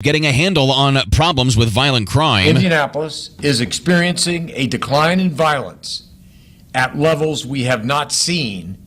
getting a handle on problems with violent crime. Indianapolis is experiencing a decline in violence at levels we have not seen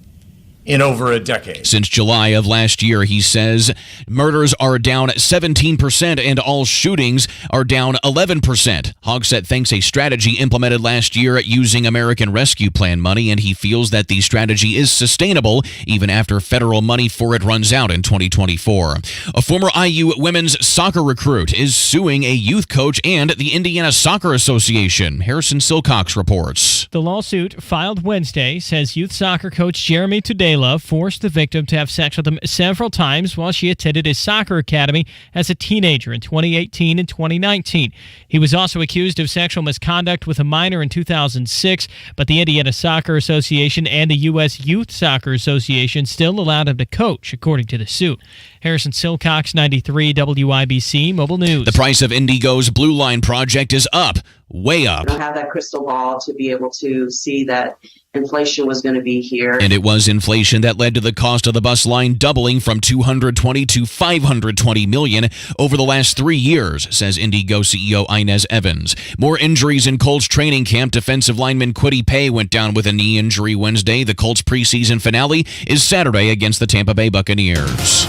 in over a decade. Since July of last year, he says, murders are down 17% and all shootings are down 11%. Hogsett thanks a strategy implemented last year using American Rescue Plan money, and he feels that the strategy is sustainable even after federal money for it runs out in 2024. A former IU women's soccer recruit is suing a youth coach and the Indiana Soccer Association. Harrison Silcox reports. The lawsuit, filed Wednesday, says youth soccer coach Jeremy Tudela forced the victim to have sex with him several times while she attended his soccer academy as a teenager in 2018 and 2019. He was also accused of sexual misconduct with a minor in 2006, but the Indiana Soccer Association and the U.S. Youth Soccer Association still allowed him to coach, according to the suit. Harrison Silcox, 93 WIBC Mobile News. The price of Indigo's Blue Line project is up, way up. I don't have that crystal ball to be able to see that inflation was going to be here. And it was inflation that led to the cost of the bus line doubling from $220 to $520 million over the last 3 years, says Indigo CEO Inez Evans. More injuries in Colts training camp. Defensive lineman Kwity Paye went down with a knee injury Wednesday. The Colts preseason finale is Saturday against the Tampa Bay Buccaneers.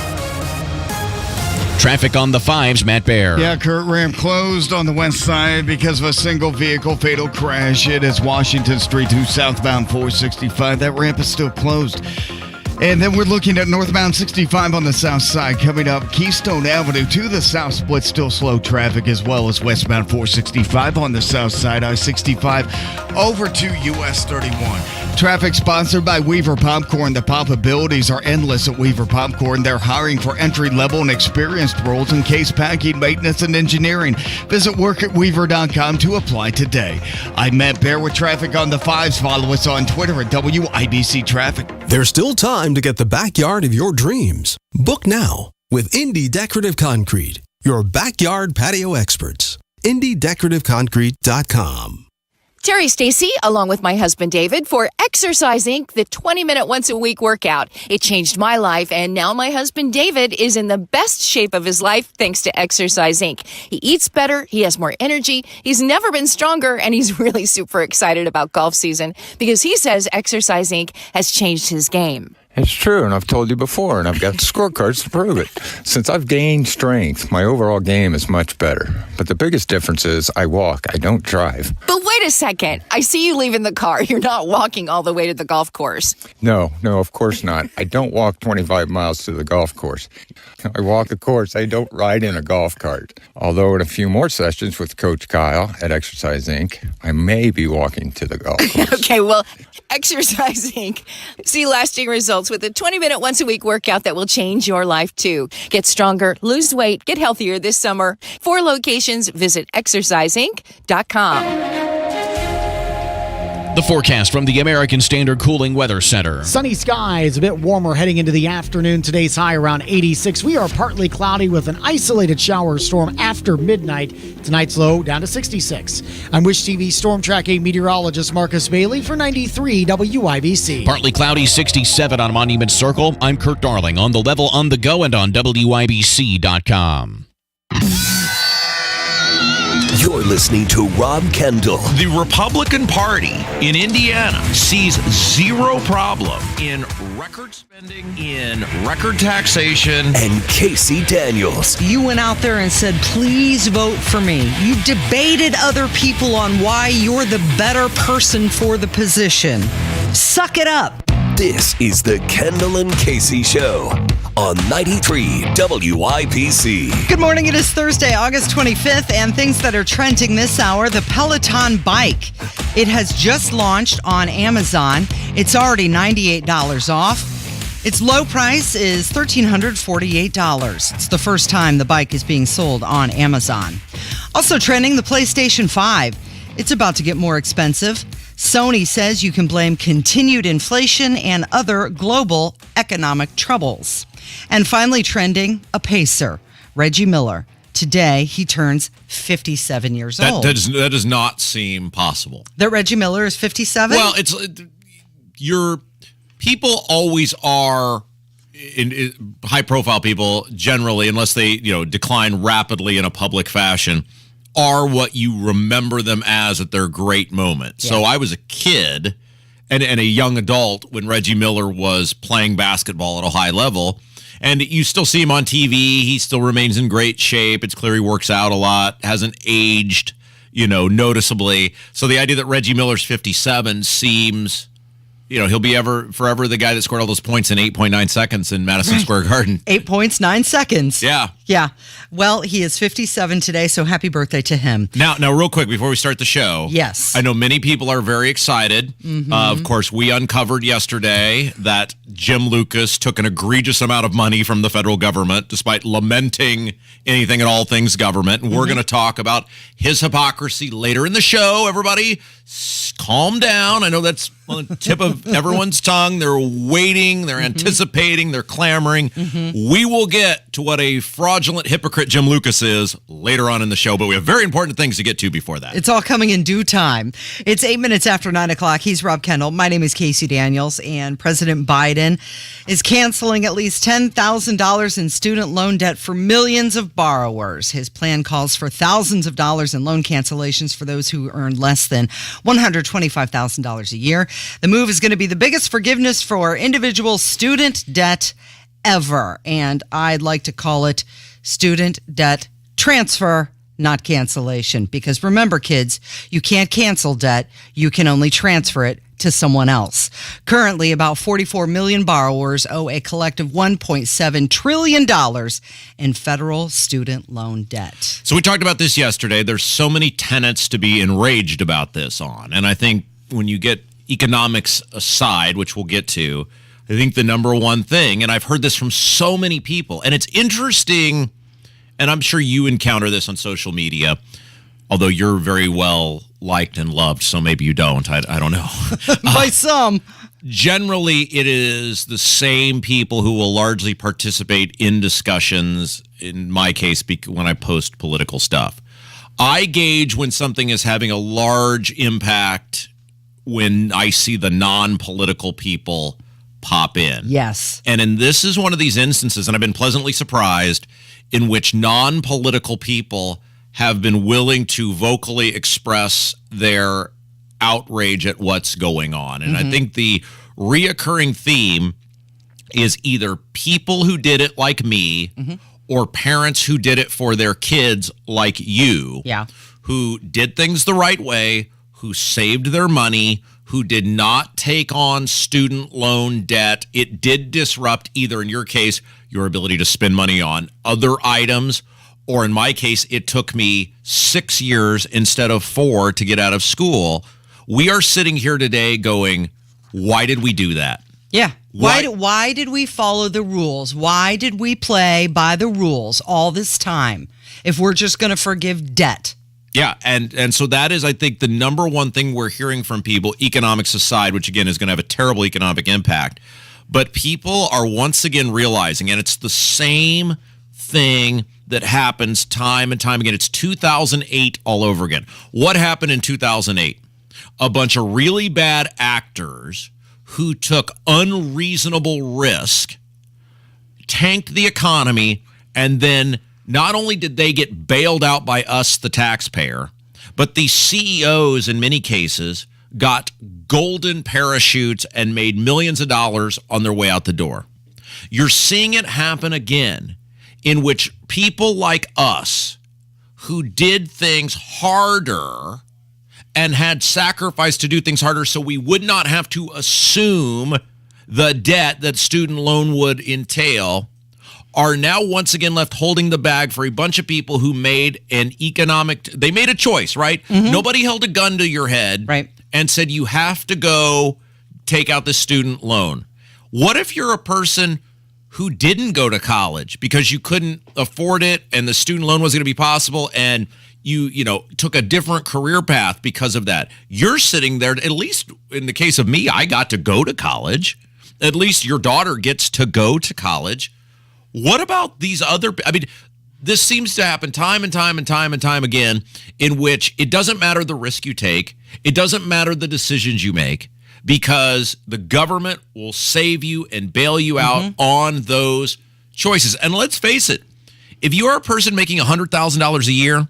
Traffic on the 5s, Matt Baer. Yeah, Kurt, ramp closed on the west side because of a single vehicle fatal crash. It is Washington Street to southbound 465. That ramp is still closed. And then we're looking at northbound 65 on the south side. Coming up, Keystone Avenue to the south split, still slow traffic, as well as westbound 465 on the south side. I-65 over to US 31. Traffic sponsored by Weaver Popcorn. The possibilities are endless at Weaver Popcorn. They're hiring for entry-level and experienced roles in case packing, maintenance, and engineering. Visit workatweaver.com to apply today. I'm Matt Baer with traffic on the 5s. Follow us on Twitter at WIBC Traffic. There's still time to get the backyard of your dreams. Book now with Indy Decorative Concrete, your backyard patio experts. IndyDecorativeConcrete.com. Terry Stacy, along with my husband David, for Exercise Inc., the 20-minute once-a-week workout. It changed my life, and now my husband David is in the best shape of his life thanks to Exercise Inc. He eats better, he has more energy, he's never been stronger, and he's really super excited about golf season because he says Exercise Inc. has changed his game. It's true, and I've told you before, and I've got scorecards to prove it. Since I've gained strength, my overall game is much better. But the biggest difference is I walk, I don't drive. But wait a second. I see you leaving the car. You're not walking all the way to the golf course. No, of course not. I don't walk 25 miles to the golf course. I walk the course. I don't ride in a golf cart. Although in a few more sessions with Coach Kyle at Exercise Inc., I may be walking to the golf course. Okay, well, Exercise Inc. See lasting results with a 20-minute once-a-week workout that will change your life, too. Get stronger, lose weight, get healthier this summer. 4 locations. Visit exerciseinc.com. The forecast from the American Standard Cooling Weather Center. Sunny skies, a bit warmer heading into the afternoon. Today's high around 86. We are partly cloudy with an isolated shower storm after midnight. Tonight's low down to 66. I'm Wish TV storm tracking meteorologist Marcus Bailey for 93 WIBC. Partly cloudy, 67 on Monument Circle. I'm Kurt Darling on the level on the go and on WIBC.com. You're listening to Rob Kendall. The Republican Party in Indiana sees zero problem in record spending, in record taxation. And Casey Daniels. You went out there and said, please vote for me. You debated other people on why you're the better person for the position. Suck it up. This is the Kendall and Casey Show on 93 WIBC. Good morning. It is Thursday, August 25th, and things that are trending this hour. The Peloton bike. It has just launched on Amazon. It's already $98 off. Its low price is $1,348. It's the first time the bike is being sold on Amazon. Also trending, the PlayStation 5. It's about to get more expensive. Sony says you can blame continued inflation and other global economic troubles. And finally trending, a pacer, Reggie Miller. Today, he turns 57 years old. That does not seem possible. That Reggie Miller is 57? Well, people always are high-profile people generally, unless they decline rapidly in a public fashion, are what you remember them as at their great moment. Yeah. So I was a kid and a young adult when Reggie Miller was playing basketball at a high level. And you still see him on TV. He still remains in great shape. It's clear he works out a lot, hasn't aged, noticeably. So the idea that Reggie Miller's 57 seems, he'll be forever the guy that scored all those points in 8.9 seconds in Madison Square Garden. 8 points, 9 seconds. Yeah. Yeah. Well, he is 57 today, so happy birthday to him. Now, real quick, before we start the show. Yes. I know many people are very excited. Mm-hmm. Of course, we uncovered yesterday that Jim Lucas took an egregious amount of money from the federal government, despite lamenting anything and all things government. And we're going to talk about his hypocrisy later in the show. Everybody, calm down. I know that's on the tip of everyone's tongue. They're waiting. They're anticipating. They're clamoring. We will get to what a fraudulent hypocrite Jim Lucas is later on in the show, but we have very important things to get to before that. It's all coming in due time. It's 8 minutes after 9 o'clock. He's Rob Kendall. My name is Casey Daniels, and President Biden is canceling at least $10,000 in student loan debt for millions of borrowers. His plan calls for thousands of dollars in loan cancellations for those who earn less than $125,000 a year. The move is going to be the biggest forgiveness for individual student debt ever, and I'd like to call it student debt transfer, not cancellation. Because remember, kids, you can't cancel debt. You can only transfer it to someone else. Currently, about 44 million borrowers owe a collective $1.7 trillion in federal student loan debt. So we talked about this yesterday. There's so many tenets to be enraged about this on. And I think when you get economics aside, which we'll get to, I think the number one thing, and I've heard this from so many people, and it's interesting, and I'm sure you encounter this on social media, although you're very well liked and loved, so maybe you don't. I don't know. By some. Generally, it is the same people who will largely participate in discussions, in my case, when I post political stuff. I gauge when something is having a large impact when I see the non-political people pop in. Yes. And this is one of these instances, and I've been pleasantly surprised, in which non-political people have been willing to vocally express their outrage at what's going on. And I think the reoccurring theme is either people who did it like me or parents who did it for their kids like you, who did things the right way, who saved their money, who did not take on student loan debt. It did disrupt either, in your case, your ability to spend money on other items, or in my case, it took me 6 years instead of 4 to get out of school. We are sitting here today going, why did we do that? Yeah. Why did we follow the rules? Why did we play by the rules all this time if we're just going to forgive debt? Yeah, and so that is, I think, the number one thing we're hearing from people, economics aside, which, again, is going to have a terrible economic impact. But people are once again realizing, and it's the same thing that happens time and time again. It's 2008 all over again. What happened in 2008? A bunch of really bad actors who took unreasonable risk, tanked the economy, and then not only did they get bailed out by us, the taxpayer, but the CEOs in many cases got golden parachutes and made millions of dollars on their way out the door. You're seeing it happen again, in which people like us who did things harder and had sacrificed to do things harder so we would not have to assume the debt that student loan would entail, are now once again left holding the bag for a bunch of people who made they made a choice, right? Nobody held a gun to your head and said, you have to go take out the student loan. What if you're a person who didn't go to college because you couldn't afford it and the student loan wasn't going to be possible, and you took a different career path because of that? You're sitting there, at least in the case of me, I got to go to college. At least your daughter gets to go to college. What about these other? I mean, this seems to happen time and time and time and time again, in which it doesn't matter the risk you take. It doesn't matter the decisions you make. because the government will save you and bail you out on those choices. And let's face it, if you are a person making $100,000 a year,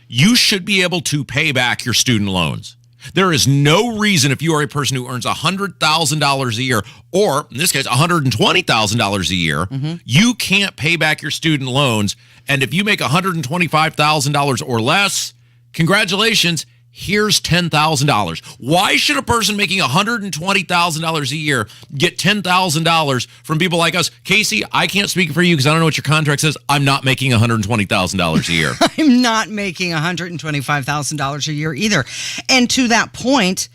you should be able to pay back your student loans. There is no reason, if you are a person who earns $100,000 a year, or in this case, $120,000 a year, you can't pay back your student loans. And if you make $125,000 or less, congratulations, here's $10,000. Why should a person making $120,000 a year get $10,000 from people like us? Casey, I can't speak for you because I don't know what your contract says. I'm not making $120,000 a year. I'm not making $125,000 a year either. And to that point,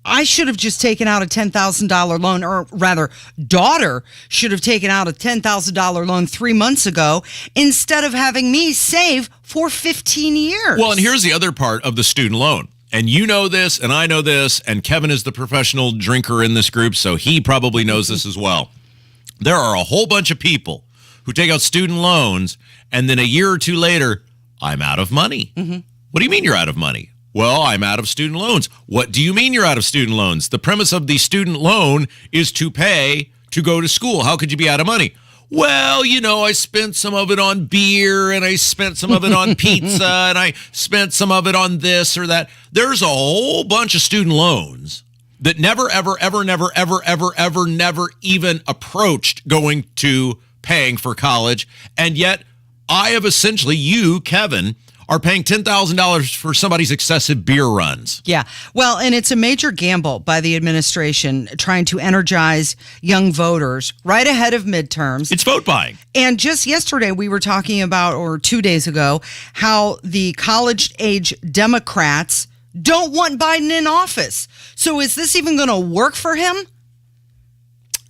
I should have just taken out a $10,000 loan, or rather, daughter should have taken out a $10,000 loan 3 months ago instead of having me save for 15 years. Well, and here's the other part of the student loan. And you know this, and I know this, and Kevin is the professional drinker in this group, so he probably knows this as well. There are a whole bunch of people who take out student loans, and then a year or two later, I'm out of money. What do you mean you're out of money? Well, I'm out of student loans. What do you mean you're out of student loans? The premise of the student loan is to pay to go to school. How could you be out of money? Well, you know, I spent some of it on beer, and I spent some of it on pizza, and I spent some of it on this or that. There's a whole bunch of student loans that never, ever, ever, never, ever, ever, ever, never even approached going to paying for college. And yet I have essentially, you, Kevin, are paying $10,000 for somebody's excessive beer runs. Yeah. Well, and it's a major gamble by the administration trying to energize young voters right ahead of midterms. It's vote buying. And just yesterday we were talking about, or 2 days ago, how the college-age Democrats don't want Biden in office. So is this even going to work for him?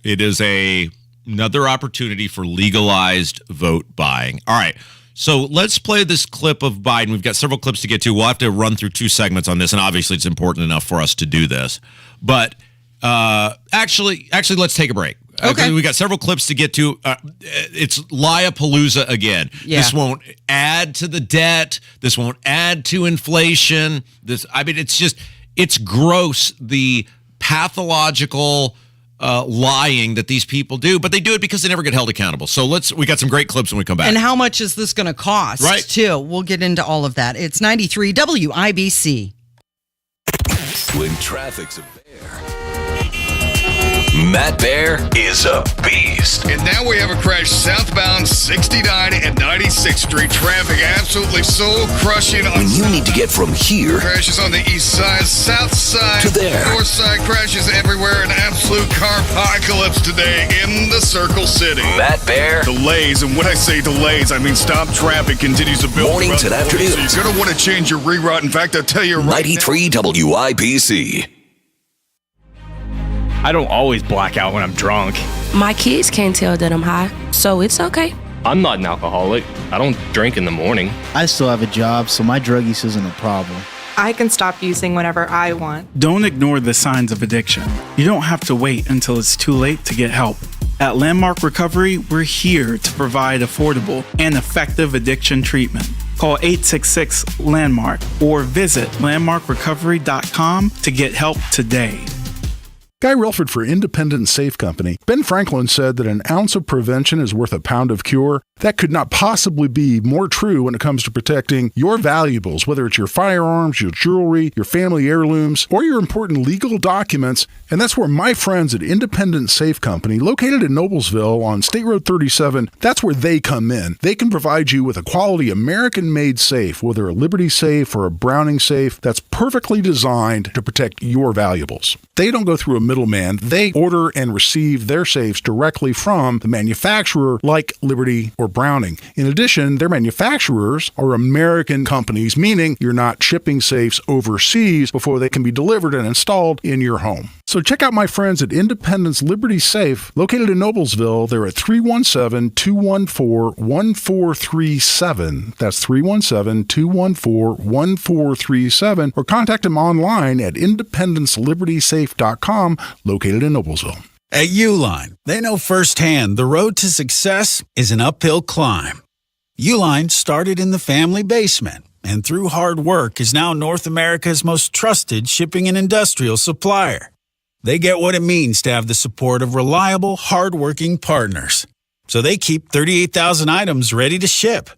It is another opportunity for legalized vote buying. All right. So let's play this clip of Biden. We've got several clips to get to. We'll have to run through 2 segments on this, and obviously it's important enough for us to do this. But actually, let's take a break. Okay. We got several clips to get to. It's Liapalooza again. Yeah. This won't add to the debt. This won't add to inflation. It's gross, the pathological lying that these people do, but they do it because they never get held accountable. So we got some great clips when we come back. And how much is this going to cost, right, too? We'll get into all of that. It's 93 WIBC. When traffic's a bear, Matt Bear is a beast. And now we have a crash southbound 69 and 96th Street. Traffic absolutely soul-crushing. When you need to get from here, crashes on the east side, south side, to there, north side, crashes everywhere. An absolute car apocalypse today in the Circle City. Matt Bear. Delays, and when I say delays, I mean stop traffic continues to build. Mornings and afternoons. So you're going to want to change your reroute. In fact, I'll tell you right 93 now. WIBC. I don't always black out when I'm drunk. My kids can't tell that I'm high, so it's okay. I'm not an alcoholic. I don't drink in the morning. I still have a job, so my drug use isn't a problem. I can stop using whenever I want. Don't ignore the signs of addiction. You don't have to wait until it's too late to get help. At Landmark Recovery, we're here to provide affordable and effective addiction treatment. Call 866-LANDMARK or visit landmarkrecovery.com to get help today. Guy Relford for Independent Safe Company. Ben Franklin said that an ounce of prevention is worth a pound of cure. That could not possibly be more true when it comes to protecting your valuables, whether it's your firearms, your jewelry, your family heirlooms, or your important legal documents. And that's where my friends at Independent Safe Company, located in Noblesville on State Road 37, that's where they come in. They can provide you with a quality American-made safe, whether a Liberty safe or a Browning safe, that's perfectly designed to protect your valuables. They don't go through a middleman. They order and receive their safes directly from the manufacturer like Liberty or Browning. In addition, their manufacturers are American companies, meaning you're not shipping safes overseas before they can be delivered and installed in your home. So check out my friends at Independence Liberty Safe, located in Noblesville. They're at 317-214-1437. That's 317-214-1437. Or contact them online at independencelibertysafe.com, located in Noblesville. At Uline, they know firsthand the road to success is an uphill climb. Uline started in the family basement and through hard work is now North America's most trusted shipping and industrial supplier. They get what it means to have the support of reliable, hardworking partners. So they keep 38,000 items ready to ship.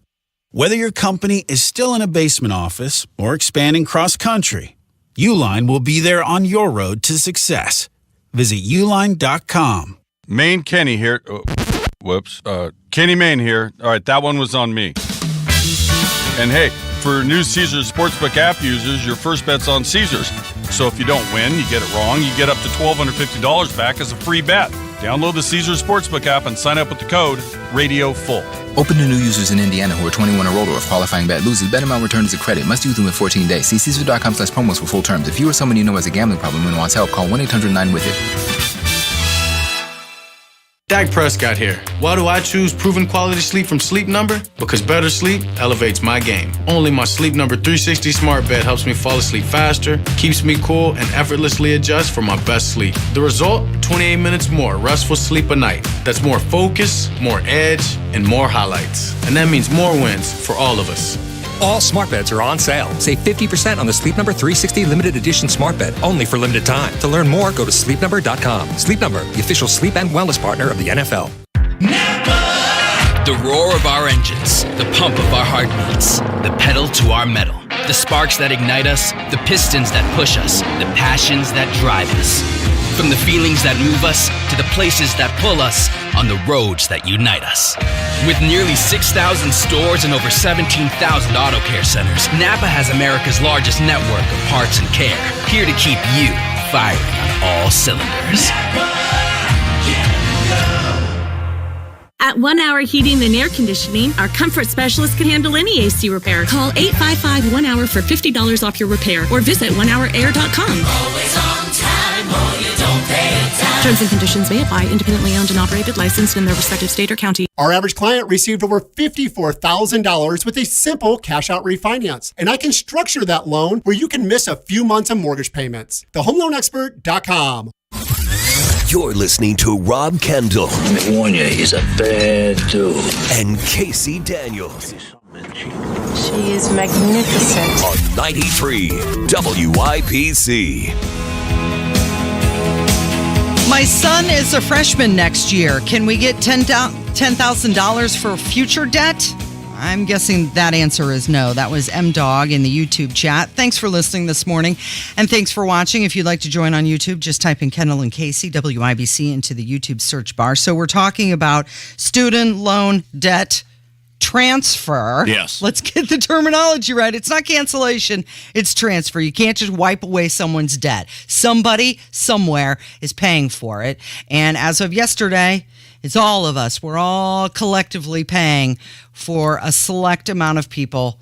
Whether your company is still in a basement office or expanding cross-country, Uline will be there on your road to success. Visit uline.com. Maine Kenny here. Kenny Maine here. All right, that one was on me. And hey, for new Caesars Sportsbook app users, your first bet's on Caesars. So if you don't win, you get it wrong, you get up to $1,250 back as a free bet. Download the Caesars Sportsbook app and sign up with the code RADIOFULL. Open to new users in Indiana who are 21 or older. If qualifying bet loses, bet amount returned as a credit. Must use them within 14 days. See Caesars.com/promos for full terms. If you or someone you know has a gambling problem and wants help, call 1-800-9-WITH-IT. Dak Prescott here. Why do I choose proven quality sleep from Sleep Number? Because better sleep elevates my game. Only my Sleep Number 360 smart bed helps me fall asleep faster, keeps me cool, and effortlessly adjusts for my best sleep. The result? 28 minutes more restful sleep a night. That's more focus, more edge, and more highlights. And that means more wins for all of us. All smart beds are on sale. Save 50% on the Sleep Number 360 limited edition smart bed, only for limited time. To learn more, go to sleepnumber.com. Sleep Number, the official sleep and wellness partner of the NFL. The roar of our engines, the pump of our heartbeats, the pedal to our metal, the sparks that ignite us, the pistons that push us, the passions that drive us. From the feelings that move us to the places that pull us on the roads that unite us. With nearly 6,000 stores and over 17,000 auto care centers, Napa has America's largest network of parts and care, here to keep you firing on all cylinders. At 1 Hour Heating and Air Conditioning, our comfort specialist can handle any AC repair. Call 855-1HOUR for $50 off your repair or visit onehourair.com. Always on time or you don't pay time. Terms and conditions may apply. Independently owned and operated, licensed in their respective state or county. Our average client received over $54,000 with a simple cash-out refinance. And I can structure that loan where you can miss a few months of mortgage payments. TheHomeLoanExpert.com. You're listening to Rob Kendall. I warn you, he's a bad dude. And Casey Daniels. She is magnificent. On 93 WIBC. My son is a freshman next year. Can we get $10,000 for future debt? I'm guessing that answer is no. That was M-Dog in the YouTube chat. Thanks for listening this morning, and thanks for watching. If you'd like to join on YouTube, just type in Kendall and Casey, WIBC, into the YouTube search bar. So we're talking about student loan debt transfer. Yes. Let's get the terminology right. It's not cancellation, it's transfer. You can't just wipe away someone's debt. Somebody, somewhere is paying for it. And as of yesterday, it's all of us. We're all collectively paying for a select amount of people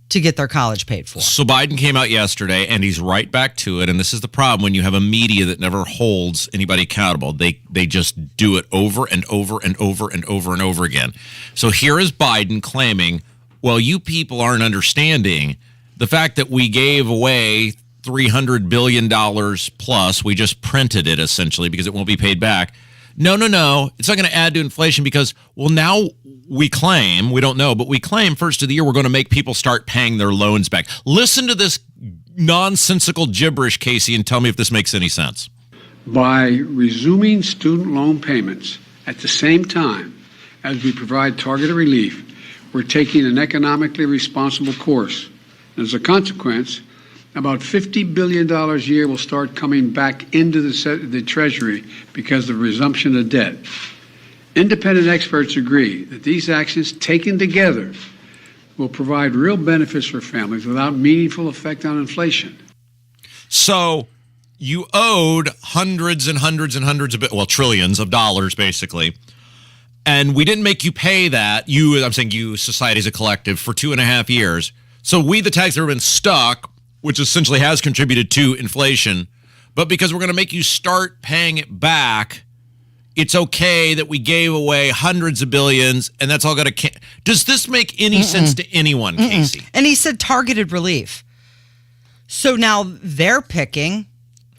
to get their college paid for. So Biden came out yesterday, and he's right back to it. And this is the problem when you have a media that never holds anybody accountable. They just do it over and over and over and over and over again. So here is Biden claiming, well, you people aren't understanding the fact that we gave away $300 billion plus. We just printed it, essentially, because it won't be paid back. No. It's not going to add to inflation because, well, now we claim, we don't know, but we claim first of the year we're going to make people start paying their loans back. Listen to this nonsensical gibberish, Casey, and tell me if this makes any sense. By resuming student loan payments at the same time as we provide targeted relief, we're taking an economically responsible course. As a consequence, about $50 billion a year will start coming back into the Treasury because of resumption of debt. Independent experts agree that these actions taken together will provide real benefits for families without meaningful effect on inflation. So you owed hundreds and hundreds and hundreds of, trillions of dollars, basically. And we didn't make you pay that. I'm saying you, society as a collective, for 2.5 years. So we, the taxpayer, have been stuck, which essentially has contributed to inflation. But because we're going to make you start paying it back, it's okay that we gave away hundreds of billions, and that's all going to... Does this make any sense to anyone, Casey? And he said targeted relief. So now they're picking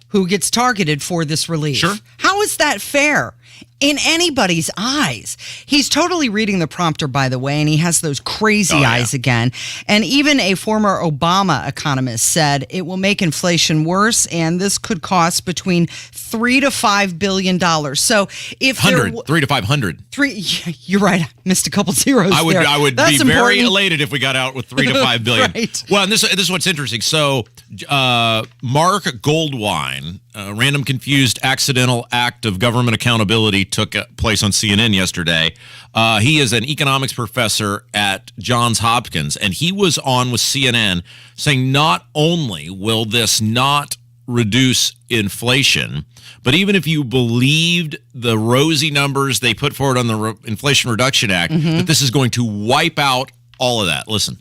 who gets targeted for this relief. Sure. How is that fair? in anybody's eyes. He's totally reading the prompter, by the way, and he has those crazy eyes again. And even a former Obama economist said it will make inflation worse, and this could cost between $3 to $5 billion. So if 3 to 500. You're right. I missed a couple zeros. I would That's be very important. elated if we got out with 3 to 5 billion. Right. Well, and this is what's interesting. So, Mark Goldwine, a random confused accidental act of government accountability took place on CNN yesterday. He is an economics professor at Johns Hopkins, and he was on with CNN saying not only will this not reduce inflation, but even if you believed the rosy numbers they put forward on the Inflation Reduction Act, that this is going to wipe out all of that. Listen.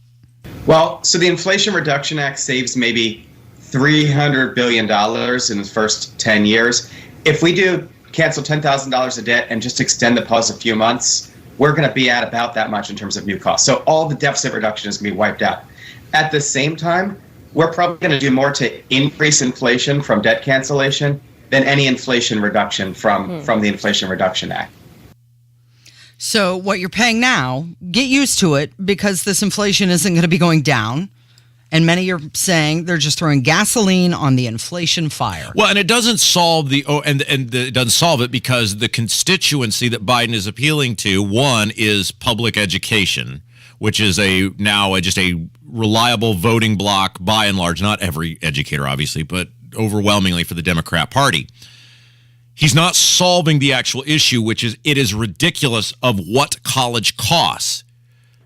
Well, so the Inflation Reduction Act saves maybe $300 billion in the first 10 years. If we do cancel $10,000 of debt and just extend the pause a few months, we're going to be at about that much in terms of new costs. So all the deficit reduction is going to be wiped out. At the same time, we're probably going to do more to increase inflation from debt cancellation than any inflation reduction from the Inflation Reduction Act. So what you're paying now, get used to it, because this inflation isn't going to be going down. And many are saying they're just throwing gasoline on the inflation fire. Well, and it doesn't solve it doesn't solve it because the constituency that Biden is appealing to, one, is public education, which is just a reliable voting bloc by and large, not every educator, obviously, but overwhelmingly for the Democrat Party. He's not solving the actual issue, which is it is ridiculous of what college costs.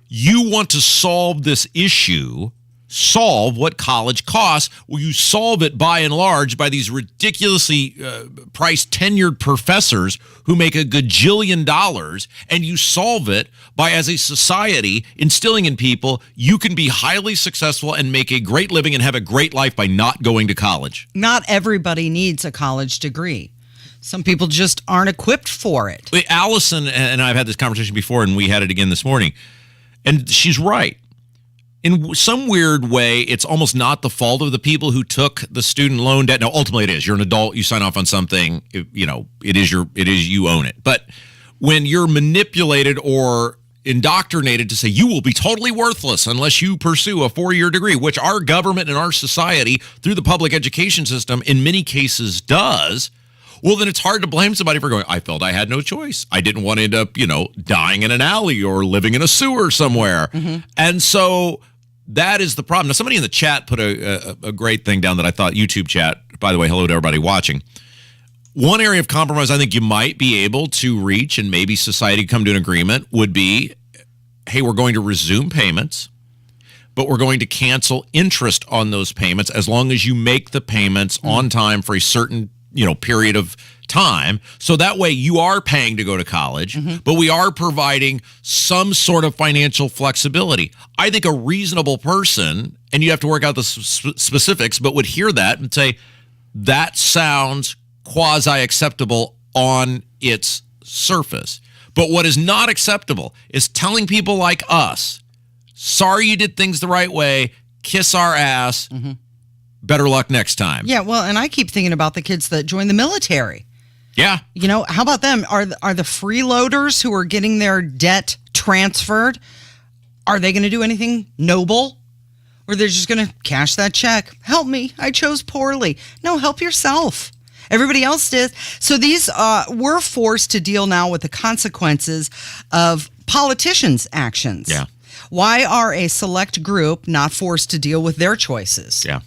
You want to solve this issue, solve what college costs. Well, you solve it by and large by these ridiculously priced tenured professors who make a gajillion dollars, and you solve it by, as a society, instilling in people you can be highly successful and make a great living and have a great life by not going to college. Not everybody needs a college degree. Some people just aren't equipped for it. Allison and I have had this conversation before, and we had it again this morning, and she's right. In some weird way, it's almost not the fault of the people who took the student loan debt. No, ultimately it is. You're an adult. You sign off on something. You own it. But when you're manipulated or indoctrinated to say you will be totally worthless unless you pursue a 4-year degree, which our government and our society through the public education system in many cases does, well, then it's hard to blame somebody for going, I felt I had no choice. I didn't want to end up, dying in an alley or living in a sewer somewhere. And so that is the problem. Now, somebody in the chat put a great thing down that I thought, YouTube chat, by the way, hello to everybody watching. One area of compromise I think you might be able to reach and maybe society come to an agreement would be, hey, we're going to resume payments, but we're going to cancel interest on those payments as long as you make the payments on time for a certain period of time. So that way you are paying to go to college, but we are providing some sort of financial flexibility. I think a reasonable person, and you have to work out the specifics, but would hear that and say, that sounds quasi-acceptable on its surface. But what is not acceptable is telling people like us, sorry you did things the right way, kiss our ass, better luck next time. Yeah, well, and I keep thinking about the kids that join the military. Yeah. How about them? Are the freeloaders who are getting their debt transferred, are they going to do anything noble? Or they're just going to cash that check? Help me, I chose poorly. No, help yourself. Everybody else did. So these we're forced to deal now with the consequences of politicians' actions. Yeah. Why are a select group not forced to deal with their choices? Yeah.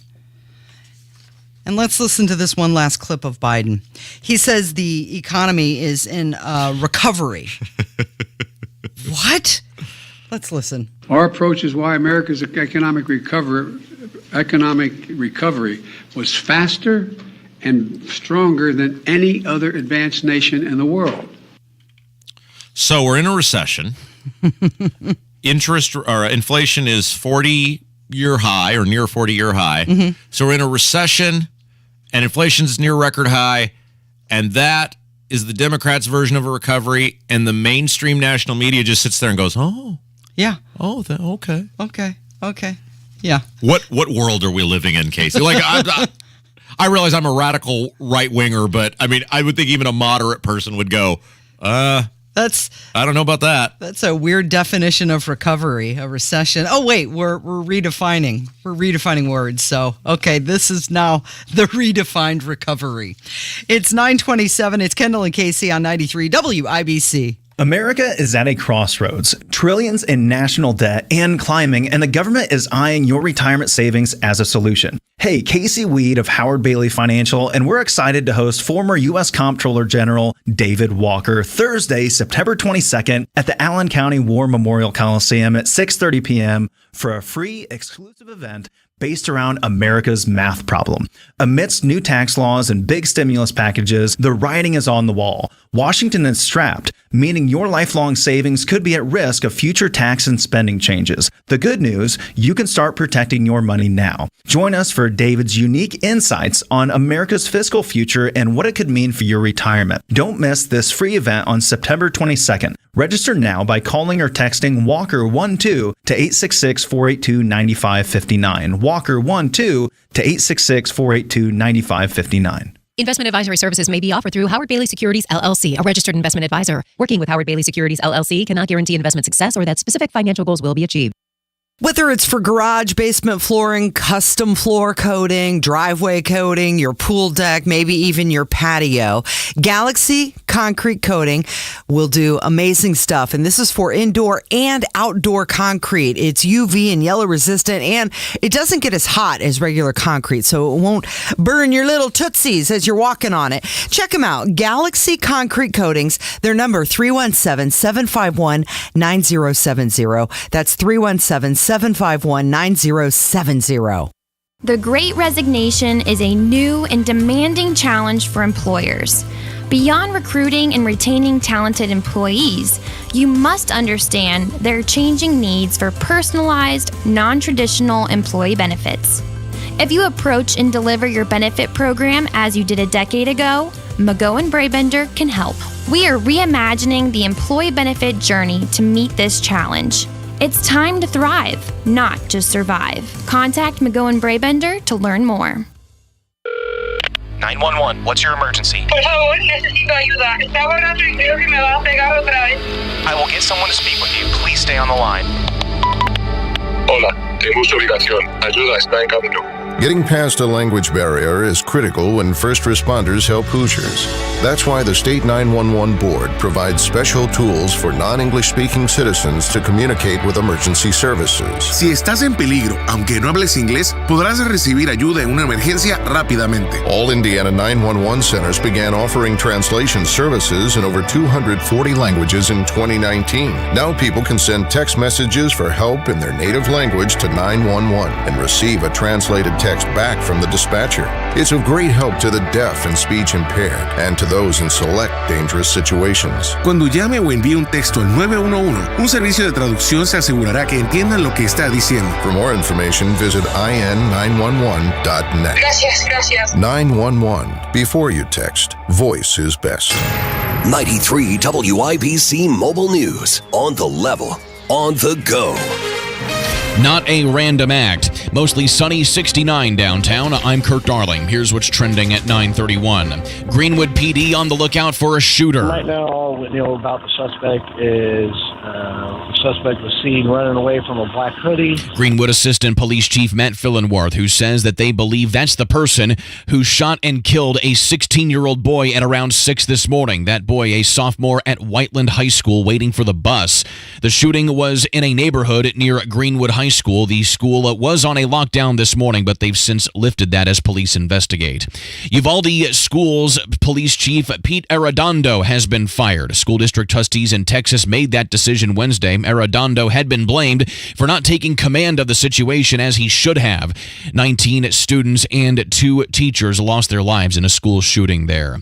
And let's listen to this one last clip of Biden. He says the economy is in recovery. What? Let's listen. Our approach is why America's economic recovery was faster and stronger than any other advanced nation in the world. So we're in a recession. Inflation is 40-year high or near 40-year high. So we're in a recession and inflation's near record high, and that is the Democrats' version of a recovery, and the mainstream national media just sits there and goes, oh. Yeah. Oh, okay. Okay. Yeah. What world are we living in, Casey? Like, I realize I'm a radical right-winger, but I mean, I would think even a moderate person would go, I don't know about that. That's a weird definition of recovery, a recession. Oh, wait, we're redefining. We're redefining words. So, okay, this is now the redefined recovery. It's 9:27. It's Kendall and Casey on 93 WIBC. America is at a crossroads, trillions in national debt and climbing, and the government is eyeing your retirement savings as a solution. Hey, Casey Weed of Howard Bailey Financial, and we're excited to host former U.S. Comptroller General David Walker Thursday, September 22nd at the Allen County War Memorial Coliseum at 6:30 p.m. for a free exclusive event based around America's math problem. Amidst new tax laws and big stimulus packages, the writing is on the wall. Washington is strapped, meaning your lifelong savings could be at risk of future tax and spending changes. The good news, you can start protecting your money now. Join us for David's unique insights on America's fiscal future and what it could mean for your retirement. Don't miss this free event on September 22nd. Register now by calling or texting Walker12 to 866-482-9559. Walker12 to 866-482-9559. Investment advisory services may be offered through Howard Bailey Securities, LLC, a registered investment advisor. Working with Howard Bailey Securities, LLC cannot guarantee investment success or that specific financial goals will be achieved. Whether it's for garage, basement flooring, custom floor coating, driveway coating, your pool deck, maybe even your patio, Galaxy Concrete Coating will do amazing stuff. And this is for indoor and outdoor concrete. It's UV and yellow resistant, and it doesn't get as hot as regular concrete, so it won't burn your little tootsies as you're walking on it. Check them out. Galaxy Concrete Coatings. Their number 317-751-9070. That's 317-751-9070. The Great Resignation is a new and demanding challenge for employers. Beyond recruiting and retaining talented employees, you must understand their changing needs for personalized, non-traditional employee benefits. If you approach and deliver your benefit program as you did a decade ago, McGowan Brabender can help. We are reimagining the employee benefit journey to meet this challenge. It's time to thrive, not just survive. Contact McGowan Brabender to learn more. 911, what's your emergency? Por favor, necesito ayuda. Estaba orando y creo que me va a pegar otra vez. I will get someone to speak with you. Please stay on the line. Hola, tengo su ubicación. Ayuda está en camino. Getting past a language barrier is critical when first responders help Hoosiers. That's why the State 911 Board provides special tools for non-English speaking citizens to communicate with emergency services. Si estás en peligro, aunque no hables inglés, podrás recibir ayuda en una emergencia rápidamente. All Indiana 911 centers began offering translation services in over 240 languages in 2019. Now people can send text messages for help in their native language to 911 and receive a translated text back from the dispatcher. It's of great help to the deaf and speech impaired and to those in select dangerous situations. Cuando llame o envíe un texto al 911, un servicio de traducción se asegurará que entiendan lo que está diciendo. For more information, visit in911.net. Gracias. 911. Before you text, voice is best. 93 WIBC Mobile News. On the level, on the go. Not a random act. Mostly sunny, 69 downtown. I'm Kurt Darling. Here's what's trending at 9:31. Greenwood PD on the lookout for a shooter. Right now, all we know about the suspect is the suspect was seen running away from a black hoodie. Greenwood Assistant Police Chief Matt Fillenworth, who says that they believe that's the person who shot and killed a 16-year-old boy at around 6 this morning. That boy, a sophomore at Whiteland High School, waiting for the bus. The shooting was in a neighborhood near Greenwood High School. The school was on a lockdown this morning, but they've since lifted that as police investigate. Uvalde Schools Police Chief Pete Arredondo has been fired. School district trustees in Texas made that decision Wednesday. Arredondo had been blamed for not taking command of the situation as he should have. 19 students and 2 teachers lost their lives in a school shooting there.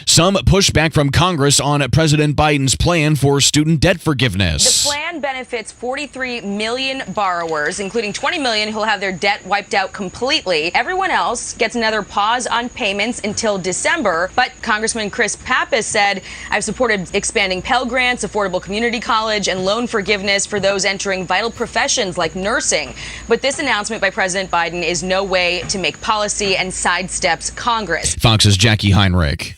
Some pushback from Congress on President Biden's plan for student debt forgiveness. The plan benefits 43 million borrowers, including 20 million who'll have their debt wiped out completely. Everyone else gets another pause on payments until December. But Congressman Chris Pappas said, I've supported expanding Pell Grants, affordable community college. college and loan forgiveness for those entering vital professions like nursing. But this announcement by President Biden is no way to make policy and sidesteps Congress. Fox's Jackie Heinrich.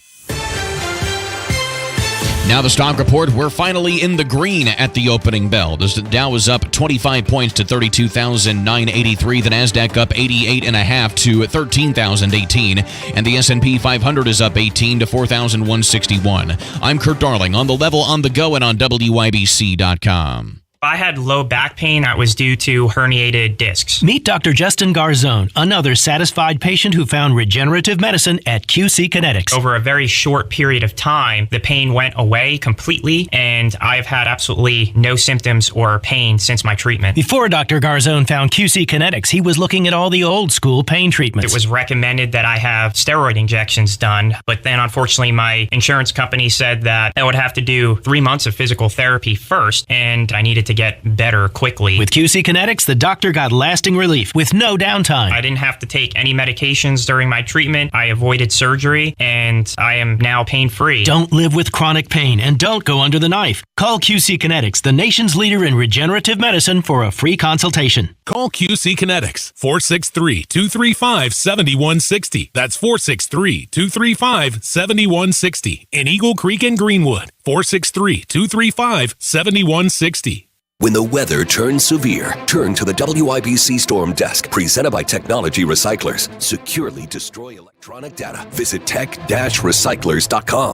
Now the stock report. We're finally in the green at the opening bell. The Dow is up 25 points to 32,983. The Nasdaq up 88.5 to 13,018, and the S&P 500 is up 18 to 4,161. I'm Kurt Darling on the level, on the go, and on WIBC.com. I had low back pain that was due to herniated discs. Meet Dr. Justin Garzone, another satisfied patient who found regenerative medicine at QC Kinetics. Over a very short period of time, the pain went away completely, and I've had absolutely no symptoms or pain since my treatment. Before Dr. Garzone found QC Kinetics, he was looking at all the old school pain treatments. It was recommended that I have steroid injections done, but then unfortunately my insurance company said that I would have to do 3 months of physical therapy first, and I needed to get better quickly. With QC Kinetics, the doctor got lasting relief with no downtime. I didn't have to take any medications during my treatment. I avoided surgery, and I am now pain-free. Don't live with chronic pain, and don't go under the knife. Call QC Kinetics, the nation's leader in regenerative medicine, for a free consultation. Call QC Kinetics, 463-235-7160. That's 463-235-7160. In Eagle Creek and Greenwood, 463-235-7160. When the weather turns severe, turn to the WIBC Storm Desk, presented by Technology Recyclers. Securely destroy electronic data. Visit tech-recyclers.com.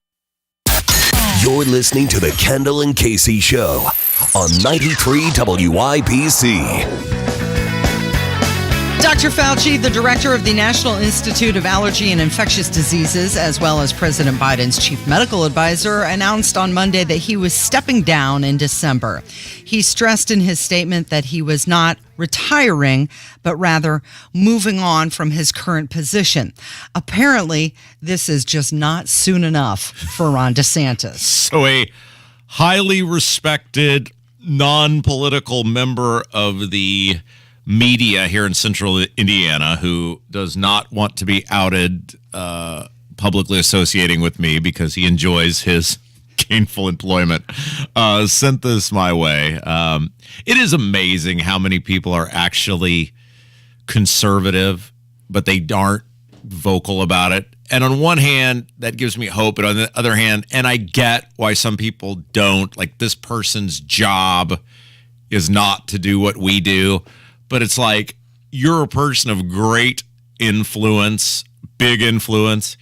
You're listening to the Kendall and Casey Show on 93 WIBC. Dr. Fauci, the director of the National Institute of Allergy and Infectious Diseases, as well as President Biden's chief medical advisor, announced on Monday that he was stepping down in December. He stressed in his statement that he was not retiring, but rather moving on from his current position. Apparently, this is just not soon enough for Ron DeSantis. So a highly respected, non-political member of the media here in central Indiana who does not want to be outed publicly associating with me because he enjoys his gainful employment, sent this my way. It is amazing how many people are actually conservative, but they aren't vocal about it. And on one hand, that gives me hope. But on the other hand, and I get why some people don't, like this person's job is not to do what we do. But it's like, you're a person of great influence, big influence,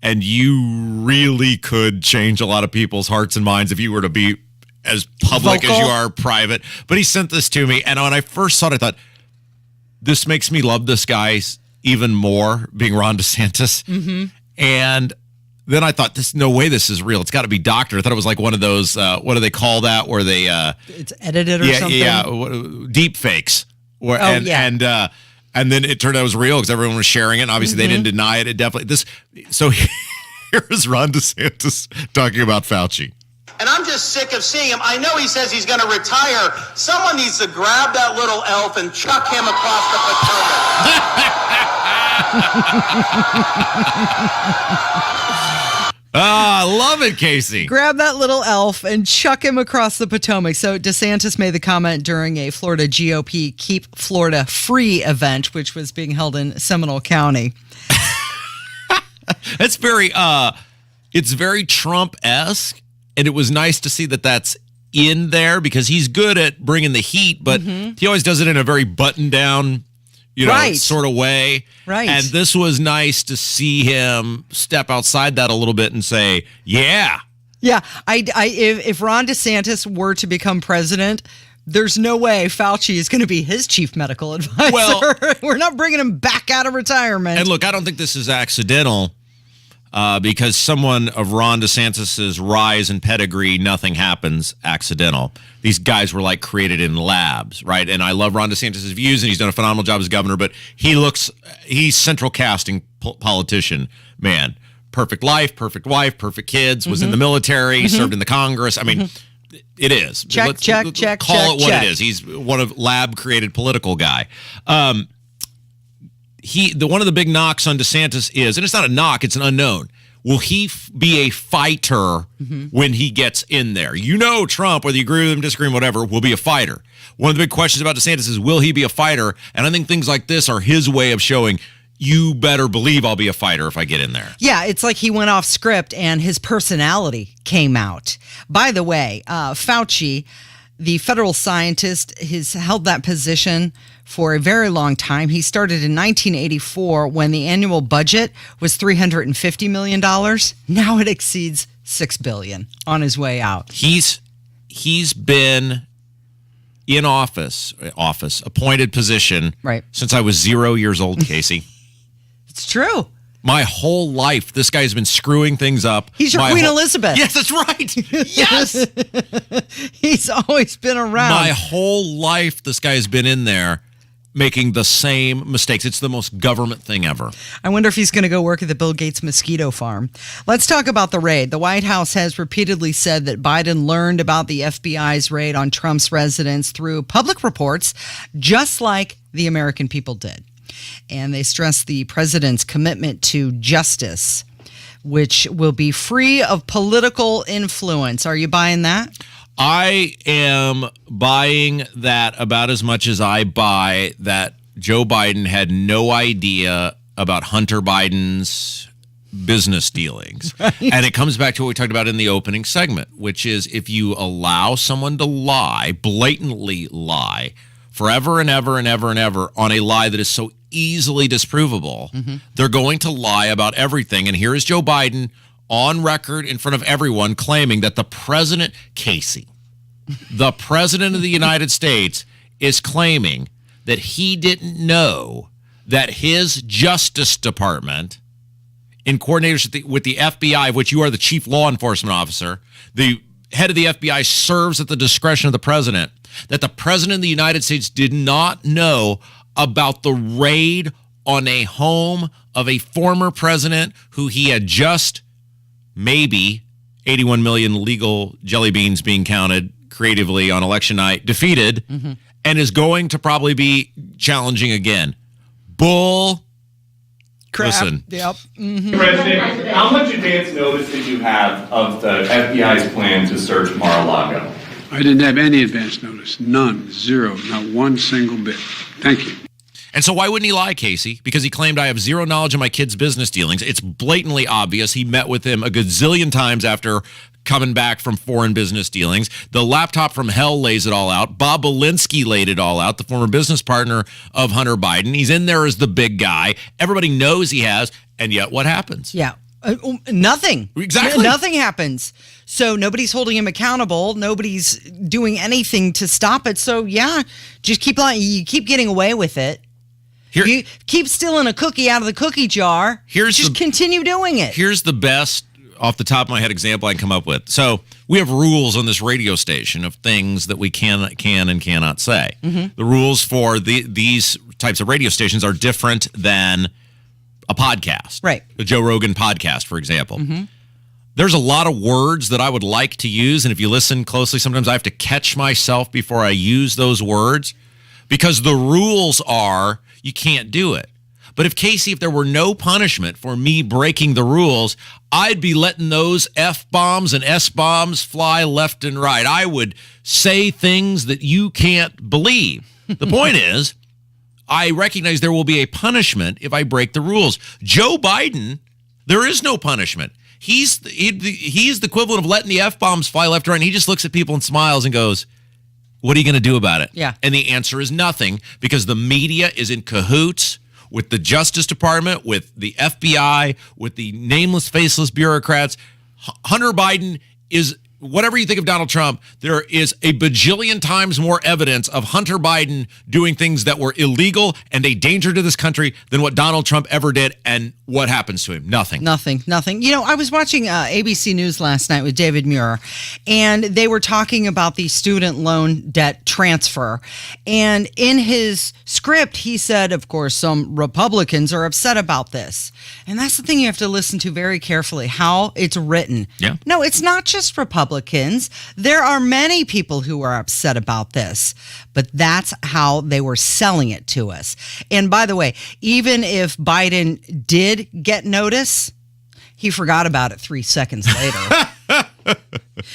and you really could change a lot of people's hearts and minds if you were to be as public vocal as you are private. But he sent this to me, and when I first saw it, I thought, this makes me love this guy even more, being Ron DeSantis. Mm-hmm. And then I thought, "This no way this is real. It's got to be doctored." I thought it was like one of those, what do they call that, where they... it's edited or something? Yeah, deep fakes. And then it turned out it was real because everyone was sharing it. And obviously, they didn't deny it. It definitely So here's Ron DeSantis talking about Fauci. And I'm just sick of seeing him. I know he says he's going to retire. Someone needs to grab that little elf and chuck him across the Potomac. I love it, Casey. Grab that little elf and chuck him across the Potomac. So DeSantis made the comment during a Florida GOP Keep Florida Free event, which was being held in Seminole County. That's it's very Trump-esque, and it was nice to see that that's in there because he's good at bringing the heat, but he always does it in a very buttoned-down, sort of way. Right. And this was nice to see him step outside that a little bit and say, yeah. Yeah. If Ron DeSantis were to become president, there's no way Fauci is going to be his chief medical advisor. Well, we're not bringing him back out of retirement. And look, I don't think this is accidental because someone of Ron DeSantis's rise and pedigree, nothing happens accidental. These guys were like created in labs, right? And I love Ron DeSantis' views, and he's done a phenomenal job as governor, but he's central casting politician, man. Perfect life, perfect wife, perfect kids, was in the military, served in the Congress. I mean, it is. Check. Call it what it is. He's one of lab-created political guy. One of the big knocks on DeSantis is, and it's not a knock, it's an unknown. will he be a fighter when he gets in there? You know, Trump, whether you agree with him, disagree, whatever, will be a fighter. One of the big questions about DeSantis is, will he be a fighter? And I think things like this are his way of showing, you better believe I'll be a fighter if I get in there. Yeah, it's like he went off script and his personality came out. By the way, Fauci, the federal scientist, has held that position for a very long time. He started in 1984 when the annual budget was $350 million. Now it exceeds $6 billion on his way out. He's been in office, appointed position, right, since I was 0 years old, Casey. It's true. My whole life, this guy's been screwing things up. He's your Queen Elizabeth. Yes, that's right. Yes. He's always been around. My whole life, this guy has been in there making the same mistakes. It's the most government thing ever. I wonder if he's going to go work at the Bill Gates mosquito farm. Let's talk about the raid. The White House has repeatedly said that Biden learned about the FBI's raid on Trump's residence through public reports, just like the American people did. And they stressed the president's commitment to justice, which will be free of political influence. Are you buying that? I am buying that about as much as I buy that Joe Biden had no idea about Hunter Biden's business dealings. Right. And it comes back to what we talked about in the opening segment, which is if you allow someone to lie, blatantly lie, forever and ever and ever and ever on a lie that is so easily disprovable, they're going to lie about everything. And here is Joe Biden on record in front of everyone claiming that the president, Casey, the president of the United States, is claiming that he didn't know that his Justice Department, in coordination with the FBI, of which you are the chief law enforcement officer, the head of the FBI serves at the discretion of the president, that the president of the United States did not know about the raid on a home of a former president who he had just maybe 81 million legal jelly beans being counted creatively on election night, defeated, and is going to probably be challenging again. Bull crap. Listen. Yep. President, how much advance notice did you have of the FBI's plan to search Mar-a-Lago? I didn't have any advance notice. None. Zero. Not one single bit. Thank you. And so why wouldn't he lie, Casey? Because he claimed I have zero knowledge of my kid's business dealings. It's blatantly obvious. He met with him a gazillion times after coming back from foreign business dealings. The laptop from hell lays it all out. Bob Belinsky laid it all out, the former business partner of Hunter Biden. He's in there as the big guy. Everybody knows he has. And yet what happens? Yeah. Nothing. Exactly. Nothing happens. So nobody's holding him accountable. Nobody's doing anything to stop it. So yeah, just keep lying. You keep getting away with it. You keep stealing a cookie out of the cookie jar. Continue doing it. Here's the best, off the top of my head, example I can come up with. So we have rules on this radio station of things that we can and cannot say. The rules for these types of radio stations are different than a podcast. Right. The Joe Rogan podcast, for example. There's a lot of words that I would like to use, and if you listen closely, sometimes I have to catch myself before I use those words because the rules are you can't do it. But if there were no punishment for me breaking the rules, I'd be letting those F-bombs and S-bombs fly left and right. I would say things that you can't believe. The point is, I recognize there will be a punishment if I break the rules. Joe Biden, there is no punishment. He's the equivalent of letting the F-bombs fly left and right. And he just looks at people and smiles and goes, what are you going to do about it? Yeah. And the answer is nothing because the media is in cahoots with the Justice Department, with the FBI, with the nameless, faceless bureaucrats. Hunter Biden is, whatever you think of Donald Trump, there is a bajillion times more evidence of Hunter Biden doing things that were illegal and a danger to this country than what Donald Trump ever did. And what happens to him? Nothing. Nothing. You know, I was watching ABC News last night with David Muir, and they were talking about the student loan debt transfer. And in his script, he said, of course, some Republicans are upset about this. And that's the thing you have to listen to very carefully, how it's written. Yeah. No, it's not just Republicans. There are many people who are upset about this, but that's how they were selling it to us. And by the way, even if Biden did get notice, He forgot about it 3 seconds later.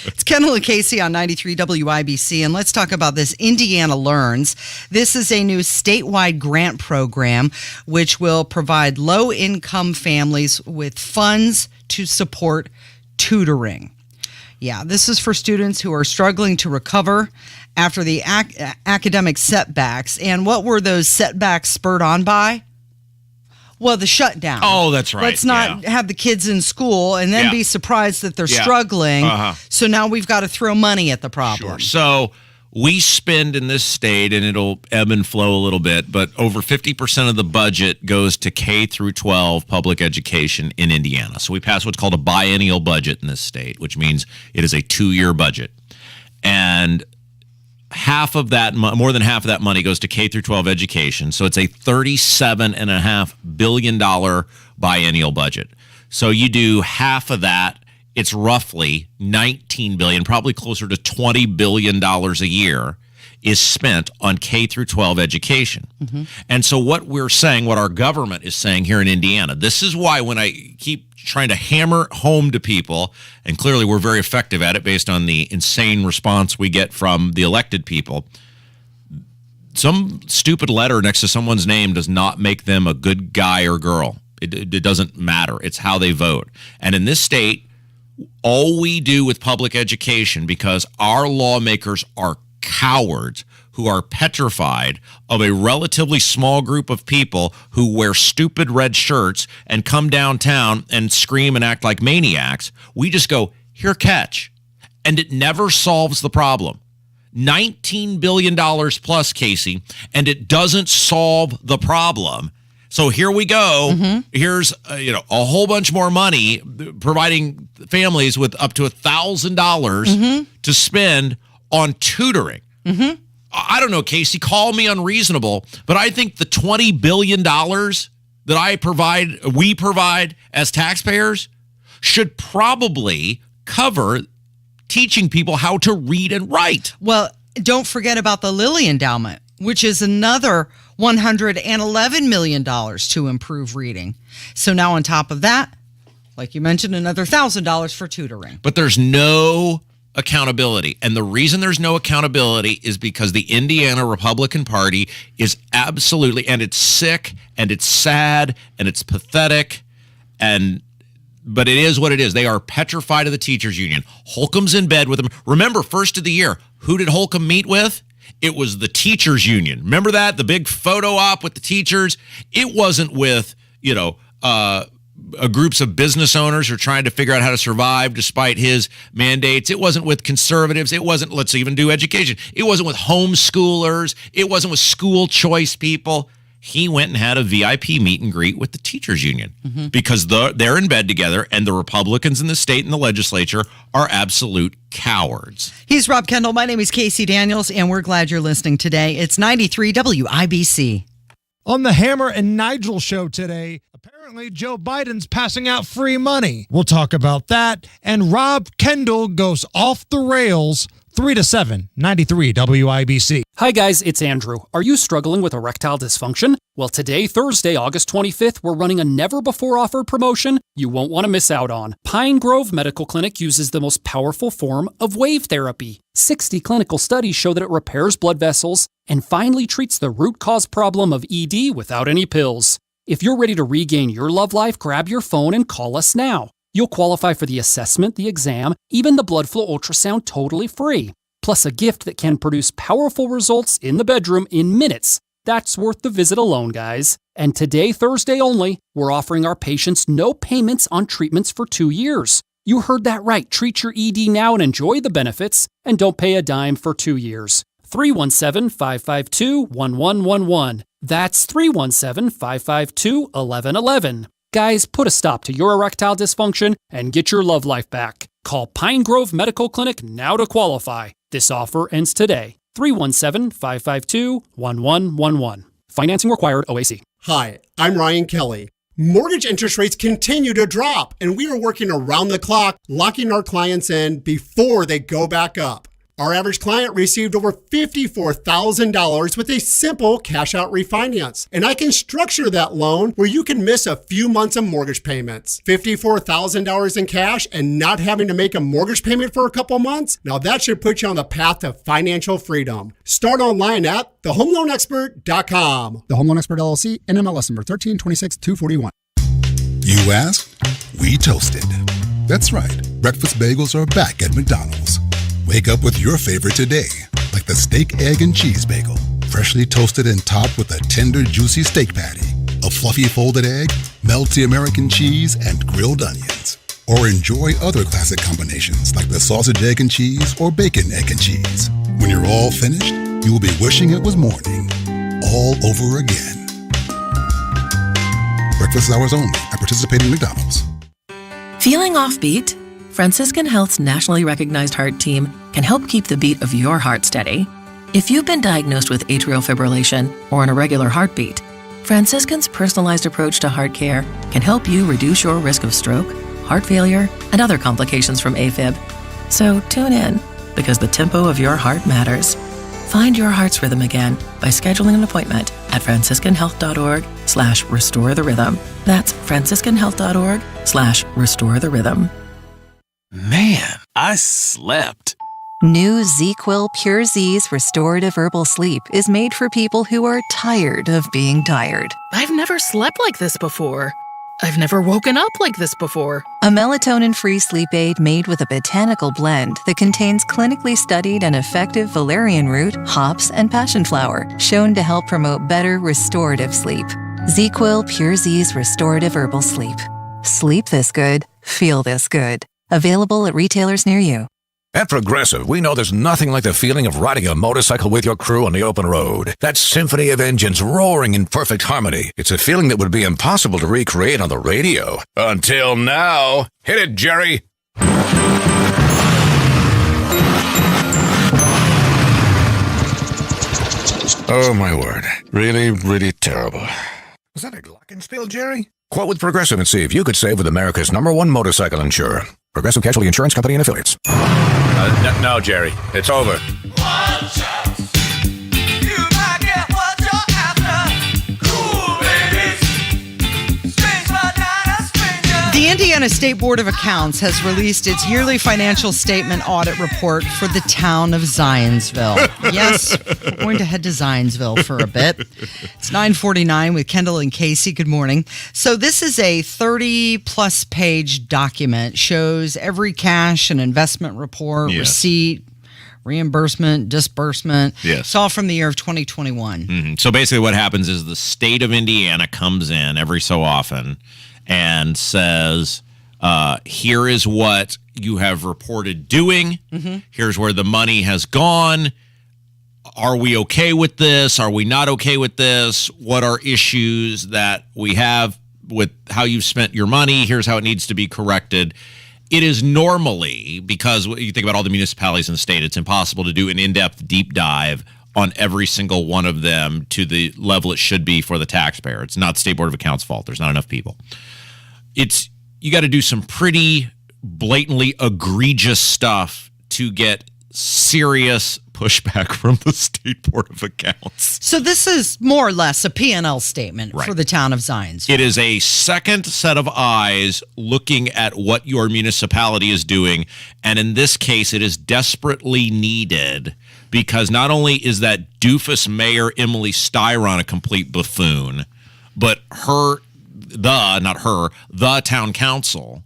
It's Kendall and Casey on 93 WIBC, and let's talk about this Indiana Learns. This is a new statewide grant program which will provide low-income families with funds to support tutoring. Yeah, this is for students who are struggling to recover after the academic setbacks. And what were those setbacks spurred on by? Well, the shutdown. Oh, that's right. Let's not have the kids in school and then be surprised that they're struggling. So now we've got to throw money at the problem. Sure. So we spend in this state, and it'll ebb and flow a little bit, but over 50% of the budget goes to K through 12 public education in Indiana. So we pass what's called a biennial budget in this state, which means it is a 2-year budget. And half of that, more than half of that money goes to K through 12 education. So it's a $37.5 billion biennial budget. So you do half of that, it's roughly $19 billion, probably closer to $20 billion a year is spent on K through 12 education. And so what we're saying, what our government is saying here in Indiana, this is why when I keep trying to hammer home to people, and clearly we're very effective at it based on the insane response we get from the elected people, some stupid letter next to someone's name does not make them a good guy or girl. It doesn't matter. It's how they vote. And in this state, all we do with public education, because our lawmakers are cowards who are petrified of a relatively small group of people who wear stupid red shirts and come downtown and scream and act like maniacs, we just go, here, catch. And it never solves the problem. $19 billion plus, Casey, and it doesn't solve the problem. So here we go. Here's a whole bunch more money, providing families with up to $1,000 to spend on tutoring. I don't know, Casey, call me unreasonable, but I think the $20 billion that we provide as taxpayers should probably cover teaching people how to read and write. Well, don't forget about the Lilly Endowment, which is another $111 million to improve reading. So now on top of that, like you mentioned, another $1,000 for tutoring. But there's no accountability. And the reason there's no accountability is because the Indiana Republican Party is absolutely, and it's sick, and it's sad, and it's pathetic, but it is what it is. They are petrified of the teachers union. Holcomb's in bed with them. Remember, first of the year, who did Holcomb meet with? It was the teachers union. Remember that? The big photo op with the teachers? It wasn't with, groups of business owners who are trying to figure out how to survive despite his mandates. It wasn't with conservatives. It wasn't, let's even do education. It wasn't with homeschoolers. It wasn't with school choice people. He went and had a VIP meet and greet with the teachers union because they're in bed together, and the Republicans in the state and the legislature are absolute cowards. He's Rob Kendall. My name is Casey Daniels, and we're glad you're listening today. It's 93 WIBC. On the Hammer and Nigel show today, apparently Joe Biden's passing out free money. We'll talk about that. And Rob Kendall goes off the rails 3 to 7, 93 WIBC. Hi guys, it's Andrew. Are you struggling with erectile dysfunction? Well, today, Thursday, August 25th, we're running a never-before-offered promotion you won't want to miss out on. Pine Grove Medical Clinic uses the most powerful form of wave therapy. 60 clinical studies show that it repairs blood vessels and finally treats the root cause problem of ED without any pills. If you're ready to regain your love life, grab your phone and call us now. You'll qualify for the assessment, the exam, even the blood flow ultrasound totally free. Plus a gift that can produce powerful results in the bedroom in minutes. That's worth the visit alone, guys. And today, Thursday only, we're offering our patients no payments on treatments for 2 years. You heard that right. Treat your ED now and enjoy the benefits, and don't pay a dime for 2 years. 317-552-1111. That's 317-552-1111. Guys, put a stop to your erectile dysfunction and get your love life back. Call Pine Grove Medical Clinic now to qualify. This offer ends today. 317-552-1111. Financing required. OAC. Hi, I'm Ryan Kelly. Mortgage interest rates continue to drop, and we are working around the clock, locking our clients in before they go back up. Our average client received over $54,000 with a simple cash-out refinance. And I can structure that loan where you can miss a few months of mortgage payments. $54,000 in cash and not having to make a mortgage payment for a couple months? Now that should put you on the path to financial freedom. Start online at thehomeloanexpert.com. The Home Loan Expert LLC, NMLS number 1326241. You asked, we toasted. That's right. Breakfast bagels are back at McDonald's. Wake up with your favorite today, like the steak, egg, and cheese bagel. Freshly toasted and topped with a tender, juicy steak patty, a fluffy folded egg, melty American cheese, and grilled onions. Or enjoy other classic combinations like the sausage, egg, and cheese or bacon, egg, and cheese. When you're all finished, you will be wishing it was morning, all over again. Breakfast hours only at participating McDonald's. Feeling offbeat? Franciscan Health's nationally recognized heart team can help keep the beat of your heart steady. If you've been diagnosed with atrial fibrillation or an irregular heartbeat, Franciscan's personalized approach to heart care can help you reduce your risk of stroke, heart failure, and other complications from AFib. So tune in, because the tempo of your heart matters. Find your heart's rhythm again by scheduling an appointment at franciscanhealth.org/restore the rhythm. That's franciscanhealth.org/restore the rhythm. Man, I slept. New ZzzQuil Pure Z's Restorative Herbal Sleep is made for people who are tired of being tired. I've never slept like this before. I've never woken up like this before. A melatonin-free sleep aid made with a botanical blend that contains clinically studied and effective valerian root, hops, and passion flower, shown to help promote better restorative sleep. ZzzQuil Pure Z's Restorative Herbal Sleep. Sleep this good, feel this good. Available at retailers near you. At Progressive, we know there's nothing like the feeling of riding a motorcycle with your crew on the open road. That symphony of engines roaring in perfect harmony. It's a feeling that would be impossible to recreate on the radio. Until now. Hit it, Jerry. Oh, my word. Really, really terrible. Was that a glockenspiel, Jerry? Quote with Progressive and see if you could save with America's #1 motorcycle insurer. Progressive Casualty Insurance Company and Affiliates. No, Jerry. It's over. Watch out. You might get what you're after. Cool babies. Strange but not a stranger. The Indiana State Board of Accounts has released its yearly financial statement audit report for the town of Zionsville. Yes, we're going to head to Zionsville for a bit. It's 9:49 with Kendall and Casey. Good morning. So this is a 30-plus page document. Shows every cash and investment report, receipt, reimbursement, disbursement. Yes. It's all from the year of 2021. Mm-hmm. So basically what happens is the state of Indiana comes in every so often and says, here is what you have reported doing. Mm-hmm. Here's where the money has gone. Are we okay with this? Are we not okay with this? What are issues that we have with how you've spent your money? Here's how it needs to be corrected. It is normally, because you think about all the municipalities in the state, it's impossible to do an in-depth deep dive on every single one of them to the level it should be for the taxpayer. It's not the State Board of Accounts' fault. There's not enough people. You got to do some pretty blatantly egregious stuff to get serious pushback from the State Board of Accounts. So this is more or less a P&L statement for the town of Zionsville. It is a second set of eyes looking at what your municipality is doing. And in this case, it is desperately needed because not only is that doofus mayor, Emily Styron, a complete buffoon, but the town council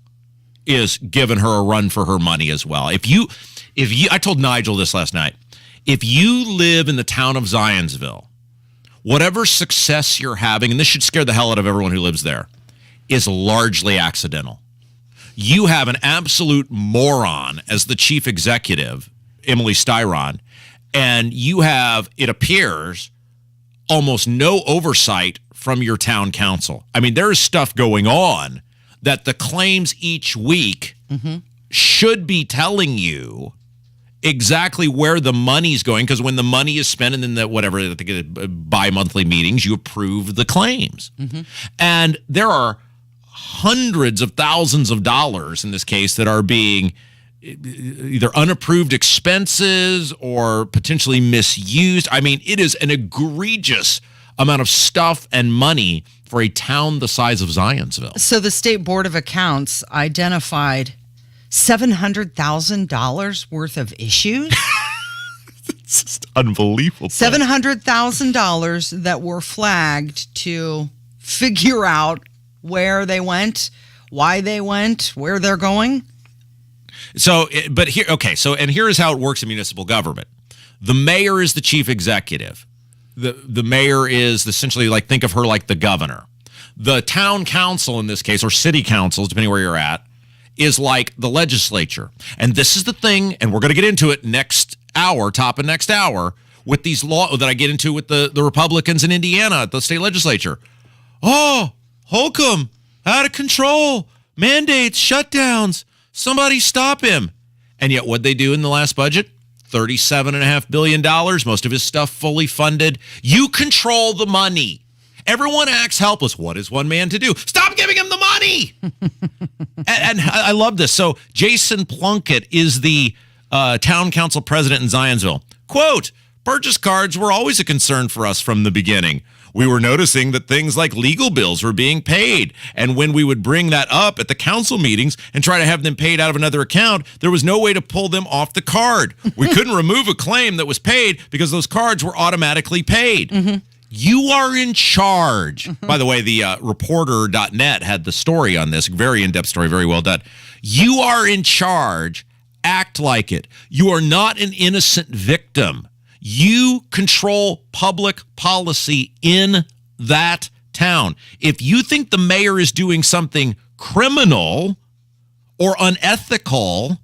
is giving her a run for her money as well. If you, I told Nigel this last night, if you live in the town of Zionsville, whatever success you're having, and this should scare the hell out of everyone who lives there, is largely accidental. You have an absolute moron as the chief executive, Emily Styron, and you have, it appears, almost no oversight from your town council. I mean, there is stuff going on that the claims each week should be telling you exactly where the money's going, because when the money is spent and then bi-monthly meetings, you approve the claims. And there are hundreds of thousands of dollars in this case that are being either unapproved expenses or potentially misused. I mean, it is an egregious amount of stuff and money for a town the size of Zionsville. So the State Board of Accounts identified $700,000 worth of issues. It's just unbelievable. $700,000 that were flagged to figure out where they went, why they went, where they're going. So, but here, okay. So, and here is how it works in municipal government. The mayor is the chief executive. The mayor is essentially like, think of her like the governor. The town council in this case, or city councils, depending where you're at, is like the legislature. And this is the thing, and we're going to get into it next hour, top of next hour, with these law that I get into with the Republicans in Indiana at the state legislature. Oh, Holcomb, out of control, mandates, shutdowns, somebody stop him. And yet what'd they do in the last budget? $37.5 billion, most of his stuff fully funded. You control the money. Everyone acts helpless. What is one man to do? Stop giving him the money. and I love this. So Jason Plunkett is the town council president in Zionsville. Quote, purchase cards were always a concern for us from the beginning. We were noticing that things like legal bills were being paid. And when we would bring that up at the council meetings and try to have them paid out of another account, there was no way to pull them off the card. We couldn't remove a claim that was paid because those cards were automatically paid. Mm-hmm. You are in charge. Mm-hmm. By the way, the reporter.net had the story on this. Very in-depth story, very well done. You are in charge. Act like it. You are not an innocent victim. You control public policy in that town. If you think the mayor is doing something criminal or unethical,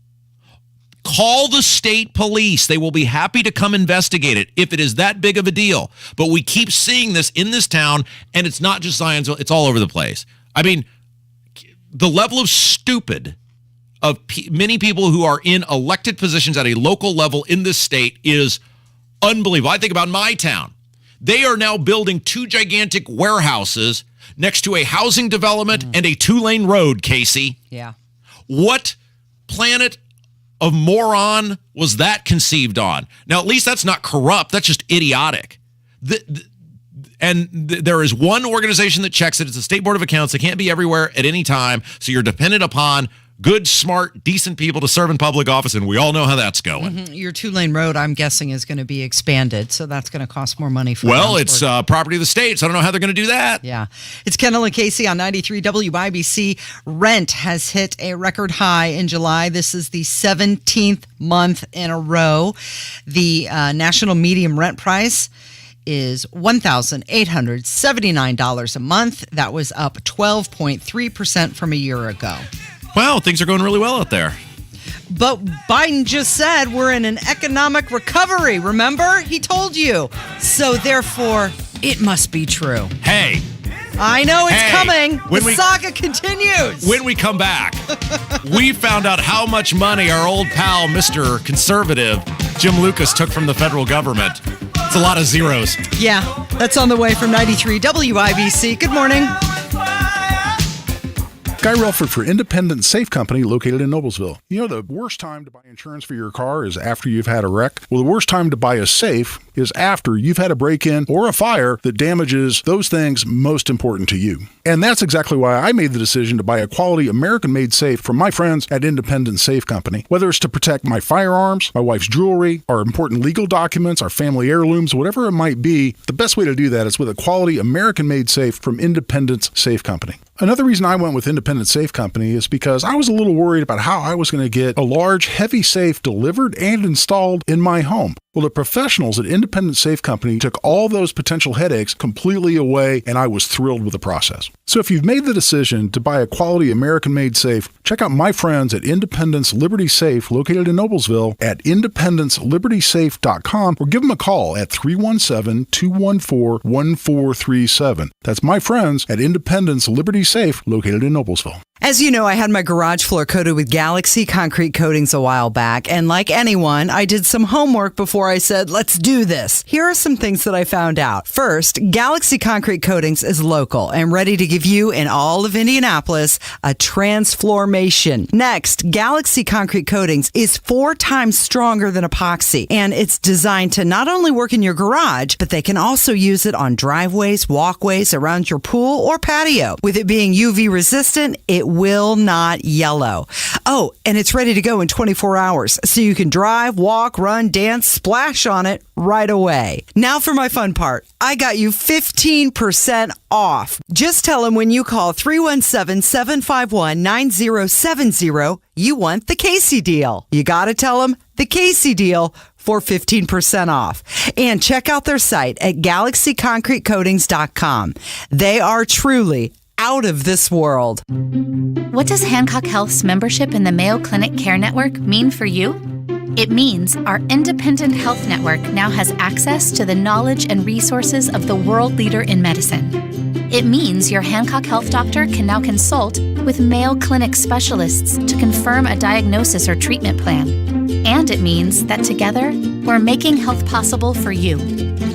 call the state police. They will be happy to come investigate it if it is that big of a deal. But we keep seeing this in this town, and it's not just Zionsville, it's all over the place. I mean, the level of stupid of many people who are in elected positions at a local level in this state is unbelievable. I think about my town. They are now building 2 gigantic warehouses next to a housing development and a 2-lane road, Casey. Yeah. What planet of moron was that conceived on? Now, at least that's not corrupt. That's just idiotic. There is one organization that checks it. It's the State Board of Accounts. They can't be everywhere at any time. So you're dependent upon good, smart, decent people to serve in public office, and we all know how that's going. Mm-hmm. Your 2-lane road, I'm guessing, is going to be expanded, so that's going to cost more money for Well, it's property of the state, so I don't know how they're going to do that. Yeah. It's Kendall and Casey on 93 WIBC. Rent has hit a record high in July. This is the 17th month in a row. The national median rent price is $1,879 a month. That was up 12.3% from a year ago. Wow, things are going really well out there. But Biden just said we're in an economic recovery. Remember? He told you. So therefore, it must be true. Hey. I know it's coming. The saga continues. When we come back, we found out how much money our old pal, Mr. Conservative, Jim Lucas, took from the federal government. It's a lot of zeros. Yeah, that's on the way from 93 WIBC. Good morning. Guy Relford for Independent Safe Company located in Noblesville. You know, the worst time to buy insurance for your car is after you've had a wreck. Well, the worst time to buy a safe is after you've had a break-in or a fire that damages those things most important to you. And that's exactly why I made the decision to buy a quality American-made safe from my friends at Independent Safe Company. Whether it's to protect my firearms, my wife's jewelry, our important legal documents, our family heirlooms, whatever it might be, the best way to do that is with a quality American-made safe from Independent Safe Company. Another reason I went with Independent Safe Company is because I was a little worried about how I was going to get a large, heavy safe delivered and installed in my home. Well, the professionals at Independent Safe Company took all those potential headaches completely away, and I was thrilled with the process. So if you've made the decision to buy a quality American-made safe, check out my friends at Independence Liberty Safe located in Noblesville at independencelibertysafe.com or give them a call at 317-214-1437. That's my friends at Independence Liberty Safe located in Noblesville. As you know, I had my garage floor coated with Galaxy concrete coatings a while back, and like anyone, I did some homework before I said, let's do this. Here are some things that I found out. First, Galaxy concrete coatings is local and ready to give you and all of Indianapolis a transformation. Next, Galaxy concrete coatings is 4 times stronger than epoxy, and it's designed to not only work in your garage, but they can also use it on driveways, walkways, around your pool or patio. With it being UV resistant, it will not yellow. Oh, and it's ready to go in 24 hours, so you can drive, walk, run, dance, splash on it right away. Now for my fun part. I got you 15% off. Just tell them when you call 317-751-9070, you want the Casey deal. You got to tell them the Casey deal for 15% off. And check out their site at galaxyconcretecoatings.com. They are truly out of this world. What does Hancock Health's membership in the Mayo Clinic Care Network mean for you? It means our independent health network now has access to the knowledge and resources of the world leader in medicine. It means your Hancock Health doctor can now consult with Mayo Clinic specialists to confirm a diagnosis or treatment plan. And it means that together, we're making health possible for you.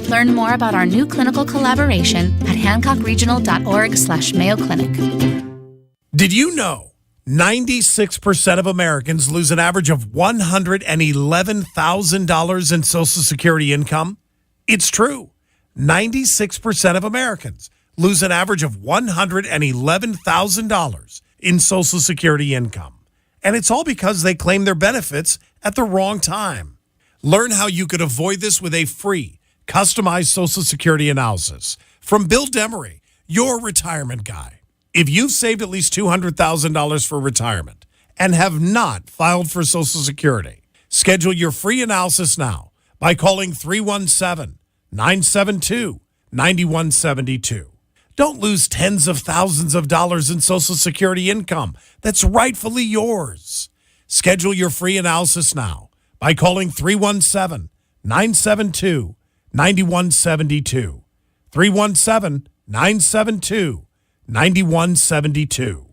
Learn more about our new clinical collaboration at hancockregional.org/Mayo Clinic. Did you know 96% of Americans lose an average of $111,000 in Social Security income? It's true. 96% of Americans lose an average of $111,000 in Social Security income. And it's all because they claim their benefits at the wrong time. Learn how you could avoid this with a free, customized Social Security analysis from Bill Demery, your retirement guy. If you've saved at least $200,000 for retirement and have not filed for Social Security, schedule your free analysis now by calling 317-972-9172. Don't lose tens of thousands of dollars in Social Security income that's rightfully yours. Schedule your free analysis now by calling 317-972-9172. 317-972-9172.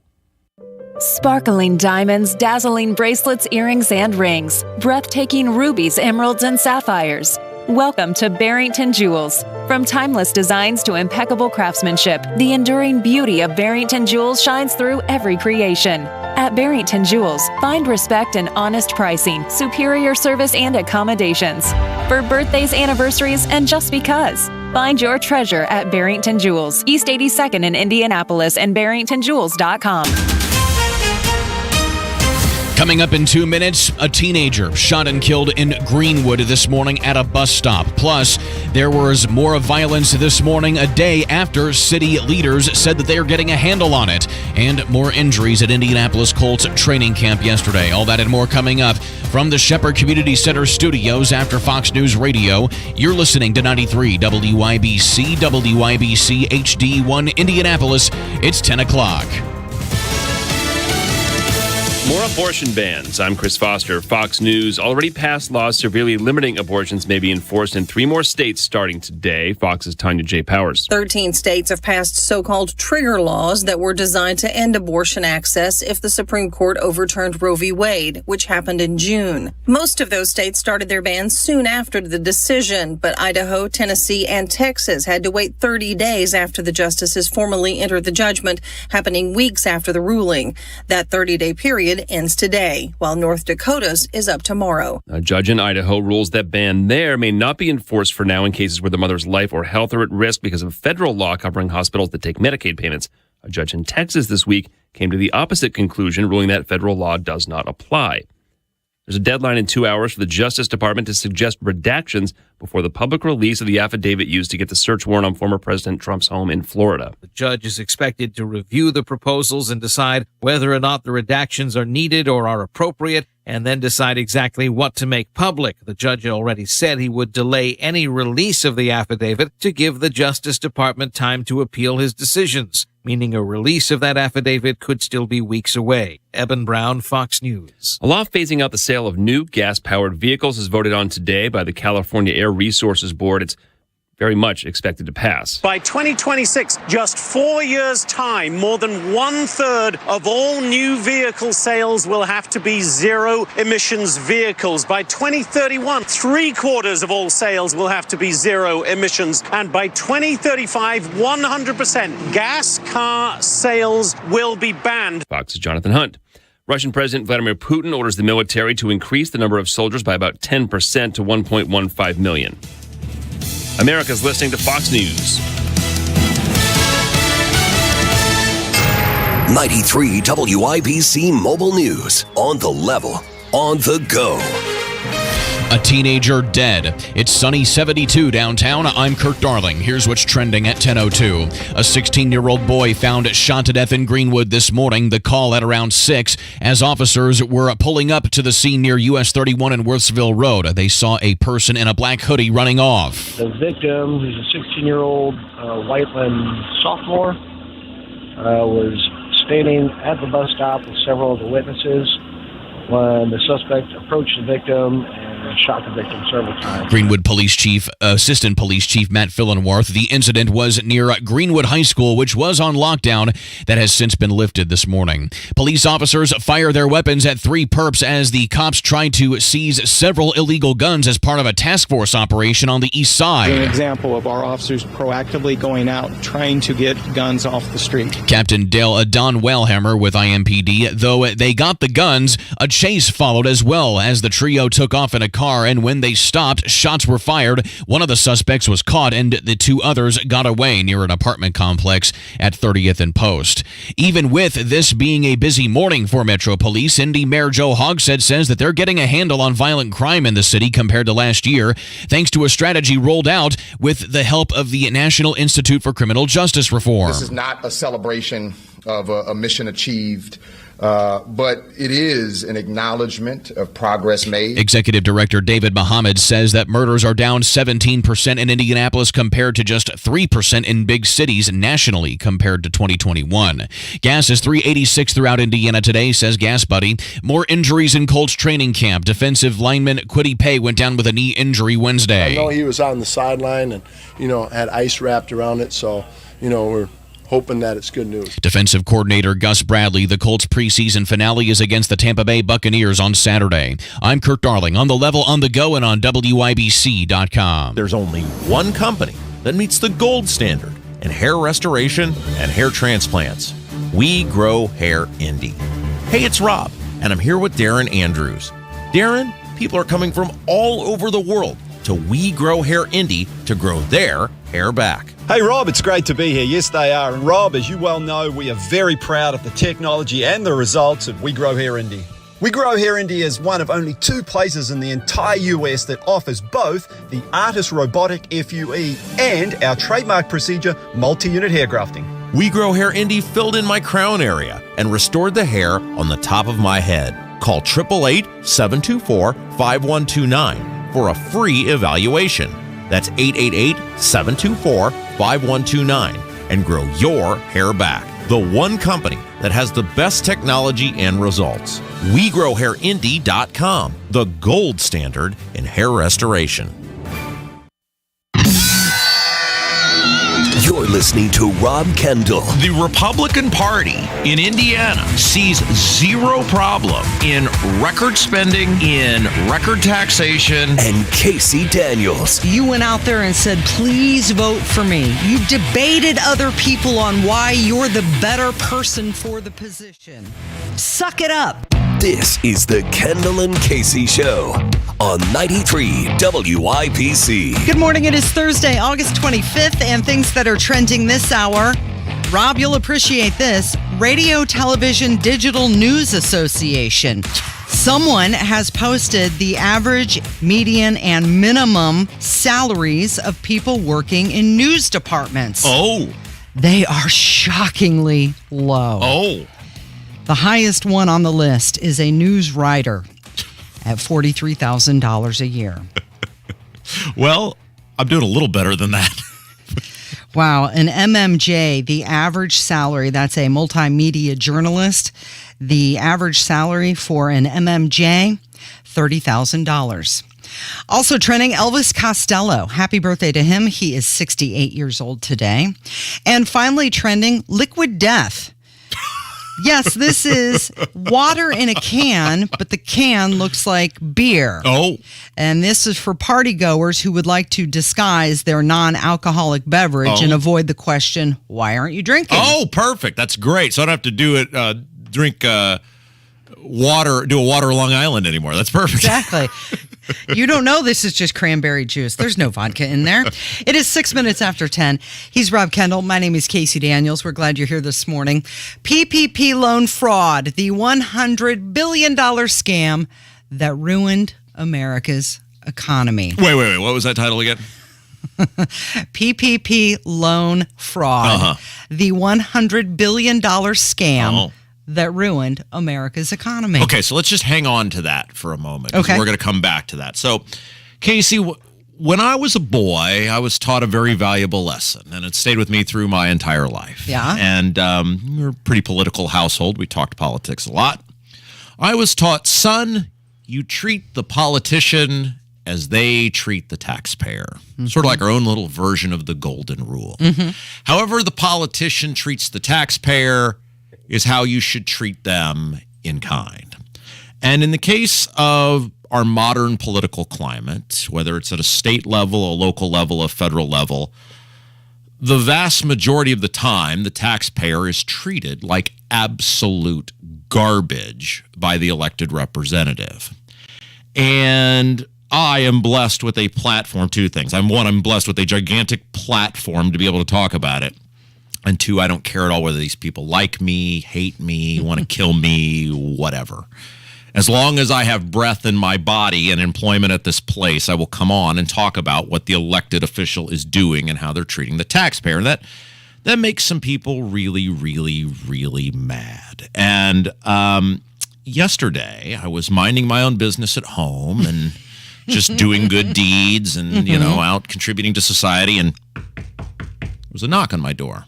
Sparkling diamonds, dazzling bracelets, earrings, and rings. Breathtaking rubies, emeralds, and sapphires. Welcome to Barrington Jewels. From timeless designs to impeccable craftsmanship, the enduring beauty of Barrington Jewels shines through every creation. At Barrington Jewels, find respect and honest pricing, superior service and accommodations. For birthdays, anniversaries, and just because. Find your treasure at Barrington Jewels, East 82nd in Indianapolis, and barringtonjewels.com. Coming up in 2 minutes, a teenager shot and killed in Greenwood this morning at a bus stop. Plus, there was more violence this morning, a day after city leaders said that they are getting a handle on it. And more injuries at Indianapolis Colts training camp yesterday. All that and more coming up from the Shepherd Community Center studios after Fox News Radio. You're listening to 93 WIBC, WIBC HD1 Indianapolis. It's 10 o'clock. More abortion bans. I'm Chris Foster. Fox News already passed laws severely limiting abortions may be enforced in 3 more states starting today. Fox's Tanya J. Powers. 13 states have passed so-called trigger laws that were designed to end abortion access if the Supreme Court overturned Roe v. Wade, which happened in June. Most of those states started their bans soon after the decision, but Idaho, Tennessee, and Texas had to wait 30 days after the justices formally entered the judgment, happening weeks after the ruling. That 30-day period ends today, while North Dakota's is up tomorrow. A judge in Idaho rules that ban there may not be enforced for now in cases where the mother's life or health are at risk because of federal law covering hospitals that take Medicaid payments. A judge in Texas this week came to the opposite conclusion, ruling that federal law does not apply. There's a deadline in 2 hours for the Justice Department to suggest redactions before the public release of the affidavit used to get the search warrant on former President Trump's home in Florida. The judge is expected to review the proposals and decide whether or not the redactions are needed or are appropriate, and then decide exactly what to make public. The judge already said he would delay any release of the affidavit to give the Justice Department time to appeal his decisions, meaning a release of that affidavit could still be weeks away. Eben Brown, Fox News. A law phasing out the sale of new gas-powered vehicles is voted on today by the California Air Resources Board. It's very much expected to pass. By 2026, just 4 years' time, more than 1/3 of all new vehicle sales will have to be zero-emissions vehicles. By 2031, 3/4 of all sales will have to be zero emissions. And by 2035, 100% gas car sales will be banned. Fox's Jonathan Hunt. Russian President Vladimir Putin orders the military to increase the number of soldiers by about 10% to 1.15 million. America's listening to Fox News. 93 WIBC Mobile News. On the level, on the go. A teenager dead. It's sunny 72 downtown. I'm Kirk Darling. Here's what's trending at 10:02. A 16-year-old boy found shot to death in Greenwood this morning. The call at around 6 as officers were pulling up to the scene near US 31 and Worthsville Road. They saw a person in a black hoodie running off. The victim, who's a 16-year-old Whiteland sophomore, was standing at the bus stop with several of the witnesses when the suspect approached the victim and shot the victim several times. Greenwood Assistant Police Chief Matt Fillenworth. The incident was near Greenwood High School, which was on lockdown. That has since been lifted this morning. Police officers fire their weapons at 3 perps as the cops tried to seize several illegal guns as part of a task force operation on the east side. An example of our officers proactively going out, trying to get guns off the street. Captain Don Wellhammer with IMPD. Though they got the guns, a chase followed as well as the trio took off in a car, and when they stopped, shots were fired. One of the suspects was caught, and the 2 others got away near an apartment complex at 30th and Post. Even with this being a busy morning for Metro Police, Indy Mayor Joe Hogsett says that they're getting a handle on violent crime in the city compared to last year, thanks to a strategy rolled out with the help of the National Institute for Criminal Justice Reform. This is not a celebration of a mission achieved, but it is an acknowledgement of progress made. Executive Director David Mohammed says that murders are down 17% in Indianapolis compared to just 3% in big cities nationally compared to 2021. Gas is $3.86 throughout Indiana today, says Gas Buddy. More injuries in Colts training camp. Defensive lineman Kwity Paye went down with a knee injury Wednesday. I know he was on the sideline and, had ice wrapped around it, so, we're hoping that it's good news. Defensive coordinator Gus Bradley. The Colts preseason finale is against the Tampa Bay Buccaneers on Saturday. I'm Kirk Darling, on the level, on the go, and on WIBC.com. There's only one company that meets the gold standard in hair restoration and hair transplants. We Grow Hair Indy. Hey, it's Rob, and I'm here with Darren Andrews. Darren, people are coming from all over the world to We Grow Hair Indy to grow their hair back. Hey Rob, it's great to be here. Yes, they are. And Rob, as you well know, we are very proud of the technology and the results of We Grow Hair Indy. We Grow Hair Indy is one of only 2 places in the entire US that offers both the Artist Robotic FUE and our trademark procedure, multi-unit hair grafting. We Grow Hair Indy filled in my crown area and restored the hair on the top of my head. Call 888-724-5129 for a free evaluation. That's 888-724-5129 and grow your hair back. The one company that has the best technology and results. WeGrowHairIndy.com, the gold standard in hair restoration. You're listening to Rob Kendall. The Republican Party in Indiana sees zero problem in record spending, in record taxation. And Casey Daniels. You went out there and said, please vote for me. You debated other people on why you're the better person for the position. Suck it up. This is the Kendall and Casey Show on 93 WIBC. Good morning. It is Thursday, August 25th, and things that are trending this hour. Rob, you'll appreciate this. Radio, Television, Digital News Association. Someone has posted the average, median, and minimum salaries of people working in news departments. Oh. They are shockingly low. Oh. The highest one on the list is a news writer at $43,000 a year. Well, I'm doing a little better than that. Wow. An MMJ, the average salary, that's a multimedia journalist. The average salary for an MMJ, $30,000. Also trending, Elvis Costello. Happy birthday to him. He is 68 years old today. And finally trending, liquid death. Yes, this is water in a can, but the can looks like beer. Oh. And this is for party goers who would like to disguise their non-alcoholic beverage and avoid the question, why aren't you drinking? Oh, perfect. That's great. So I don't have to do it, drink water, do a water Long Island anymore. That's perfect. Exactly. You don't know this is just cranberry juice. There's no vodka in there. It is 6 minutes after 10. He's Rob Kendall. My name is Casey Daniels. We're glad you're here this morning. PPP loan fraud, the $100 billion scam that ruined America's economy. Wait. What was that title again? PPP loan fraud, the $100 billion scam that ruined America's economy. Okay, so let's just hang on to that for a moment. Okay. We're going to come back to that. So, Casey, when I was a boy, I was taught a very valuable lesson, and it stayed with me through my entire life. Yeah. And we're a pretty political household. We talked politics a lot. I was taught, son, you treat the politician as they treat the taxpayer. Sort of like our own little version of the golden rule. However the politician treats the taxpayer is how you should treat them in kind. And in the case of our modern political climate, whether it's at a state level, a local level, a federal level, the vast majority of the time, the taxpayer is treated like absolute garbage by the elected representative. And I am blessed with a platform, two things. I'm blessed with a gigantic platform to be able to talk about it. And two, I don't care at all whether these people like me, hate me, want to kill me, whatever. As long as I have breath in my body and employment at this place, I will come on and talk about what the elected official is doing and how they're treating the taxpayer. And that makes some people really, really, really mad. And yesterday, I was minding my own business at home and just doing good deeds and, out contributing to society. And there was a knock on my door.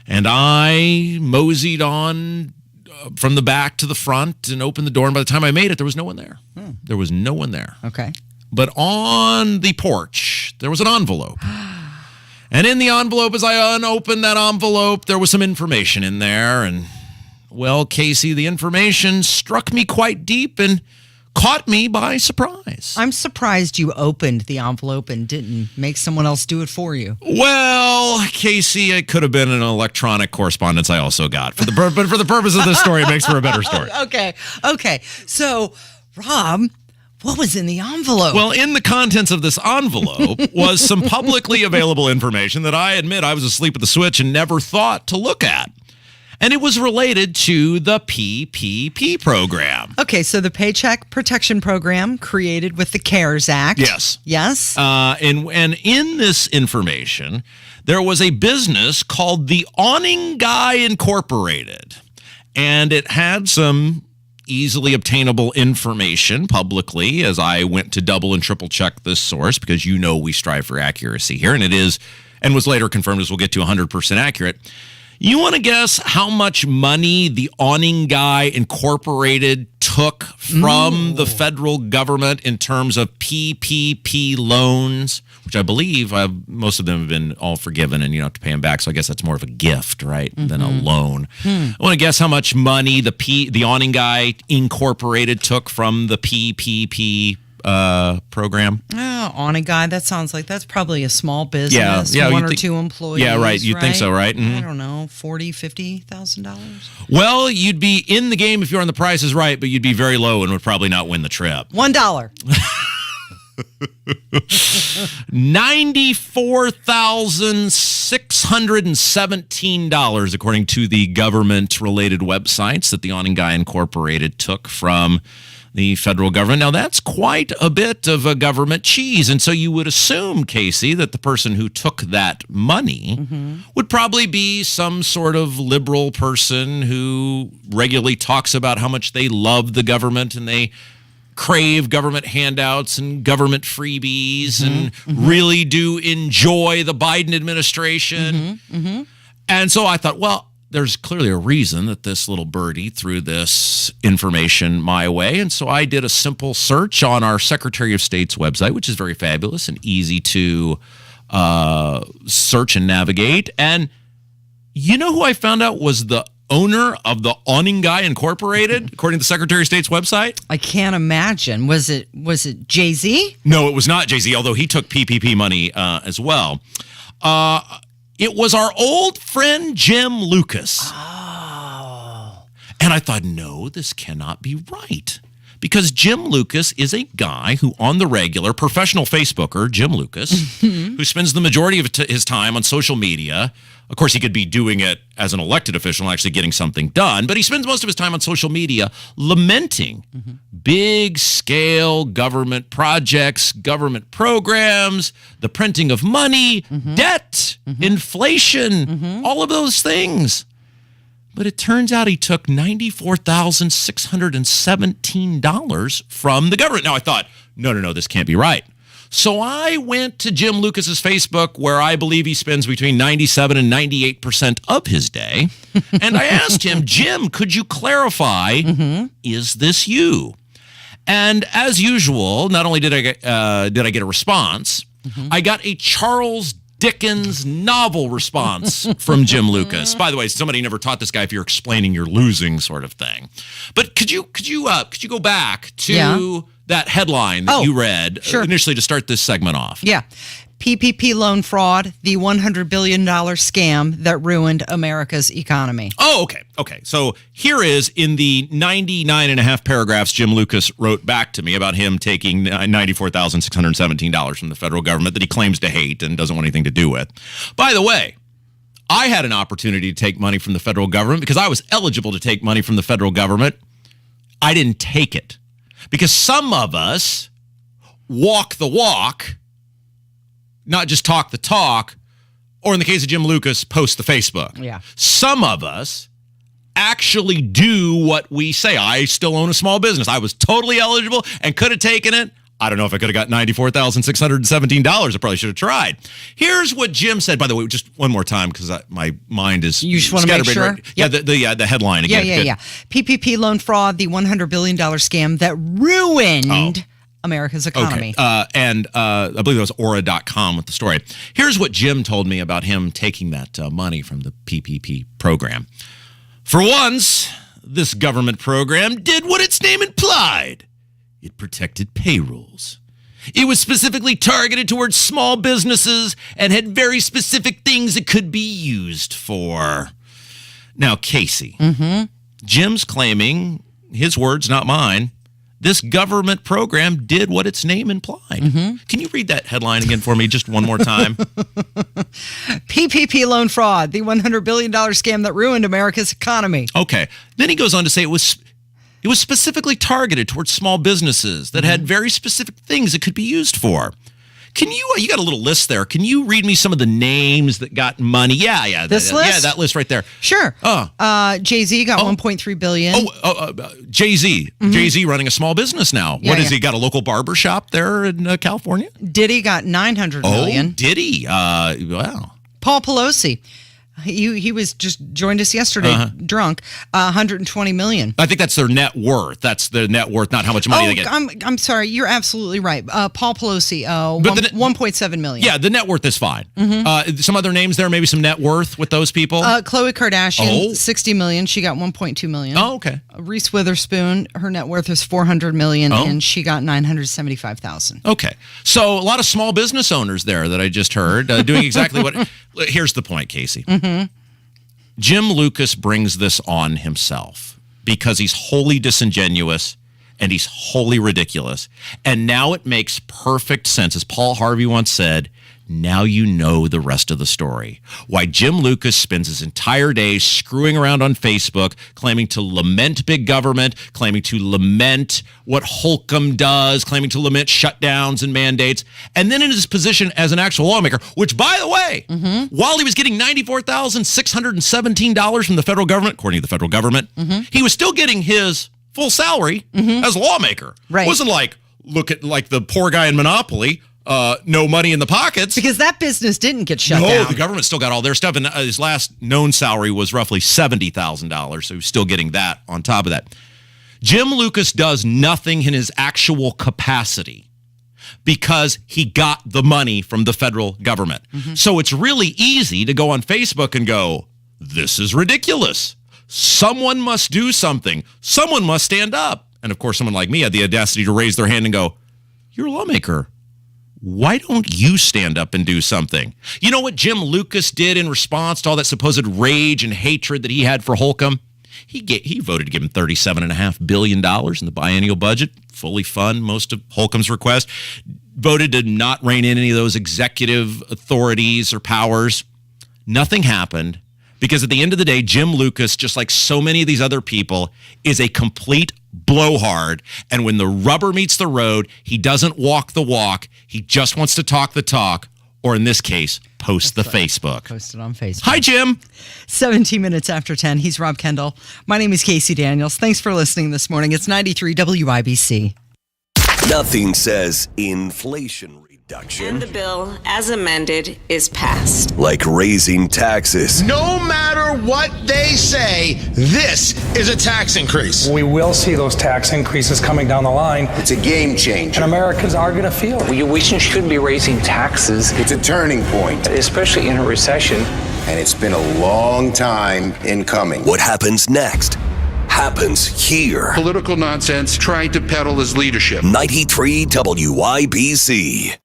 And I moseyed on from the back to the front and opened the door. And by the time I made it, there was no one there. There was no one there. Okay. But on the porch, there was an envelope. And in the envelope, as I unopened that envelope, there was some information in there. And, well, Casey, the information struck me quite deep and caught me by surprise. I'm surprised you opened the envelope and didn't make someone else do it for you. Well, Casey, it could have been an electronic correspondence I also got. But for the purpose of this story, it makes for a better story. Okay. So, Rob, what was in the envelope? Well, in the contents of this envelope was some publicly available information that I admit I was asleep at the switch and never thought to look at. And it was related to the PPP program. Okay, so the Paycheck Protection Program created with the CARES Act. Yes. Yes. And in this information, there was a business called the Awning Guy Incorporated. And it had some easily obtainable information publicly as I went to double and triple check this source because we strive for accuracy here. And it is, and was later confirmed as we'll get to 100% accurate. You want to guess how much money the Awning Guy Incorporated took from the federal government in terms of PPP loans, which I believe most of them have been all forgiven and you don't have to pay them back. So I guess that's more of a gift, right, than a loan. I want to guess how much money the Awning Guy Incorporated took from the PPP program. Oh, Awning Guy, that sounds like that's probably a small business. Yeah, one or two employees. Yeah, right. You'd think so, right? I don't know, $40,000-$50,000. Well, you'd be in the game if you're on The Price is Right, but you'd be very low and would probably not win the trip. $1. $94,617, according to the government-related websites that the Awning Guy Incorporated took from the federal government. Now, that's quite a bit of a government cheese. And so you would assume, Casey, that the person who took that money would probably be some sort of liberal person who regularly talks about how much they love the government and they crave government handouts and government freebies and really do enjoy the Biden administration. And so I thought, well, there's clearly a reason that this little birdie threw this information my way. And so I did a simple search on our Secretary of State's website, which is very fabulous and easy to search and navigate. And you know who I found out was the owner of the Awning Guy Incorporated, according to the Secretary of State's website? I can't imagine. Was it Jay-Z? No, it was not Jay-Z, although he took PPP money as well. It was our old friend Jim Lucas. Oh. And I thought, no, this cannot be right. Because Jim Lucas is a guy who, on the regular, professional Facebooker, Jim Lucas, who spends the majority of his time on social media. Of course, he could be doing it as an elected official and actually getting something done, but he spends most of his time on social media lamenting big-scale government projects, government programs, the printing of money, debt, inflation, all of those things. But it turns out he took $94,617 from the government. Now, I thought, no, this can't be right. So I went to Jim Lucas's Facebook, where I believe he spends between 97 and 98% of his day. And I asked him, Jim, could you clarify, is this you? And as usual, not only did I get a response, I got a Charles Dickens novel response from Jim Lucas. By the way, somebody never taught this guy if you're explaining you're losing sort of thing. But could you go back to that headline that you read initially to start this segment off? Yeah. PPP loan fraud, the $100 billion scam that ruined America's economy. Oh, okay. So here is, in the 99 and a half paragraphs Jim Lucas wrote back to me about him taking $94,617 from the federal government that he claims to hate and doesn't want anything to do with. By the way, I had an opportunity to take money from the federal government because I was eligible to take money from the federal government. I didn't take it because some of us walk the walk, not just talk the talk, or in the case of Jim Lucas, post the Facebook. Yeah. Some of us actually do what we say. I still own a small business. I was totally eligible and could have taken it. I don't know if I could have got $94,617. I probably should have tried. Here's what Jim said, by the way, just one more time, because my mind is You just want to make sure? Right. Yeah, the headline again. Yeah. PPP loan fraud, the $100 billion scam that ruined America's economy. Okay. And I believe it was Aura.com with the story. Here's what Jim told me about him taking that money from the PPP program. For once, this government program did what its name implied. It protected payrolls. It was specifically targeted towards small businesses and had very specific things it could be used for. Now, Casey, Jim's claiming, his words, not mine, this government program did what its name implied. Can you read that headline again for me just one more time? PPP loan fraud, the $100 billion scam that ruined America's economy. Okay. Then he goes on to say it was specifically targeted towards small businesses that had very specific things it could be used for. Can you got a little list there. Can you read me some of the names that got money? Yeah. This list? Yeah, that list right there. Sure. Jay-Z got $1.3 billion. Jay-Z. Jay-Z running a small business now. What is he got, a local barber shop there in California? Diddy got $900 million. Oh, Diddy. Wow. Paul Pelosi. He was just joined us yesterday, drunk. $120 million. I think that's their net worth. That's their net worth, not how much money they get. I'm sorry, you're absolutely right. Paul Pelosi, $1.7 million. Yeah, the net worth is fine. Some other names there, maybe some net worth with those people. Khloe Kardashian, $60 million. She got $1.2 million. Oh, okay. Reese Witherspoon, her net worth is $400 million, and she got $975,000. Okay, so a lot of small business owners there that I just heard doing exactly what. Here's the point, Casey. Jim Lucas brings this on himself because he's wholly disingenuous and he's wholly ridiculous. And now it makes perfect sense. As Paul Harvey once said, now you know the rest of the story. Why Jim Lucas spends his entire day screwing around on Facebook, claiming to lament big government, claiming to lament what Holcomb does, claiming to lament shutdowns and mandates. And then in his position as an actual lawmaker, which, by the way, while he was getting $94,617 from the federal government, according to the federal government, he was still getting his full salary as a lawmaker. Right. It wasn't like, look at like the poor guy in Monopoly. no money in the pockets. Because that business didn't get shut No, down. the government still got all their stuff. And his last known salary was roughly $70,000. So he's still getting that on top of that. Jim Lucas does nothing in his actual capacity because he got the money from the federal government. So it's really easy to go on Facebook and go, this is ridiculous. Someone must do something. Someone must stand up. And of course, someone like me had the audacity to raise their hand and go, you're a lawmaker. Why don't you stand up and do something? You know what Jim Lucas did in response to all that supposed rage and hatred that he had for Holcomb? He voted to give him $37.5 billion in the biennial budget, fully fund most of Holcomb's request, voted to not rein in any of those executive authorities or powers. Nothing happened because at the end of the day, Jim Lucas, just like so many of these other people, is a complete blowhard. And when the rubber meets the road, he doesn't walk the walk. He just wants to talk the talk, or in this case, post the Facebook. Post it on Facebook. Hi, Jim. 17 minutes after 10. He's Rob Kendall. My name is Casey Daniels. Thanks for listening this morning. It's 93 WIBC. Nothing says inflation reduction And the bill, as amended, is passed. like raising taxes. No matter what they say, this is a tax increase. We will see those tax increases coming down the line. It's a game changer. And Americans are going to feel it. We shouldn't be raising taxes. It's a turning point. Especially in a recession. And it's been a long time in coming. What happens next happens here. Political nonsense trying to peddle his leadership. 93 WIBC.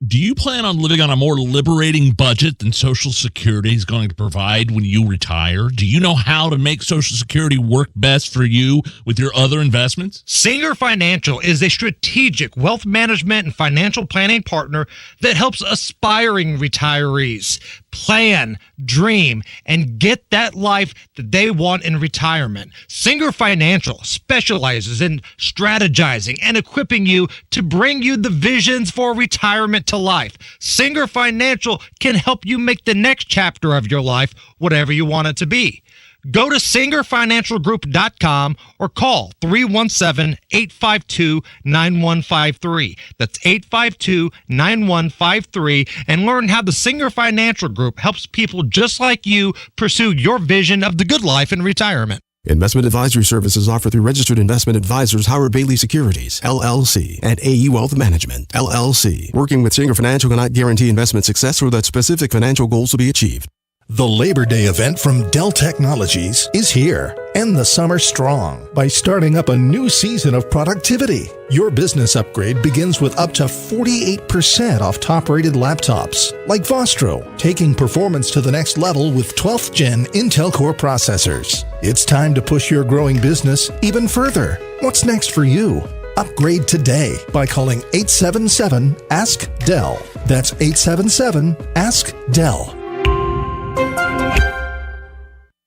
Do you plan on living on a more liberating budget than Social Security is going to provide when you retire? Do you know how to make Social Security work best for you with your other investments? Singer Financial is a strategic wealth management and financial planning partner that helps aspiring retirees plan, dream, and get that life that they want in retirement. Singer Financial specializes in strategizing and equipping you to bring you the visions for retirement to life. Singer Financial can help you make the next chapter of your life whatever you want it to be. Go to singerfinancialgroup.com or call 317-852-9153. That's 852-9153 and learn how the Singer Financial Group helps people just like you pursue your vision of the good life in retirement. Investment advisory services offered through registered investment advisors Howard Bailey Securities, LLC, and AE Wealth Management, LLC. Working with Singer Financial cannot guarantee investment success or that specific financial goals will be achieved. The Labor Day event from Dell Technologies is here. End the summer strong by starting up a new season of productivity. Your business upgrade begins with up to 48% off top-rated laptops, like Vostro, taking performance to the next level with 12th Gen Intel Core processors. It's time to push your growing business even further. What's next for you? Upgrade today by calling 877-ASK-DELL. That's 877-ASK-DELL.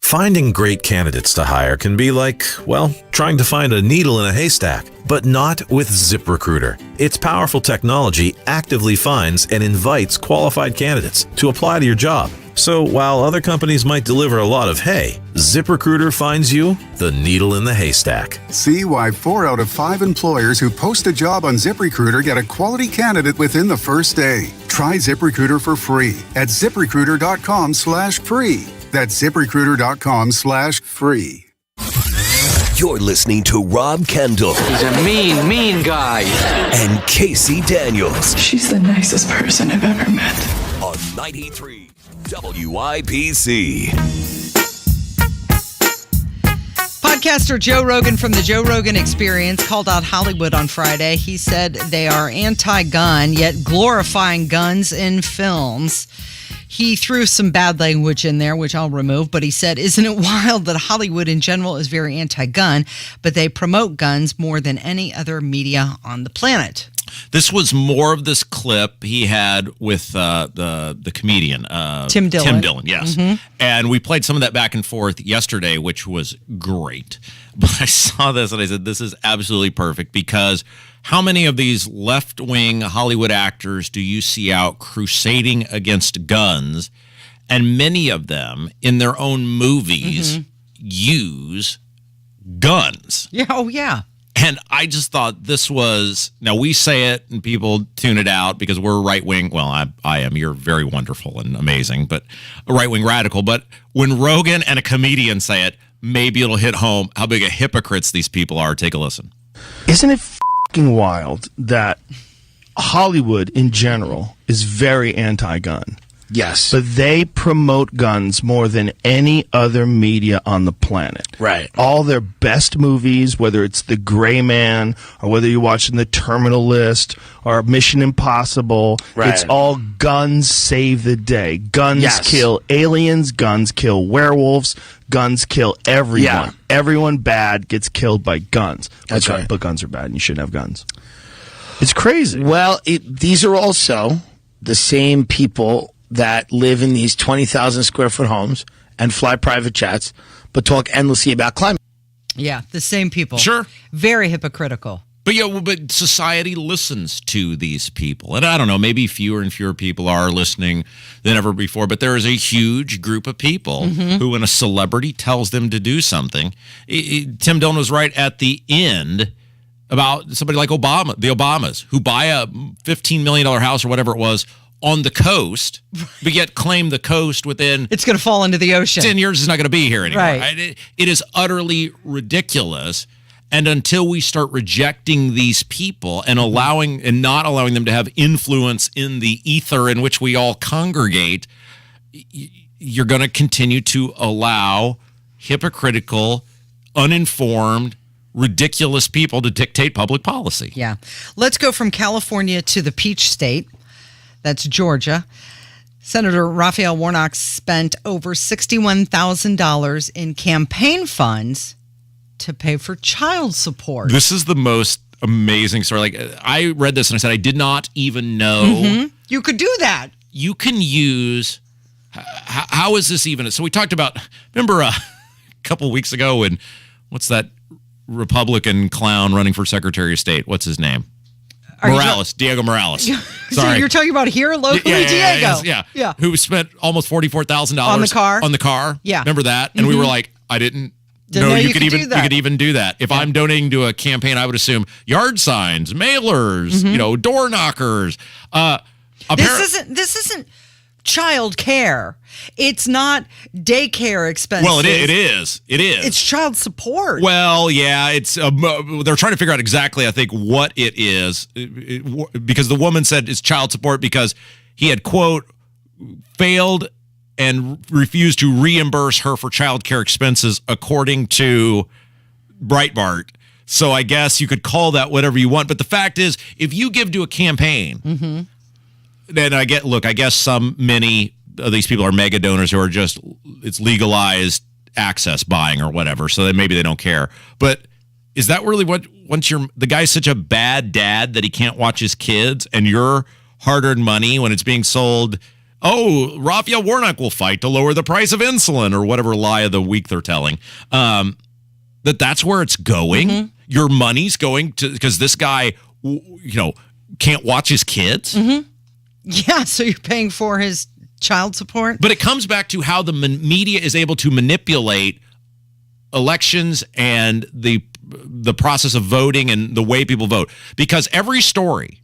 Finding great candidates to hire can be like, well, trying to find a needle in a haystack, but not with ZipRecruiter. Its powerful technology actively finds and invites qualified candidates to apply to your job. So while other companies might deliver a lot of hay, ZipRecruiter finds you the needle in the haystack. See why 4 out of 5 employers who post a job on ZipRecruiter get a quality candidate within the first day. Try ZipRecruiter for free at ZipRecruiter.com/free. That's ZipRecruiter.com/free. You're listening to Rob Kendall. He's a mean guy. And Casey Daniels. She's the nicest person I've ever met. On 93 WIBC. Podcaster Joe Rogan from the Joe Rogan Experience called out Hollywood on Friday. He said they are anti-gun, yet glorifying guns in films. He threw some bad language in there, which I'll remove, but he said, isn't it wild that Hollywood in general is very anti-gun, but they promote guns more than any other media on the planet? This was more of this clip he had with the comedian. Tim Dillon. Tim Dillon, yes. Mm-hmm. And we played some of that back and forth yesterday, which was great. But I saw this and I said, this is absolutely perfect because how many of these left-wing Hollywood actors do you see out crusading against guns? And many of them, in their own movies, use guns. Yeah, oh yeah. And I just thought this was, now we say it and people tune it out because we're right-wing. Well, I am. You're very wonderful and amazing, but a right-wing radical. But when Rogan and a comedian say it, maybe it'll hit home how big of hypocrites these people are. Take a listen. Isn't it f***ing wild that Hollywood in general is very anti-gun? Yes. But they promote guns more than any other media on the planet. Right. All their best movies, whether it's The Gray Man or whether you're watching The Terminal List or Mission Impossible, it's all guns save the day. Guns kill aliens, guns kill werewolves, guns kill everyone. Yeah. Everyone bad gets killed by guns. That's right. But guns are bad and you shouldn't have guns. It's crazy. Well, these are also the same people that live in these 20,000 square foot homes and fly private jets, but talk endlessly about climate. Yeah, the same people. Sure. Very hypocritical. But but society listens to these people. And I don't know, maybe fewer and fewer people are listening than ever before, but there is a huge group of people who, when a celebrity tells them to do something, Tim Dillon was right at the end about somebody like Obama, the Obamas, who buy a $15 million house or whatever it was on the coast, but yet claim the coast within... It's going to fall into the ocean. 10 years is not going to be here anymore. Right. It is utterly ridiculous. And until we start rejecting these people and not allowing them to have influence in the ether in which we all congregate, you're going to continue to allow hypocritical, uninformed, ridiculous people to dictate public policy. Yeah. Let's go from California to the Peach State. That's Georgia. Senator Raphael Warnock spent over $61,000 in campaign funds to pay for child support. This is the most amazing story. Like, I read this and I said, I did not even know. You could do that. You can use, how is this even? So we talked about, remember a couple weeks ago when, what's that Republican clown running for Secretary of State? What's his name? Diego Morales. So Sorry. you're talking about here locally, Diego? Yeah. Who spent almost $44,000 on the car. On the car. Yeah. Remember that? And we were like, I didn't know you could even do that. If I'm donating to a campaign, I would assume yard signs, mailers, door knockers. This isn't child care. It's not daycare expenses. Well, it is. It's child support. Well, yeah, it's they're trying to figure out exactly, I think, what it is, because the woman said it's child support because he had, quote, failed and refused to reimburse her for child care expenses, according to Breitbart. So I guess you could call that whatever you want. But the fact is, if you give to a campaign, then I guess many of these people are mega donors who are just, it's legalized access buying or whatever. So then maybe they don't care. But is that really once the guy's such a bad dad that he can't watch his kids, and your hard-earned money when it's being sold, Raphael Warnock will fight to lower the price of insulin, or whatever lie of the week they're telling, that's where it's going. Your money's going to, because this guy, can't watch his kids. Yeah, so you're paying for his child support. But it comes back to how the media is able to manipulate elections and the process of voting and the way people vote. Because every story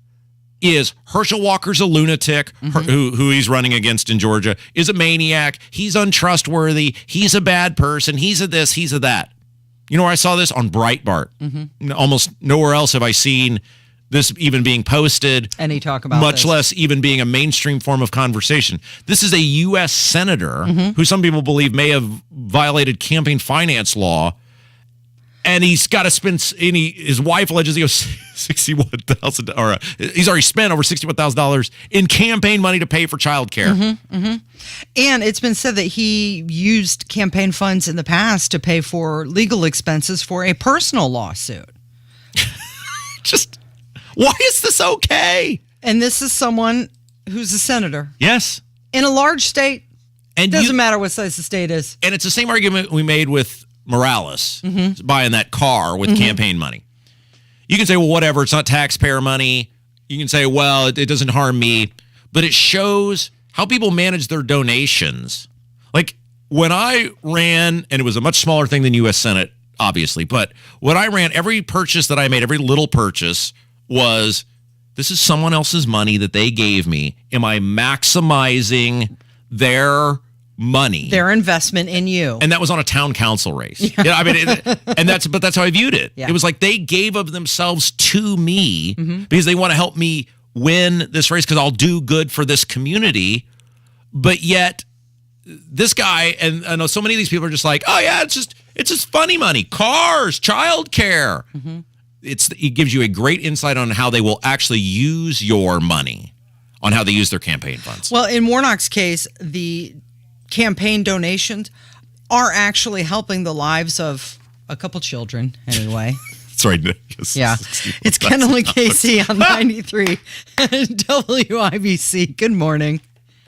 is Herschel Walker's a lunatic, who he's running against in Georgia, is a maniac, he's untrustworthy, he's a bad person, he's a this, he's a that. You know where I saw this? On Breitbart. Almost nowhere else have I seen this even being posted. Any talk about much less even being a mainstream form of conversation. This is a U.S. senator who some people believe may have violated campaign finance law, and he's got to spend. His wife alleges he owes $61,000, or he's already spent over $61,000 in campaign money to pay for childcare. And it's been said that he used campaign funds in the past to pay for legal expenses for a personal lawsuit. Why is this okay? And this is someone who's a senator. Yes. In a large state. And doesn't matter what size the state is. And it's the same argument we made with Morales buying that car with campaign money. You can say, well, whatever, it's not taxpayer money. You can say, well, it doesn't harm me. But it shows how people manage their donations. Like, when I ran, and it was a much smaller thing than U.S. Senate, obviously. But what I ran, every purchase that I made, every little purchase was, this is someone else's money that they gave me. Am I maximizing their money, their investment in you? And that was on a town council race. Yeah. I mean, but that's how I viewed it. Yeah. It was like they gave of themselves to me because they want to help me win this race because I'll do good for this community. But yet this guy, and I know so many of these people are just like, oh yeah, it's just funny money, cars, childcare. It gives you a great insight on how they will actually use your money, on how they use their campaign funds. Well, in Warnock's case, the campaign donations are actually helping the lives of a couple children anyway. Sorry. Yeah. It's Kendall and Casey on 93 WIBC. Good morning.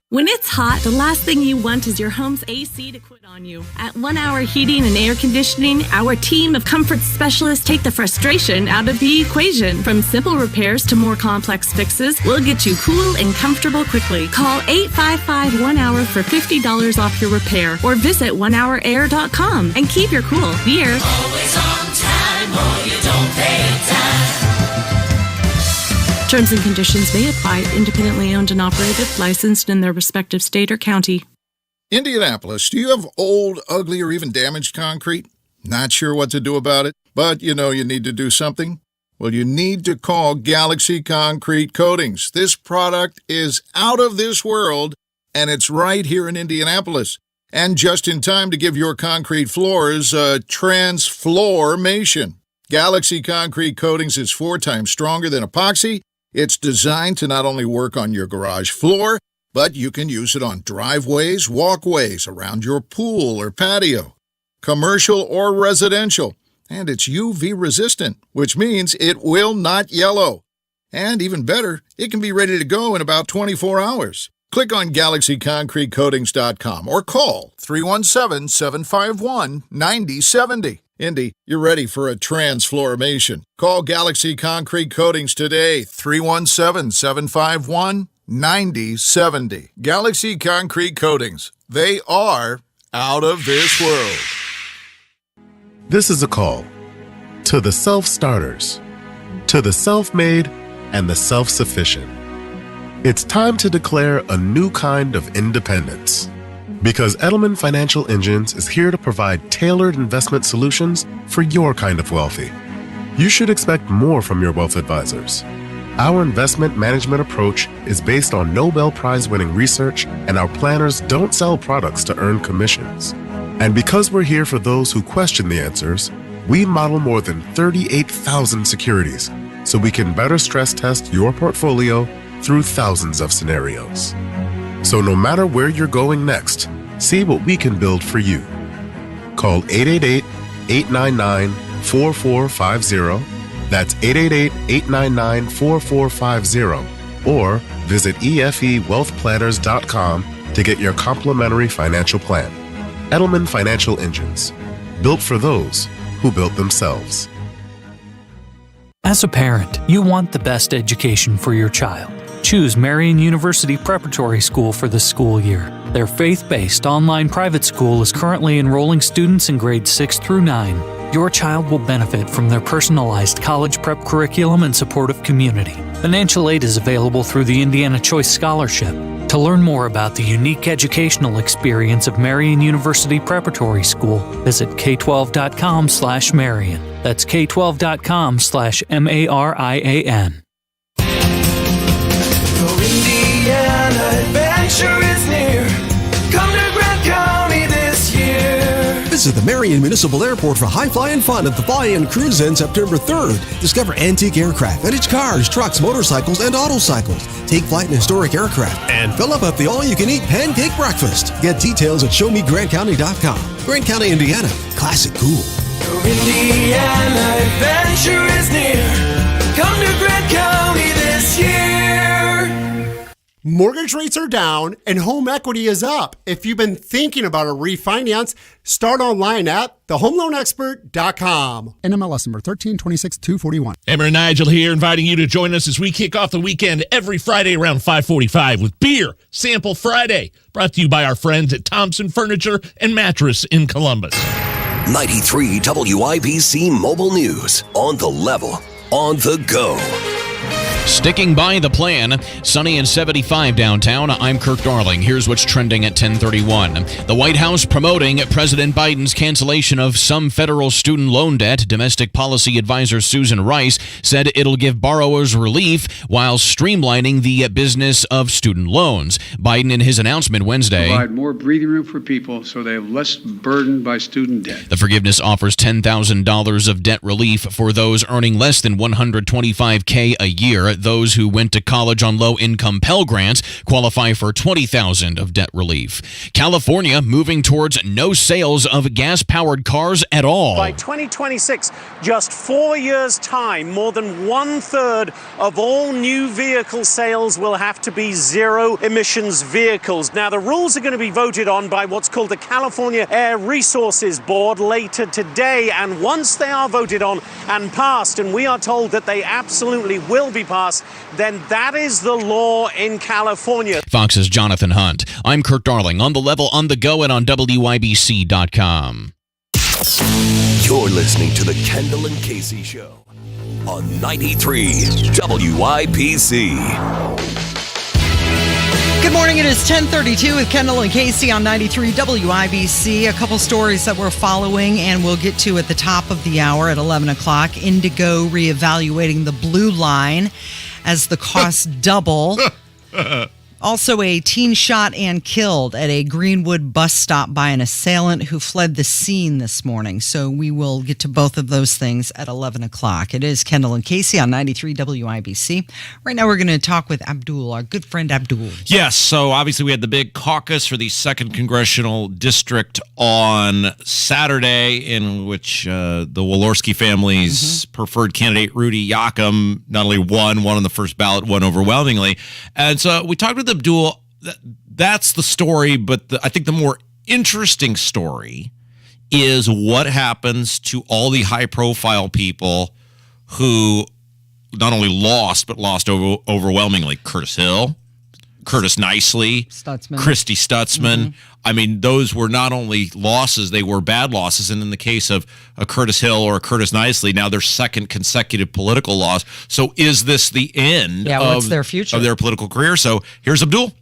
When it's hot, the last thing you want is your home's AC to quit on you. At 1 Hour Heating and Air Conditioning, our team of comfort specialists take the frustration out of the equation. From simple repairs to more complex fixes, we'll get you cool and comfortable quickly. Call 855-1HOUR for $50 off your repair or visit onehourair.com and keep your cool. We're always on time or you don't pay time. Terms and conditions may apply. Independently owned and operated, licensed in their respective state or county. Indianapolis, do you have old, ugly, or even damaged concrete? Not sure what to do about it, but you know you need to do something? Well, you need to call Galaxy Concrete Coatings. This product is out of this world, and it's right here in Indianapolis. And just in time to give your concrete floors a transflormation. Galaxy Concrete Coatings is 4 times stronger than epoxy. It's designed to not only work on your garage floor, but you can use it on driveways, walkways, around your pool or patio, commercial or residential. And it's UV resistant, which means it will not yellow. And even better, it can be ready to go in about 24 hours. Click on GalaxyConcreteCoatings.com or call 317-751-9070. Indy, you're ready for a transflormation. Call Galaxy Concrete Coatings today, 317-751-9070. Galaxy Concrete Coatings. They are out of this world. This is a call to the self-starters, to the self-made, and the self-sufficient. It's time to declare a new kind of independence. Because Edelman Financial Engines is here to provide tailored investment solutions for your kind of wealthy. You should expect more from your wealth advisors. Our investment management approach is based on Nobel Prize-winning research, and our planners don't sell products to earn commissions. And because we're here for those who question the answers, we model more than 38,000 securities so we can better stress test your portfolio through thousands of scenarios. So no matter where you're going next, see what we can build for you. Call 888-899-4450. That's 888-899-4450. Or visit efewealthplanners.com to get your complimentary financial plan. Edelman Financial Engines. Built for those who built themselves. As a parent, you want the best education for your child. Choose Marian University Preparatory School for this school year. Their faith-based online private school is currently enrolling students in grades 6 through 9. Your child will benefit from their personalized college prep curriculum and supportive community. Financial aid is available through the Indiana Choice Scholarship. To learn more about the unique educational experience of Marian University Preparatory School, visit k12.com/Marian. That's k12.com/MARIAN. Indiana adventure is near. Come to Grant County this year. Visit the Marion Municipal Airport for high-flying fun at the Fly-In Cruise In September 3rd. Discover antique aircraft, vintage cars, trucks, motorcycles, and autocycles. Take flight in historic aircraft and fill up at the all-you-can-eat pancake breakfast. Get details at showmegrantcounty.com. Grant County, Indiana. Classic cool. Indiana adventure is near. Come to Grant County this year. Mortgage rates are down and home equity is up. If you've been thinking about a refinance, start online at thehomeloanexpert.com. NMLS number 1326241. Emmer and Nigel here, inviting you to join us as we kick off the weekend every Friday around 5:45 with Beer Sample Friday, brought to you by our friends at Thompson Furniture and Mattress in Columbus. 93 WIBC Mobile News. On the level, on the go. Sticking by the plan, sunny and 75 downtown. I'm Kirk Darling. Here's what's trending at 10:31. The White House promoting President Biden's cancellation of some federal student loan debt. Domestic policy advisor Susan Rice said it'll give borrowers relief while streamlining the business of student loans. Biden, in his announcement Wednesday, provide more breathing room for people so they have less burden by student debt. The forgiveness offers $10,000 of debt relief for those earning less than $125K a year. Those who went to college on low-income Pell Grants qualify for $20,000 of debt relief. California moving towards no sales of gas-powered cars at all. By 2026, just 4 years' time, more than 1/3 of all new vehicle sales will have to be zero-emissions vehicles. Now, the rules are going to be voted on by what's called the California Air Resources Board later today, and once they are voted on and passed, and we are told that they absolutely will be passed, then that is the law in California. Fox's Jonathan Hunt. I'm Kirk Darling, on the level, on the go, and on WIBC.com. You're listening to the Kendall and Casey Show on 93 WIBC. Good morning. It is 10:32 with Kendall and Casey on 93 WIBC. A couple stories that we're following and we'll get to at the top of the hour at 11 o'clock. Indigo reevaluating the Blue Line as the costs double. Also, a teen shot and killed at a Greenwood bus stop by an assailant who fled the scene this morning. So we will get to both of those things at 11 o'clock. It is Kendall and Casey on 93 WIBC. Right now we're going to talk with Abdul, our good friend Abdul. Yes, so obviously we had the big caucus for the 2nd Congressional District on Saturday, in which the Walorski family's preferred candidate, Rudy Yakum, not only won on the first ballot, won overwhelmingly. And so we talked with Abdul. That's the story, but I think the more interesting story is what happens to all the high-profile people who not only lost, but lost overwhelmingly. Curtis Hill, Curtis Nicely, Stutzman. Christy Stutzman. I mean, those were not only losses, they were bad losses. And in the case of a Curtis Hill or a Curtis Nicely, now their second consecutive political loss. So is this the end what's their future? of their political career? So here's Abdul.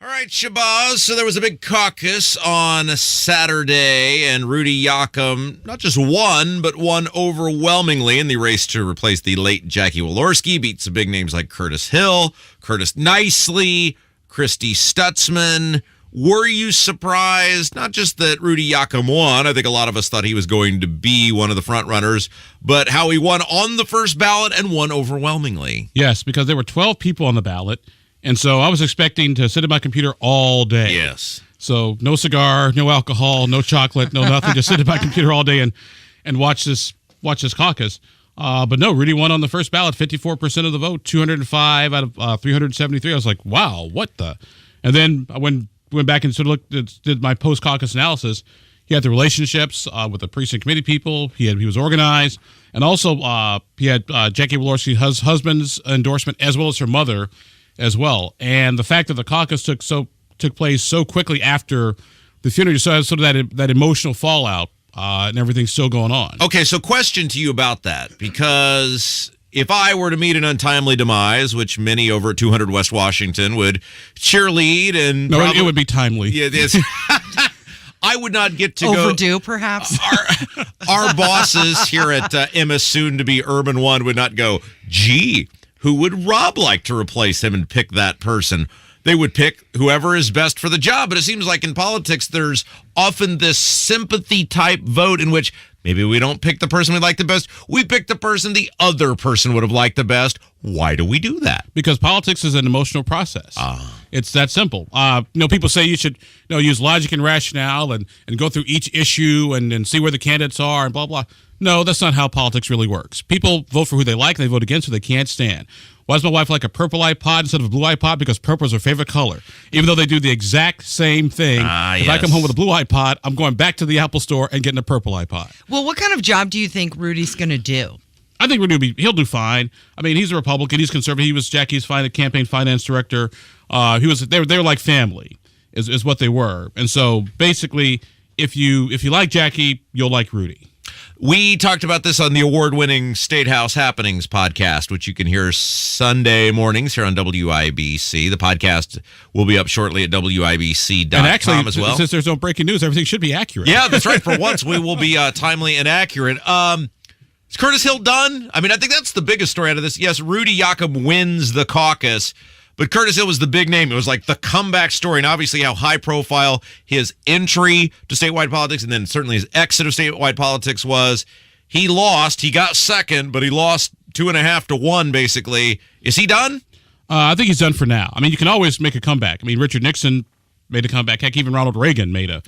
All right, Shabazz. So there was a big caucus on Saturday, and Rudy Yakum not just won, but won overwhelmingly in the race to replace the late Jackie Walorski. Beat some big names like Curtis Hill, Curtis Nicely, Christy Stutzman. Were you surprised, not just that Rudy Yakum won, I think a lot of us thought he was going to be one of the front runners, but how he won on the first ballot and won overwhelmingly? Yes, because there were 12 people on the ballot. And so I was expecting to sit at my computer all day. Yes. So no cigar, no alcohol, no chocolate, no nothing. Just sit at my computer all day and watch this caucus. But no, Rudy won on the first ballot, 54% of the vote, 205 out of 373. I was like, wow, what the? And then I went back and sort of did my post-caucus analysis. He had the relationships with the precinct committee people. He was organized. And also he had Jackie Walorski's husband's endorsement as well as her mother as well. And the fact that the caucus took place so quickly after the funeral, so sort of that emotional fallout and everything's still going on. Okay, so question to you about that, because if I were to meet an untimely demise, which many over at 200 West Washington would cheerlead and... No, it would be timely. Yeah, it is. I would not get to overdue, perhaps. Our bosses here at Emma, soon to be Urban One, would not go, gee, who would Rob like to replace him and pick that person? They would pick whoever is best for the job. But it seems like in politics, there's often this sympathy type vote in which maybe we don't pick the person we like the best. We pick the person the other person would have liked the best. Why do we do that? Because politics is an emotional process. It's that simple. People say you should use logic and rationale and go through each issue and see where the candidates are and blah, blah. No, that's not how politics really works. People vote for who they like, and they vote against who they can't stand. Why does my wife like a purple iPod instead of a blue iPod? Because purple is her favorite color. Even though they do the exact same thing, if I come home with a blue iPod, I'm going back to the Apple store and getting a purple iPod. Well, what kind of job do you think Rudy's going to do? I think he'll do fine. I mean, he's a Republican. He's conservative. He was Jackie's campaign finance director. They were like family, is what they were. And so basically, if you like Jackie, you'll like Rudy. We talked about this on the award-winning State House Happenings podcast, which you can hear Sunday mornings here on WIBC. The podcast will be up shortly at WIBC.com and actually, as well. Since there's no breaking news, everything should be accurate. Yeah, that's right. For once, we will be timely and accurate. Is Curtis Hill done? I mean, I think that's the biggest story out of this. Yes, Rudy Jacob wins the caucus, but Curtis Hill was the big name. It was like the comeback story, and obviously how high profile his entry to statewide politics and then certainly his exit of statewide politics was. He lost. He got second, but he lost 2.5 to 1, basically. Is he done? I think he's done for now. I mean, you can always make a comeback. I mean, Richard Nixon made a comeback. Heck, even Ronald Reagan made a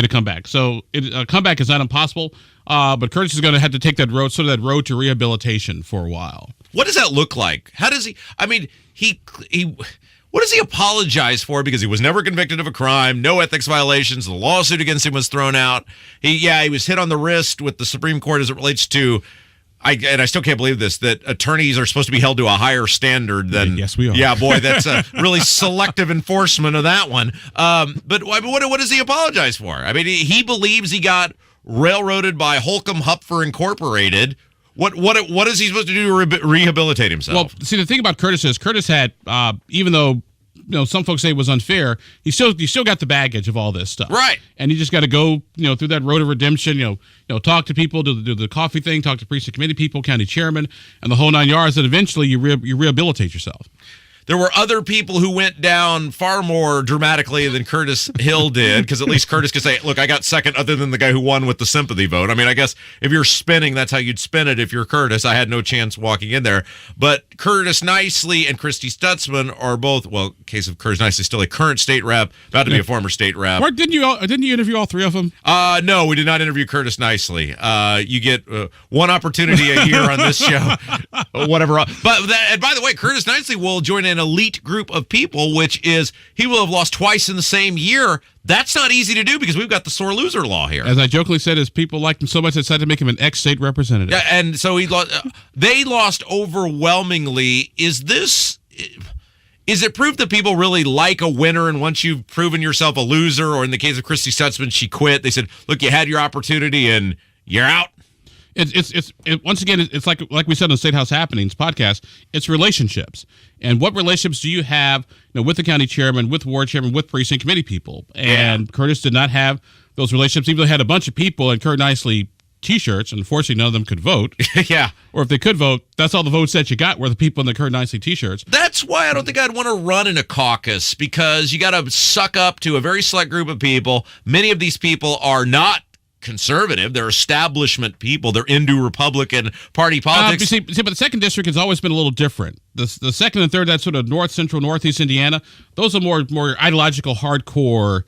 comeback. So a comeback is not impossible, but Curtis is going to have to take that road, sort of that road to rehabilitation for a while. What does that look like? How does he? I mean, he what does he apologize for? Because he was never convicted of a crime, no ethics violations. The lawsuit against him was thrown out. He was hit on the wrist with the Supreme Court as it relates to. I still can't believe this, that attorneys are supposed to be held to a higher standard than... Yes, we are. Yeah, boy, that's a really selective enforcement of that one. But what does he apologize for? I mean, he believes he got railroaded by Holcomb Hupfer Incorporated. What is he supposed to do to rehabilitate himself? Well, see, the thing about Curtis is Curtis had, even though some folks say it was unfair, he still got the baggage of all this stuff, right? And you just got to go, through that road of redemption. Talk to people, do the coffee thing, talk to precinct committee people, county chairman, and the whole 9 yards. And eventually, you rehabilitate yourself. There were other people who went down far more dramatically than Curtis Hill did, because at least Curtis could say, look, I got second other than the guy who won with the sympathy vote. I mean, I guess if you're spinning, that's how you'd spin it if you're Curtis. I had no chance walking in there. But Curtis Nicely and Christy Stutzman are both, well, case of Curtis Nicely, still a current state rep, about to be a former state rep. Mark, didn't you interview all three of them? No, we did not interview Curtis Nicely. You get one opportunity a year on this show, whatever. And by the way, Curtis Nicely will join an elite group of people, which is he will have lost twice in the same year. That's not easy to do because we've got the sore loser law here. As I jokingly said, is people liked him so much they decided to make him an ex-state representative. Yeah, and so he lost. They lost overwhelmingly. Is it proof that people really like a winner, and once you've proven yourself a loser, or in the case of Christy Stutzman, she quit, they said, look, you had your opportunity and you're out? It's once again, it's like we said on the State House Happenings podcast, it's relationships. And what relationships do you have, with the county chairman, with ward chairman, with precinct committee people? And Curtis did not have those relationships, even though he had a bunch of people in Kurt Nicely T-shirts, and unfortunately none of them could vote. Yeah. Or if they could vote, that's all the votes that you got were the people in the Kurt Nicely T-shirts. That's why I don't think I'd want to run in a caucus, because you got to suck up to a very select group of people. Many of these people are not conservative. They're establishment people. They're into Republican Party politics. But the second district has always been a little different. The second and third, that's sort of north, central, northeast Indiana. Those are more ideological, hardcore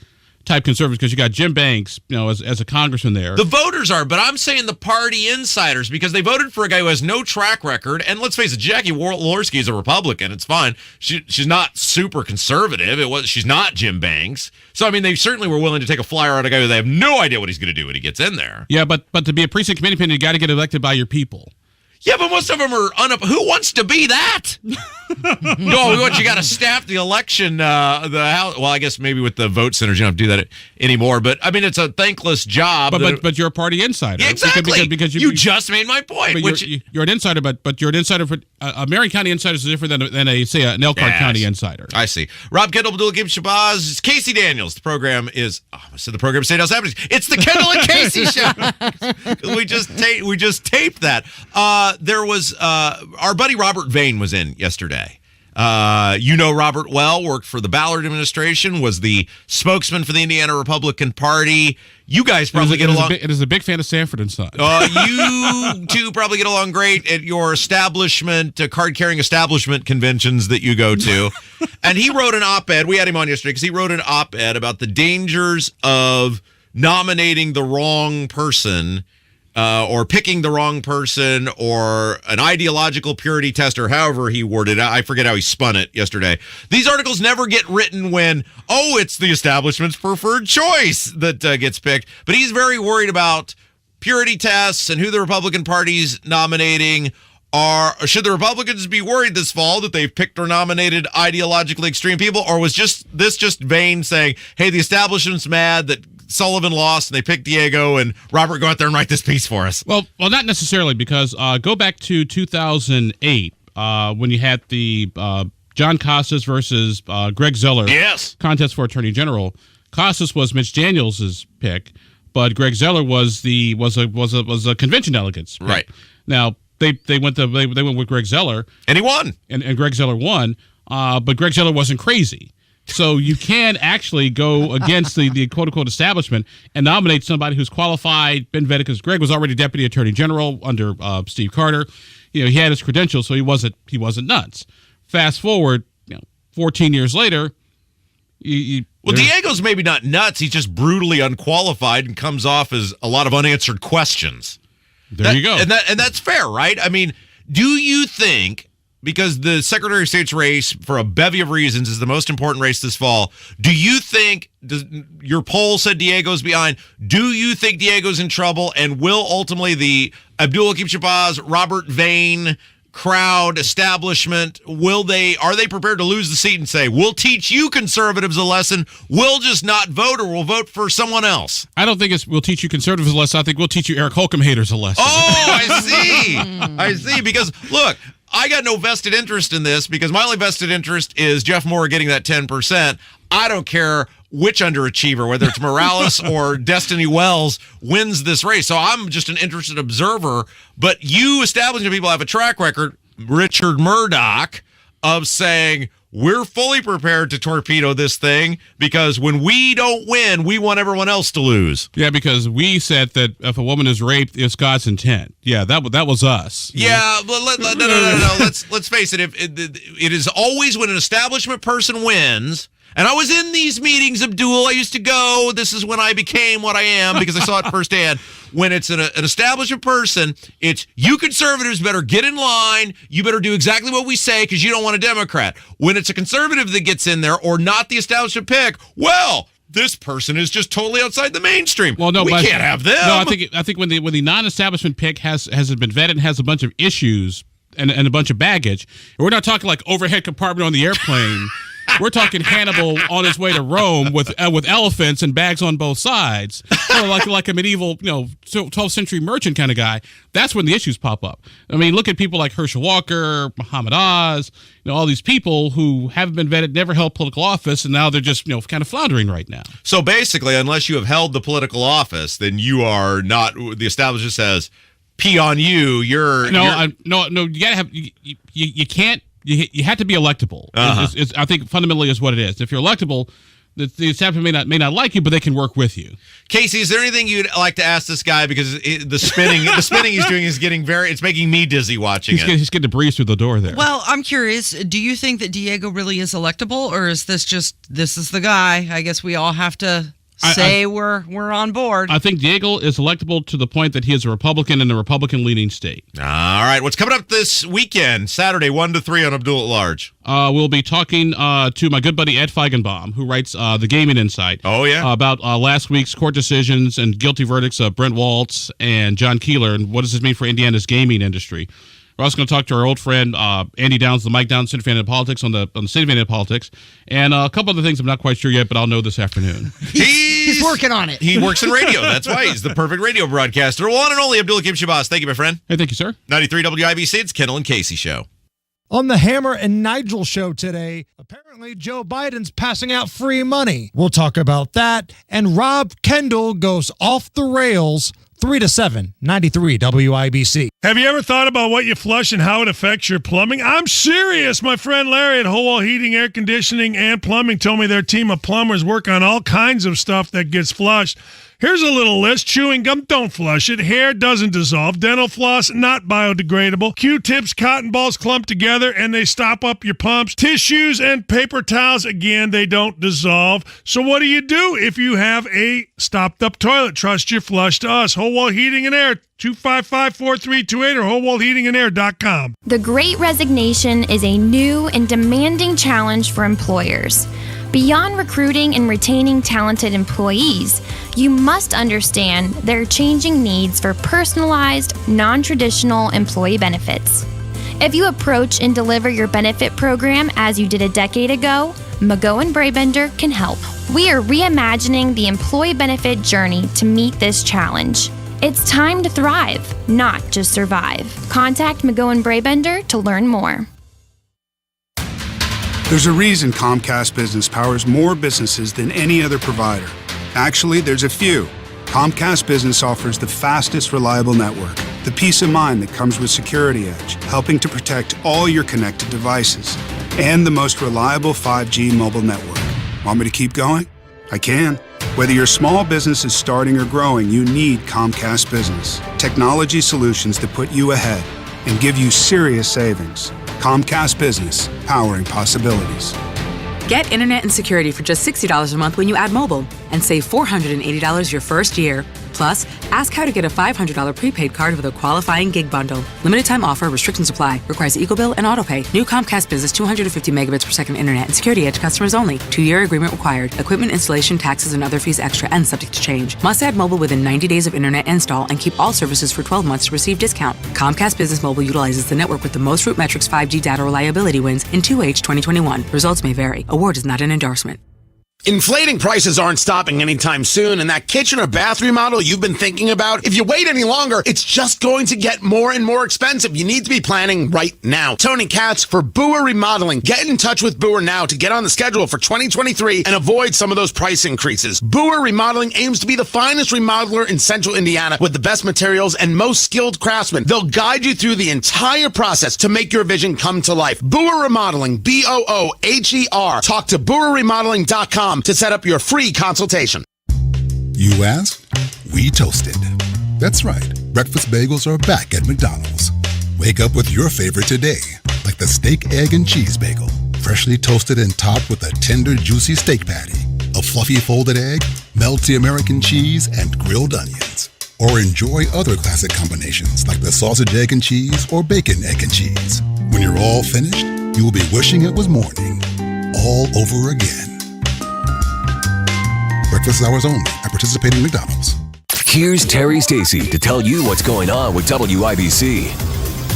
type conservatives, because you got Jim Banks, as a congressman there. The voters are, but I'm saying the party insiders, because they voted for a guy who has no track record. And let's face it, Jackie Walorski is a Republican. It's fine. She's not super conservative. She's not Jim Banks. So, I mean, they certainly were willing to take a flyer on a guy who they have no idea what he's going to do when he gets in there. Yeah, but to be a precinct committee person, you got to get elected by your people. Yeah, but most of them are who wants to be that? No, you got to staff the election, the House. Well, I guess maybe with the vote centers, you don't have to do that anymore. But I mean, it's a thankless job. But you're a party insider. Yeah, exactly. Because you just made my point. You're an insider, but you're an insider for Marion County insider is different than an Elkhart County insider. I see. Rob Kendall, Abdul Kim Shabazz, Casey Daniels. The program is. The program State House Happenings. It's the Kendall and Casey show. We just taped that. There was our buddy Robert Vane was in yesterday. Robert well, worked for the Ballard administration, was the spokesman for the Indiana Republican Party. You guys probably get along. It is a big fan of Sanford and Son. You two probably get along great at your establishment, card-carrying establishment conventions that you go to. And he wrote an op-ed. We had him on yesterday because he wrote an op-ed about the dangers of nominating the wrong person, or picking the wrong person, or an ideological purity test, or however he worded it. I forget how he spun it yesterday. These articles never get written when, it's the establishment's preferred choice that gets picked. But he's very worried about purity tests and who the Republican Party's nominating. Should the Republicans be worried this fall that they've picked or nominated ideologically extreme people? Or was this just Vane saying, hey, the establishment's mad that Sullivan lost and they picked Diego and Robert, go out there and write this piece for us. Well, not necessarily, because go back to 2008 when you had the John Costas versus Greg Zeller contest for Attorney General. Costas was Mitch Daniels' pick, but Greg Zeller was a convention delegate's pick. Right. Now they went with Greg Zeller, and he won, and Greg Zeller won. But Greg Zeller wasn't crazy. So you can actually go against the quote-unquote establishment and nominate somebody who's qualified, been vetted, because Greg was already Deputy Attorney General under Steve Carter. He had his credentials, so he wasn't nuts. Fast forward, 14 years later. Diego's maybe not nuts. He's just brutally unqualified and comes off as a lot of unanswered questions. There you go. And that's fair, right? I mean, do you think, because the Secretary of State's race, for a bevy of reasons, is the most important race this fall, do you think, your poll said Diego's behind, do you think Diego's in trouble, and will ultimately the Abdul Hakim Shabazz, Robert Vane crowd, establishment, are they prepared to lose the seat and say, we'll teach you conservatives a lesson, we'll just not vote, or we'll vote for someone else? I don't think we'll teach you conservatives a lesson. I think we'll teach you Eric Holcomb haters a lesson. Oh, I see. Because, look, I got no vested interest in this, because my only vested interest is Jeff Moore getting that 10%. I don't care which underachiever, whether it's Morales or Destiny Wells, wins this race. So I'm just an interested observer. But you establishing people have a track record, Richard Murdoch, of saying, we're fully prepared to torpedo this thing, because when we don't win, we want everyone else to lose. Yeah, because we said that if a woman is raped, it's God's intent. Yeah, that was us. Yeah, but no. Let's face it. It is always when an establishment person wins. And I was in these meetings, Abdul. I used to go. This is when I became what I am, because I saw it firsthand. When it's an establishment person, it's you conservatives better get in line. You better do exactly what we say, because you don't want a Democrat. When it's a conservative that gets in there, or not the establishment pick, well, this person is just totally outside the mainstream. Well, no, we can't have them. No, I think when the non-establishment pick hasn't been vetted and has a bunch of issues and a bunch of baggage, and we're not talking like overhead compartment on the airplane. We're talking Hannibal on his way to Rome with elephants and bags on both sides, or like a medieval 12th century merchant kind of guy. That's when the issues pop up. I mean, look at people like Herschel Walker, Muhammad Oz, all these people who haven't been vetted, never held political office, and now they're just kind of floundering right now. So basically, unless you have held the political office, then you are not. The establishment says, "Pee on you." You're no. You gotta have. You can't. You have to be electable. It's, I think fundamentally is what it is. If you're electable, the establishment may not like you, but they can work with you. Casey, is there anything you'd like to ask this guy? Because the spinning he's doing is it's making me dizzy watching it. He's getting to breeze through the door there. Well, I'm curious. Do you think that Diego really is electable, or is this is the guy? I guess we all have to say we're on board. I think Diego is electable to the point that he is a Republican in a Republican-leaning state. All right. What's coming up this weekend? Saturday, 1 to 3 on Abdul at Large. We'll be talking to my good buddy Ed Feigenbaum, who writes The Gaming Insight. Oh, yeah? About last week's court decisions and guilty verdicts of Brent Waltz and John Keeler, and what does this mean for Indiana's gaming industry. We're also going to talk to our old friend Andy Downs, the Mike Downs Center of Indiana Politics on the City of Indiana Politics, and a couple other things I'm not quite sure yet, but I'll know this afternoon. He's working on it. He works in radio. That's why he's the perfect radio broadcaster. One and only Abdul Hakim Shabazz. Thank you, my friend. Hey, thank you, sir. 93 WIBC. It's Kendall and Casey Show. On the Hammer and Nigel show today, apparently Joe Biden's passing out free money. We'll talk about that. And Rob Kendall goes off the rails. 3 to 7, 93 WIBC. Have you ever thought about what you flush and how it affects your plumbing? I'm serious. My friend Larry at Whole Heating, Air Conditioning, and Plumbing told me their team of plumbers work on all kinds of stuff that gets flushed. Here's a little list. Chewing gum, don't flush it. Hair doesn't dissolve. Dental floss, not biodegradable. Q-tips, cotton balls clump together and they stop up your pumps. Tissues and paper towels, again, they don't dissolve. So what do you do if you have a stopped up toilet? Trust your flush to us. Whole Wall Heating and Air, 255-4328 or wholewallheatingandair.com. The Great Resignation is a new and demanding challenge for employers. Beyond recruiting and retaining talented employees, you must understand their changing needs for personalized, non-traditional employee benefits. If you approach and deliver your benefit program as you did a decade ago, Mago and Brabender can help. We are reimagining the employee benefit journey to meet this challenge. It's time to thrive, not just survive. Contact McGowan Brabender to learn more. There's a reason Comcast Business powers more businesses than any other provider. Actually, there's a few. Comcast Business offers the fastest, reliable network, the peace of mind that comes with Security Edge, helping to protect all your connected devices, and the most reliable 5G mobile network. Want me to keep going? I can. Whether your small business is starting or growing, you need Comcast Business. Technology solutions that put you ahead and give you serious savings. Comcast Business, powering possibilities. Get internet and security for just $60 a month when you add mobile and save $480 your first year. Plus, ask how to get a $500 prepaid card with a qualifying gig bundle. Limited time offer, restrictions apply. Requires EcoBill and AutoPay. New Comcast Business 250 megabits per second internet and Security Edge customers only. 2-year agreement required. Equipment installation, taxes, and other fees extra and subject to change. Must add mobile within 90 days of internet install and keep all services for 12 months to receive discount. Comcast Business Mobile utilizes the network with the most Root Metrics 5G data reliability wins in 2H 2021. Results may vary. Award is not an endorsement. Inflating prices aren't stopping anytime soon, and that kitchen or bathroom model you've been thinking about, if you wait any longer, it's just going to get more and more expensive. You need to be planning right now. Tony Katz for Boer Remodeling. Get in touch with Boer now to get on the schedule for 2023 and avoid some of those price increases. Boer Remodeling aims to be the finest remodeler in Central Indiana with the best materials and most skilled craftsmen. They'll guide you through the entire process to make your vision come to life. Boer Remodeling, BOOHER. Talk to BoerRemodeling.com to set up your free consultation. You asked, we toasted. That's right. Breakfast bagels are back at McDonald's. Wake up with your favorite today, like the steak, egg, and cheese bagel. Freshly toasted and topped with a tender, juicy steak patty, a fluffy folded egg, melty American cheese, and grilled onions. Or enjoy other classic combinations like the sausage, egg, and cheese or bacon, egg, and cheese. When you're all finished, you will be wishing it was morning. All over again. Breakfast hours only at participating McDonald's. Here's Terry Stacy to tell you what's going on with WIBC.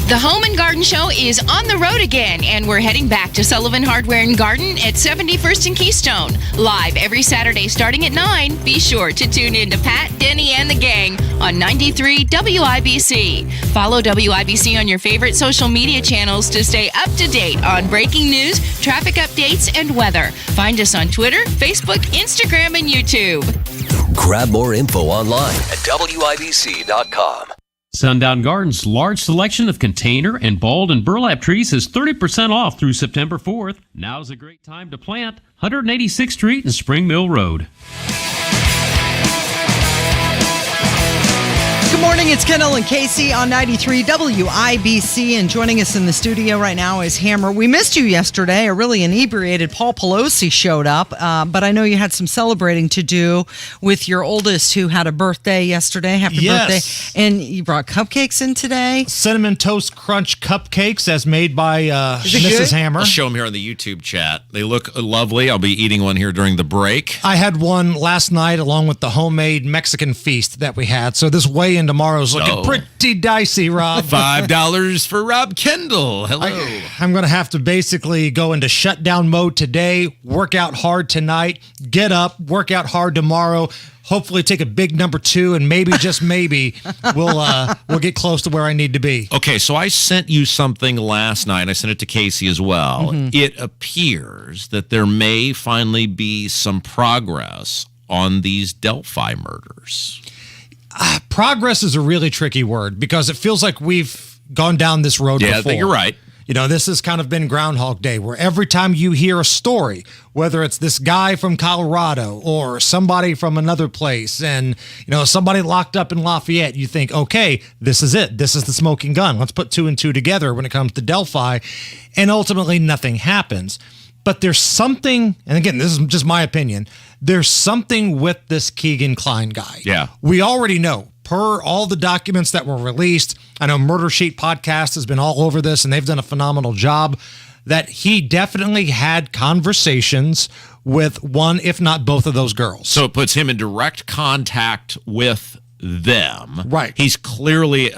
The Home and Garden Show is on the road again, and we're heading back to Sullivan Hardware and Garden at 71st and Keystone. Live every Saturday starting at 9. Be sure to tune in to Pat, Denny, and the gang on 93 WIBC. Follow WIBC on your favorite social media channels to stay up to date on breaking news, traffic updates, and weather. Find us on Twitter, Facebook, Instagram, and YouTube. Grab more info online at WIBC.com. Sundown Gardens' large selection of container and bulb and burlap trees is 30% off through September 4th. Now's a great time to plant. 186th Street and Spring Mill Road. Good morning, it's Kendall and Casey on 93 WIBC, and joining us in the studio right now is Hammer. We missed you yesterday. A really inebriated Paul Pelosi showed up, but I know you had some celebrating to do with your oldest who had a birthday yesterday. Happy birthday. And you brought cupcakes in today. Cinnamon Toast Crunch cupcakes as made by Mrs. Hammer. I'll show them here on the YouTube chat. They look lovely. I'll be eating one here during the break. I had one last night along with the homemade Mexican feast that we had, so this way in tomorrow's looking pretty dicey, Rob. $5 for Rob Kendall. Hello. I'm going to have to basically go into shutdown mode today, work out hard tonight, get up, work out hard tomorrow, hopefully take a big number 2, and maybe, just maybe, we'll get close to where I need to be. Okay, so I sent you something last night. I sent it to Casey as well. Mm-hmm. It appears that there may finally be some progress on these Delphi murders. Progress is a really tricky word because it feels like we've gone down this road before. Yeah, I think you're right. You know, this has kind of been Groundhog Day, where every time you hear a story, whether it's this guy from Colorado or somebody from another place and, you know, somebody locked up in Lafayette, you think, okay, this is it. This is the smoking gun. Let's put 2 and 2 together when it comes to Delphi. And ultimately, nothing happens. But there's something, and again, this is just my opinion, there's something with this Keegan Kline guy. Yeah. We already know, per all the documents that were released, I know Murder Sheet Podcast has been all over this, and they've done a phenomenal job, that he definitely had conversations with one, if not both of those girls. So it puts him in direct contact with them. Right. He's clearly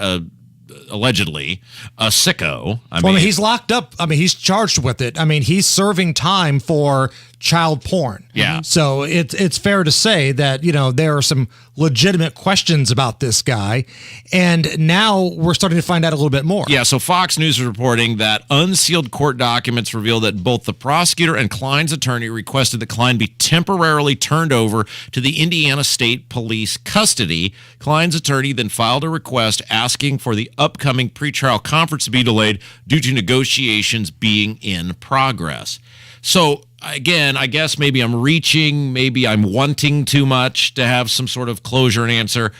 allegedly a sicko. I mean, he's locked up. I mean, he's charged with it. I mean, he's serving time for child porn. Yeah. So it's fair to say that, there are some legitimate questions about this guy. And now we're starting to find out a little bit more. Yeah, so Fox News is reporting that unsealed court documents reveal that both the prosecutor and Klein's attorney requested that Klein be temporarily turned over to the Indiana State Police custody. Klein's attorney then filed a request asking for the upcoming pretrial conference to be delayed due to negotiations being in progress. So, again, I guess maybe I'm reaching, maybe I'm wanting too much to have some sort of closure and answer,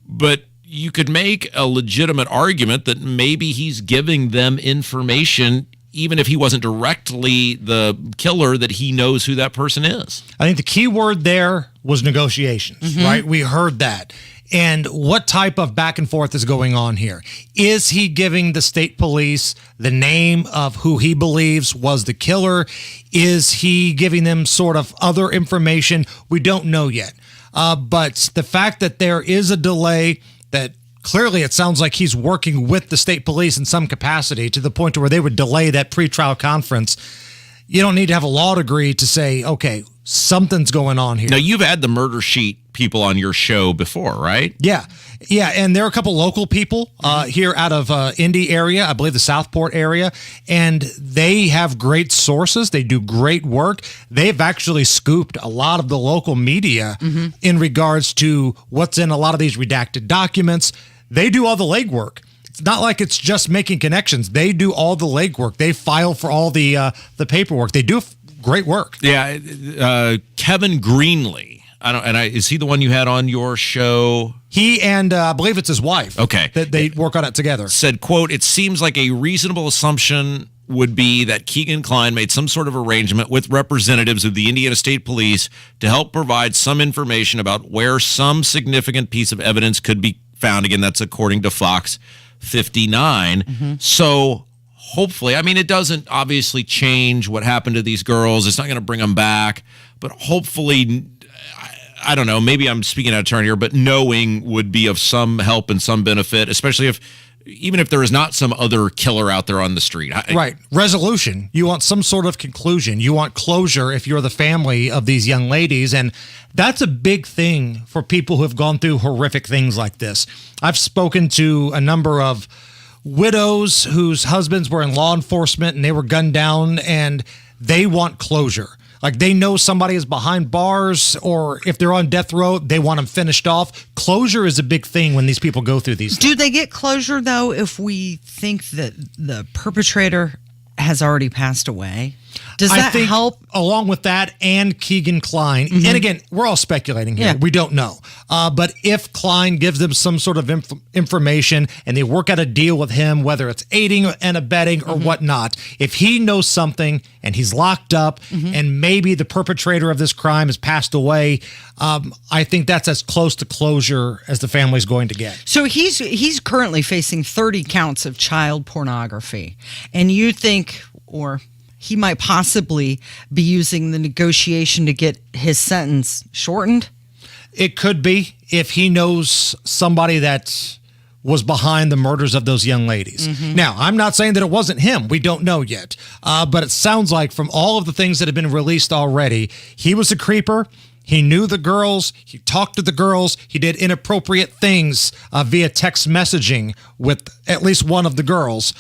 but you could make a legitimate argument that maybe he's giving them information, even if he wasn't directly the killer, that he knows who that person is. I think the key word there was negotiations, right? We heard that. And what type of back and forth is going on here? Is he giving the state police the name of who he believes was the killer? Is he giving them sort of other information? We don't know yet. But the fact that there is a delay, that clearly it sounds like he's working with the state police in some capacity to the point to where they would delay that pretrial conference. You don't need to have a law degree to say, okay, something's going on here. Now, you've had the murder sheet people on your show before, right? Yeah. And there are a couple local people here out of Indy area, I believe the Southport area, and they have great sources. They do great work. They've actually scooped a lot of the local media in regards to what's in a lot of these redacted documents. They do all the legwork. It's not like it's just making connections. They do all the legwork. They file for all the paperwork. They do great work. Yeah, Kevin Greenlee. Is he the one you had on your show? He and I believe it's his wife. Okay. That they work on it together. Said, quote, "It seems like a reasonable assumption would be that Keegan Kline made some sort of arrangement with representatives of the Indiana State Police to help provide some information about where some significant piece of evidence could be found." Again, that's according to Fox 59. So hopefully, I mean, it doesn't obviously change what happened to these girls. It's not going to bring them back, but hopefully, I don't know, maybe I'm speaking out of turn here, but knowing would be of some help and some benefit, especially even if there is not some other killer out there on the street. Right. Resolution. You want some sort of conclusion. You want closure if you're the family of these young ladies. And that's a big thing for people who have gone through horrific things like this. I've spoken to a number of widows whose husbands were in law enforcement and they were gunned down, and they want closure. Like, they know somebody is behind bars, or if they're on death row, they want them finished off. Closure is a big thing when these people go through these things. Do they get closure, though, if we think that the perpetrator has already passed away? Does that help? Along with that and Keegan Kline, and again, we're all speculating here. Yeah. We don't know. But if Kline gives them some sort of information and they work out a deal with him, whether it's aiding and abetting or whatnot, if he knows something and he's locked up and maybe the perpetrator of this crime has passed away, I think that's as close to closure as the family's going to get. So he's currently facing 30 counts of child pornography. And you think, or he might possibly be using the negotiation to get his sentence shortened? It could be, if he knows somebody that was behind the murders of those young ladies. Now, I'm not saying that it wasn't him. We don't know yet. But it sounds like from all of the things that have been released already, he was a creeper. He knew the girls. He talked to the girls. He did inappropriate things via text messaging with at least one of the girls.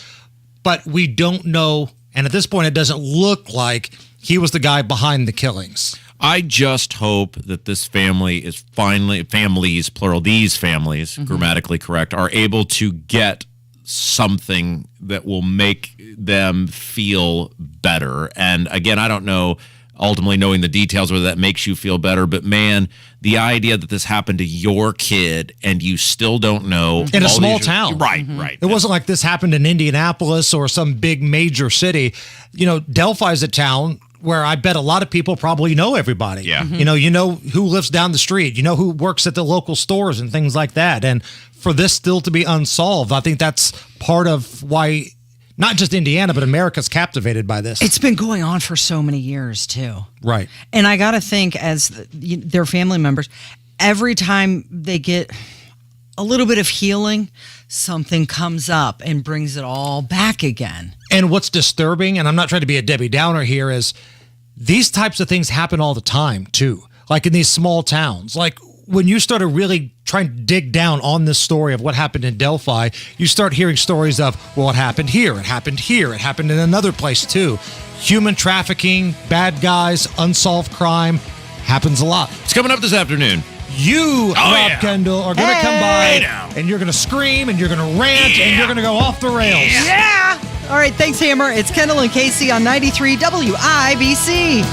But we don't know. And at this point, it doesn't look like he was the guy behind the killings. I just hope that this family is finally, families, plural, these families, grammatically correct, are able to get something that will make them feel better. And again, I don't know, ultimately knowing the details, whether that makes you feel better, but man, the idea that this happened to your kid and you still don't know. In a small town. Right. It wasn't like this happened in Indianapolis or some big major city. You know, Delphi is a town where I bet a lot of people probably know everybody. Yeah. You know who lives down the street. You know who works at the local stores and things like that. And for this still to be unsolved, I think that's part of why not just Indiana, but America's captivated by this. It's been going on for so many years, too. Right. And I got to think, as their family members, every time they get a little bit of healing, something comes up and brings it all back again. And what's disturbing, and I'm not trying to be a Debbie Downer here, is these types of things happen all the time too, like in these small towns. Like when you started really trying to dig down on this story of what happened in Delphi, you start hearing stories of, well, it happened here, it happened here, it happened in another place too. Human trafficking, bad guys, unsolved crime happens a lot. It's coming up this afternoon. You, Rob Kendall, are going to come by and you're going to scream and you're going to rant and you're going to go off the rails. Yeah! All right, thanks, Hammer. It's Kendall and Casey on 93 WIBC.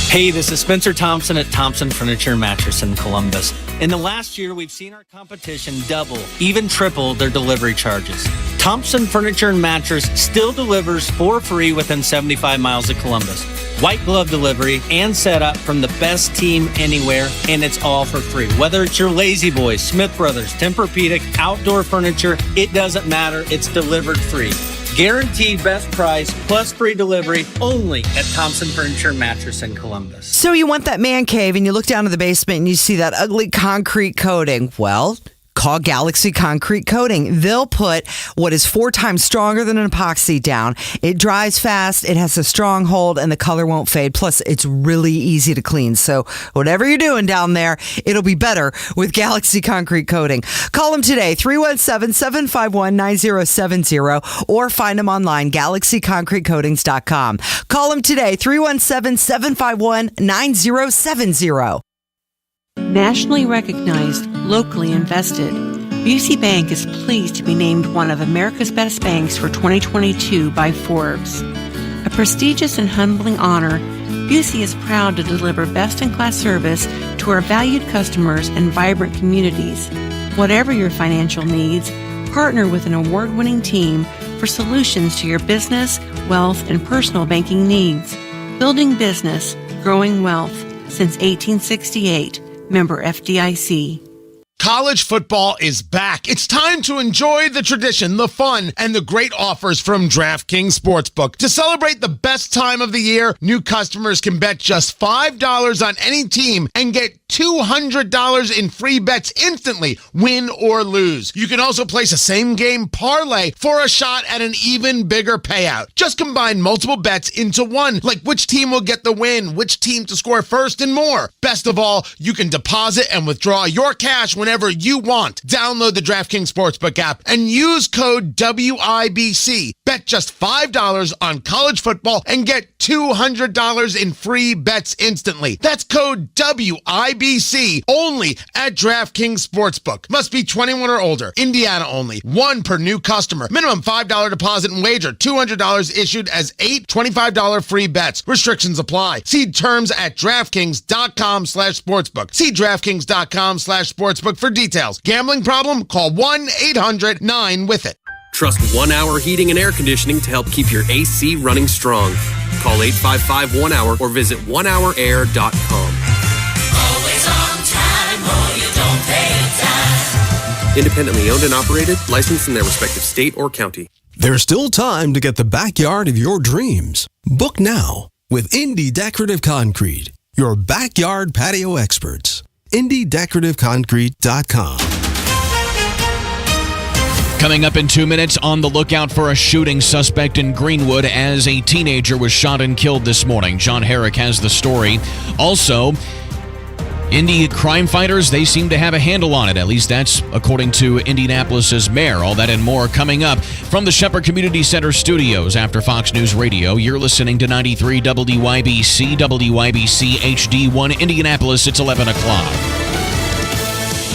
Hey, this is Spencer Thompson at Thompson Furniture and Mattress in Columbus. In the last year, we've seen our competition double, even triple their delivery charges. Thompson Furniture and Mattress still delivers for free within 75 miles of Columbus. White glove delivery and setup from the best team anywhere, and it's all for free. Whether it's your Lazy Boys, Smith Brothers, Tempur-Pedic, outdoor furniture, it doesn't matter. It's delivered free. Guaranteed best price plus free delivery only at Thompson Furniture and Mattress in Columbus. So you want that man cave and you look down to the basement and you see that ugly concrete coating. Well, call Galaxy Concrete Coating. They'll put what is 4 times stronger than an epoxy down. It dries fast, it has a strong hold, and the color won't fade. Plus, it's really easy to clean. So whatever you're doing down there, it'll be better with Galaxy Concrete Coating. Call them today, 317-751-9070, or find them online, galaxyconcretecoatings.com. Call them today, 317-751-9070. Nationally recognized, locally invested, Busey Bank is pleased to be named one of America's best banks for 2022 by Forbes. A prestigious and humbling honor, Busey is proud to deliver best-in-class service to our valued customers and vibrant communities. Whatever your financial needs, partner with an award-winning team for solutions to your business, wealth, and personal banking needs. Building business, growing wealth since 1868. Member FDIC. College football is back. It's time to enjoy the tradition, the fun, and the great offers from DraftKings Sportsbook. To celebrate the best time of the year, new customers can bet just $5 on any team and get $200 in free bets instantly, win or lose. You can also place a same-game parlay for a shot at an even bigger payout. Just combine multiple bets into one, like which team will get the win, which team to score first, and more. Best of all, you can deposit and withdraw your cash whenever you want. Download the DraftKings Sportsbook app and use code WIBC. Bet just $5 on college football and get $200 in free bets instantly. That's code WIBC only at DraftKings Sportsbook. Must be 21 or older. Indiana only. One per new customer. Minimum $5 deposit and wager. $200 issued as 8 $25 free bets. Restrictions apply. See terms at DraftKings.com/sportsbook. See DraftKings.com/sportsbook for details. Gambling problem? Call 1-800-9-WITH-IT. Trust 1 Hour Heating and Air Conditioning to help keep your AC running strong. Call 855-1-HOUR or visit onehourair.com. Always on time or you don't pay time. Independently owned and operated, licensed in their respective state or county. There's still time to get the backyard of your dreams. Book now with Indy Decorative Concrete, your backyard patio experts. IndyDecorativeConcrete.com. Coming up in 2 minutes, on the lookout for a shooting suspect in Greenwood as a teenager was shot and killed this morning. John Herrick has the story. Also, Indy crime fighters, they seem to have a handle on it. At least that's according to Indianapolis's mayor. All that and more coming up from the Shepherd Community Center studios after Fox News Radio. You're listening to 93 WIBC, WIBC HD1 Indianapolis. It's 11 o'clock.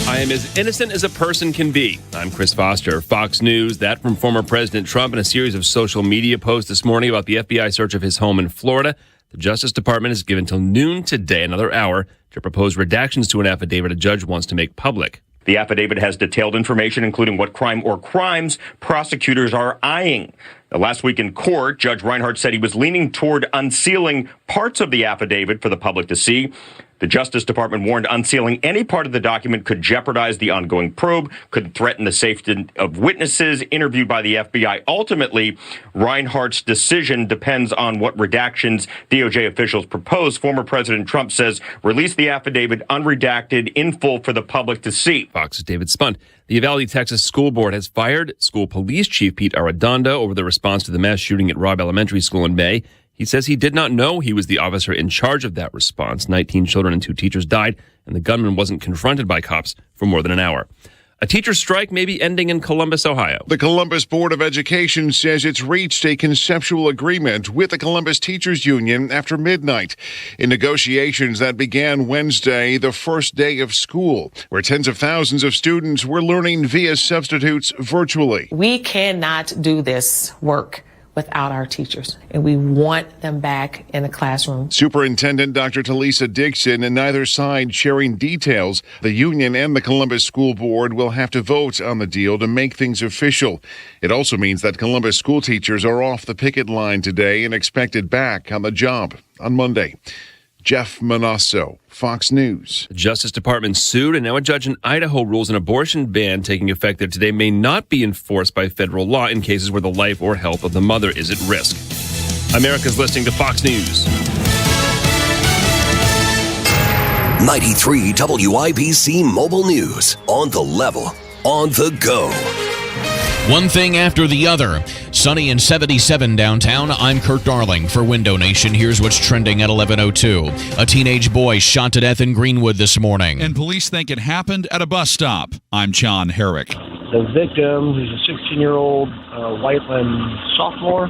I am as innocent as a person can be. I'm Chris Foster. Fox News. That from former President Trump in a series of social media posts this morning about the FBI search of his home in Florida. The Justice Department is given till noon today, another hour, to propose redactions to an affidavit a judge wants to make public. The affidavit has detailed information, including what crime or crimes prosecutors are eyeing. Last week in court, Judge Reinhardt said he was leaning toward unsealing parts of the affidavit for the public to see. The Justice Department warned unsealing any part of the document could jeopardize the ongoing probe, could threaten the safety of witnesses interviewed by the FBI. Ultimately, Reinhart's decision depends on what redactions DOJ officials propose. Former President Trump says release the affidavit unredacted in full for the public to see. Fox's David Spunt. The Uvalde, Texas School Board has fired School Police Chief Pete Arredondo over the response to the mass shooting at Robb Elementary School in May. He says he did not know he was the officer in charge of that response. 19 children and 2 teachers died, and the gunman wasn't confronted by cops for more than an hour. A teacher strike may be ending in Columbus, Ohio. The Columbus Board of Education says it's reached a conceptual agreement with the Columbus Teachers Union after midnight in negotiations that began Wednesday, the first day of school, where tens of thousands of students were learning via substitutes virtually. We cannot do this work without our teachers, and we want them back in the classroom. Superintendent Dr. Talisa Dixon and neither side sharing details. The union and the Columbus School Board will have to vote on the deal to make things official. It also means that Columbus school teachers are off the picket line today and expected back on the job on Monday. Jeff Manasso, Fox News. The Justice Department sued, and now a judge in Idaho rules an abortion ban taking effect there today may not be enforced by federal law in cases where the life or health of the mother is at risk. America's listening to Fox News. 93 WIBC Mobile News. On the level, on the go. One thing after the other. Sunny and 77 downtown. I'm Kurt Darling for Window Nation. Here's what's trending at 11:02. A teenage boy shot to death in Greenwood this morning. And police think it happened at a bus stop. I'm John Herrick. The victim, who's a 16-year-old Whiteland sophomore,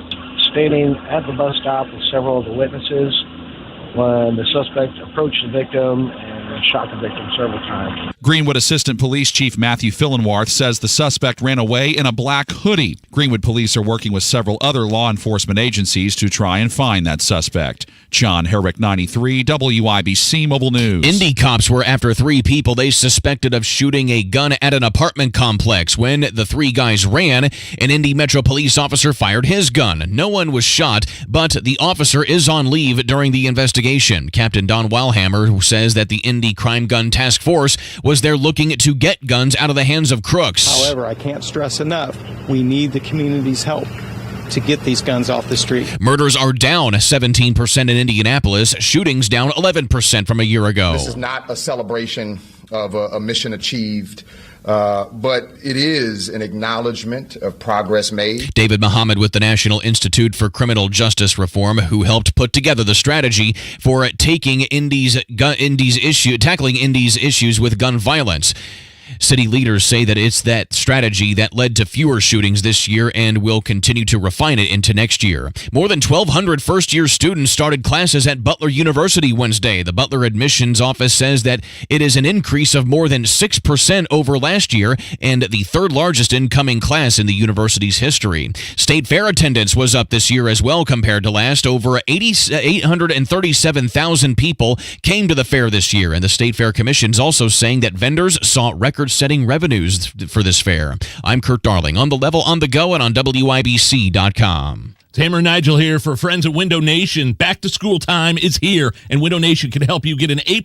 standing at the bus stop with several of the witnesses when the suspect approached the victim and shot the victim several times. Greenwood Assistant Police Chief Matthew Fillenwarth says the suspect ran away in a black hoodie. Greenwood police are working with several other law enforcement agencies to try and find that suspect. John Herrick, 93 WIBC Mobile News. Indy cops were after 3 people they suspected of shooting a gun at an apartment complex. When the 3 guys ran, an Indy Metro police officer fired his gun. No one was shot, but the officer is on leave during the investigation. Captain Don Wildhammer says that the Indy Crime Gun Task Force was there looking to get guns out of the hands of crooks. However, I can't stress enough, we need the community's help to get these guns off the street. Murders are down 17% in Indianapolis. Shootings down 11% from a year ago. This is not a celebration of a mission achieved, but it is an acknowledgement of progress made. David Muhammad with the National Institute for Criminal Justice Reform, who helped put together the strategy for tackling Indy's issues with gun violence. City leaders say that it's that strategy that led to fewer shootings this year and will continue to refine it into next year. More than 1,200 first-year students started classes at Butler University Wednesday. The Butler Admissions Office says that it is an increase of more than 6% over last year and the third largest incoming class in the university's history. State fair attendance was up this year as well compared to last. Over 837,000 people came to the fair this year, and the State Fair Commission's also saying that vendors saw record-setting revenues for this fair. I'm Kurt Darling, on the level, on the go, and on WIBC.com. Tamer and Nigel here for friends at Window Nation. Back to school time is here, and Window Nation can help you get an A+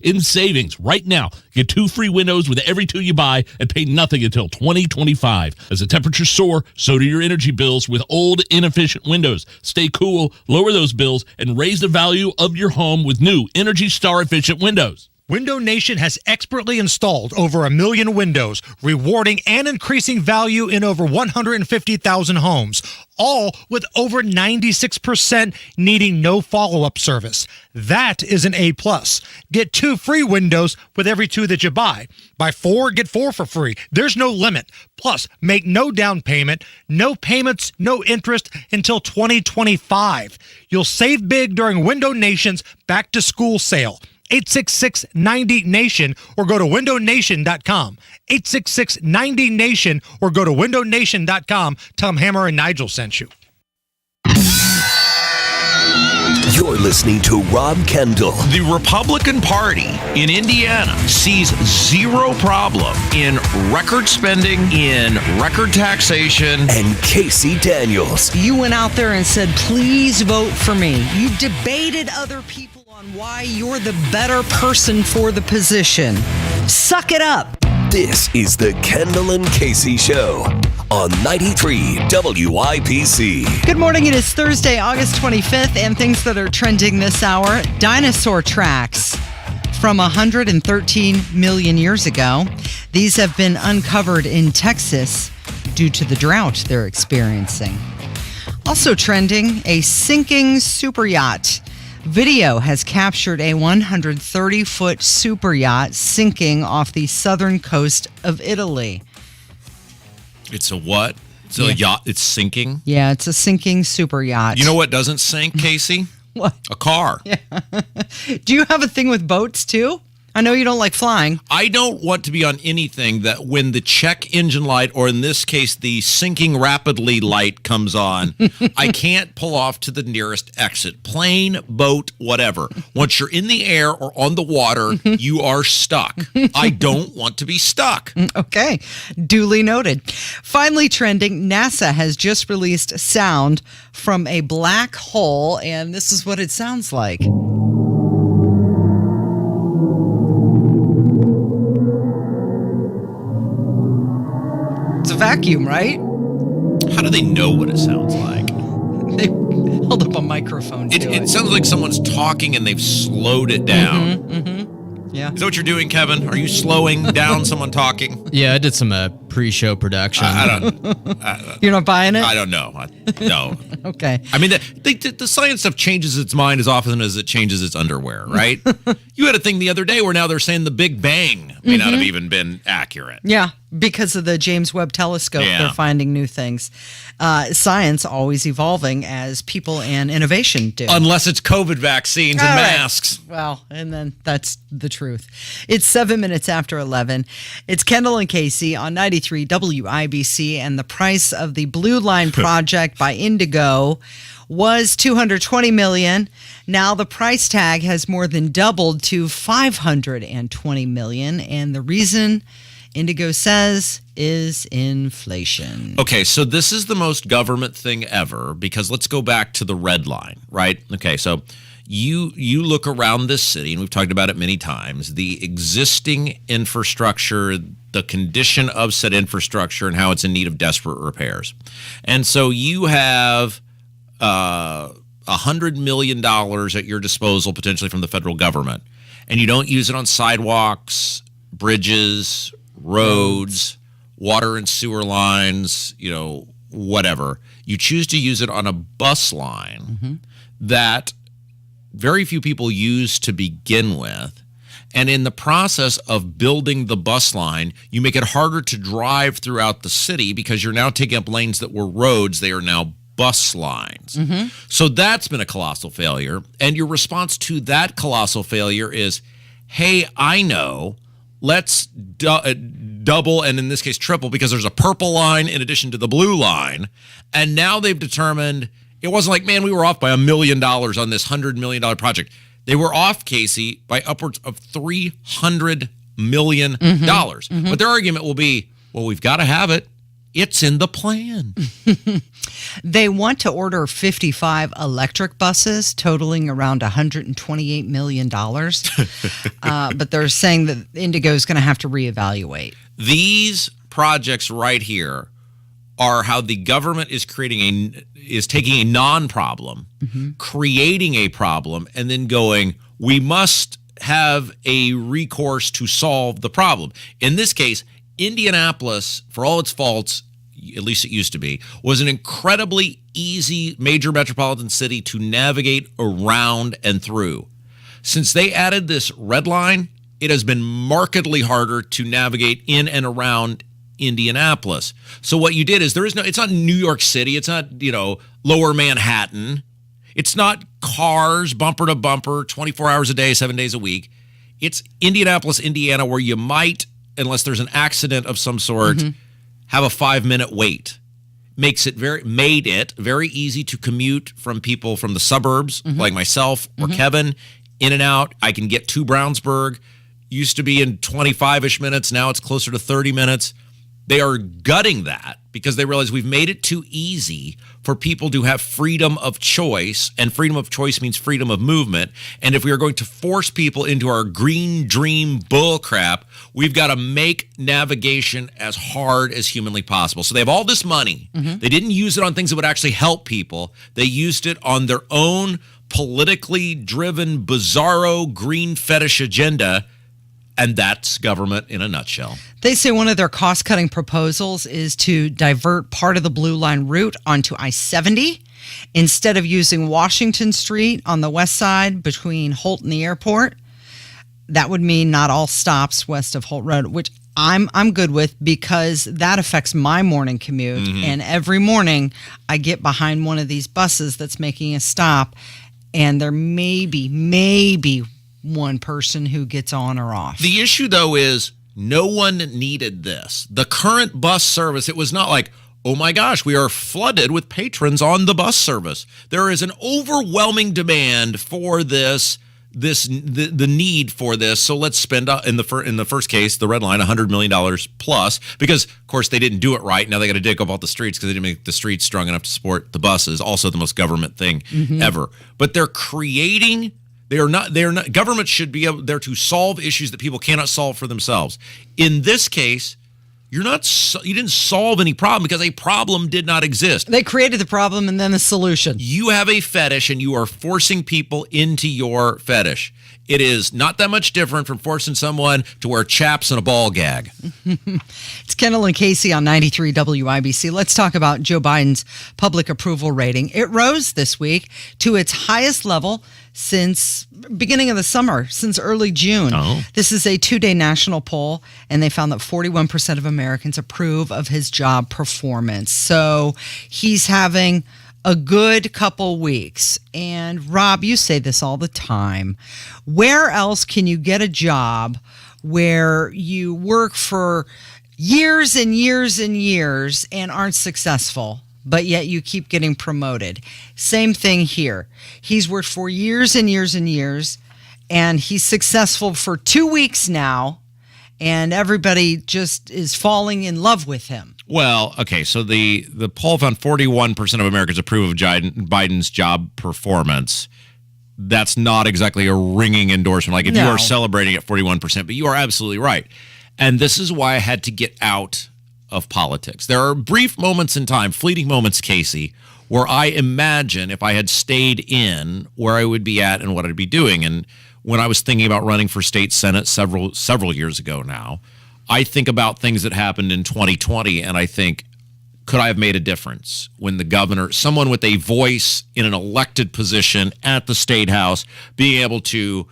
in savings right now. Get 2 free windows with every 2 you buy and pay nothing until 2025. As the temperatures soar, so do your energy bills with old, inefficient windows. Stay cool, lower those bills, and raise the value of your home with new Energy Star efficient windows. Window Nation has expertly installed over 1 million windows, rewarding and increasing value in over 150,000 homes, all with over 96% needing no follow-up service. That is an A+. Get 2 free windows with every 2 that you buy. Buy 4, get 4 for free. There's no limit. Plus, make no down payment, no payments, no interest until 2025. You'll save big during Window Nation's back-to-school sale. 866-90-NATION or go to windownation.com. 866-90-NATION or go to windownation.com. Tom Hammer and Nigel sent you. You're listening to Rob Kendall. The Republican Party in Indiana sees zero problem in record spending, in record taxation. And Casey Daniels. You went out there and said, please vote for me. You debated other people on why why you're the better person for the position. Suck it up. This is the Kendall and Casey Show on 93 WIBC. Good morning. It is Thursday, August 25th, and things that are trending this hour. Dinosaur tracks from 113 million years ago. These have been uncovered in Texas due to the drought they're experiencing. Also trending, a sinking super yacht. Video has captured a 130-foot super yacht sinking off the southern coast of Italy. It's a what? It's a yacht. It's sinking? Yeah, it's a sinking super yacht. You know what doesn't sink, Casey? What? A car. Yeah. Do you have a thing with boats, too? I know you don't like flying. I don't want to be on anything that when the check engine light, or in this case, the sinking rapidly light comes on, I can't pull off to the nearest exit. Plane, boat, whatever. Once you're in the air or on the water, you are stuck. I don't want to be stuck. Okay. Duly noted. Finally trending, NASA has just released sound from a black hole, and this is what it sounds like. It's a vacuum, right? How do they know what it sounds like? They held up a microphone to it. It sounds like someone's talking and they've slowed it down. Yeah. Is that what you're doing, Kevin? Are you slowing down someone talking? Yeah, I did some pre-show production. You're not buying it? I don't know. No. Okay. I mean, the science stuff changes its mind as often as it changes its underwear, right? You had a thing the other day where now they're saying the Big Bang may not have even been accurate. Yeah, because of the James Webb Telescope, they're finding new things. Science always evolving as people and innovation do. Unless it's COVID vaccines and masks. Well, and then that's the truth. It's 7 minutes after 11. It's Kendall and Casey on 93 WIBC, and the price of the Blue Line project by Indigo was $220 million. Now the price tag has more than doubled to $520 million, and the reason, Indigo says, is inflation. Okay, so this is the most government thing ever, because let's go back to the red line, right? Okay, so you look around this city, and we've talked about it many times, the existing infrastructure, the condition of said infrastructure, and how it's in need of desperate repairs. And so you have $100 million at your disposal, potentially from the federal government, and you don't use it on sidewalks, bridges, roads, water and sewer lines, whatever. You choose to use it on a bus line that very few people use to begin with. And in the process of building the bus line, you make it harder to drive throughout the city because you're now taking up lanes that were roads. They are now bus lines. So that's been a colossal failure. And your response to that colossal failure is, hey, I know, let's double, and in this case triple, because there's a purple line in addition to the blue line. And now they've determined, it wasn't like, man, we were off by $1 million on this $100 million project. They were off, Casey, by upwards of $300 million. But their argument will be, well, we've got to have it. It's in the plan. They want to order 55 electric buses totaling around $128 million. But they're saying that Indigo is going to have to reevaluate. These projects right here are how the government is taking a non-problem, creating a problem, and then going, we must have a recourse to solve the problem. In this case, Indianapolis, for all its faults, at least it used to be, was an incredibly easy major metropolitan city to navigate around and through. Since they added this red line, it has been markedly harder to navigate in and around Indianapolis. So what you did is it's not New York City, it's not, lower Manhattan. It's not cars bumper to bumper 24 hours a day, 7 days a week. It's Indianapolis, Indiana, where you might, unless there's an accident of some sort, have a 5-minute wait. Made it very easy to commute from people from the suburbs, like myself or Kevin, in and out. I can get to Brownsburg. Used to be in 25-ish minutes. Now it's closer to 30 minutes. They are gutting that because they realize we've made it too easy for people to have freedom of choice, and freedom of choice means freedom of movement. And if we are going to force people into our green dream bullcrap, we've got to make navigation as hard as humanly possible. So they have all this money. They didn't use it on things that would actually help people. They used it on their own politically driven, bizarro green fetish agenda. And that's government in a nutshell. They say one of their cost-cutting proposals is to divert part of the Blue Line route onto I-70 instead of using Washington Street on the west side between Holt and the airport. That would mean not all stops west of Holt Road, which I'm good with because that affects my morning commute. And every morning I get behind one of these buses that's making a stop, and there may be one person who gets on or off. The issue, though, is no one needed this. The current bus service, it was not like, oh my gosh, we are flooded with patrons on the bus service. There is an overwhelming demand for the need for this. So let's spend in the first case, the red line, $100 million plus, because of course they didn't do it right. Now they got to dig up all the streets because they didn't make the streets strong enough to support the buses. Also the most government thing ever. But they're creating. They are not. Government should be able there to solve issues that people cannot solve for themselves. In this case, you didn't solve any problem because a problem did not exist. They created the problem and then the solution. You have a fetish and you are forcing people into your fetish. It is not that much different from forcing someone to wear chaps and a ball gag. It's Kendall and Casey on 93 WIBC. Let's talk about Joe Biden's public approval rating. It rose this week to its highest level since beginning of the summer, since early June. This is a 2-day national poll, and they found that 41% of Americans approve of his job performance. So he's having a good couple weeks. And Rob, you say this all the time. Where else can you get a job where you work for years and years and years and aren't successful, but yet you keep getting promoted? Same thing here. He's worked for years and years and years, and he's successful for 2 weeks now, and everybody just is falling in love with him. Well, okay, so the poll found 41% of Americans approve of Biden's job performance. That's not exactly a ringing endorsement. Like if you are celebrating at 41%, but you are absolutely right. And this is why I had to get out of politics. There are brief moments in time, fleeting moments, Casey, where I imagine if I had stayed in where I would be at and what I'd be doing. And when I was thinking about running for state senate several years ago now, I think about things that happened in 2020, and I think, could I have made a difference when the governor, someone with a voice in an elected position at the State House, being able to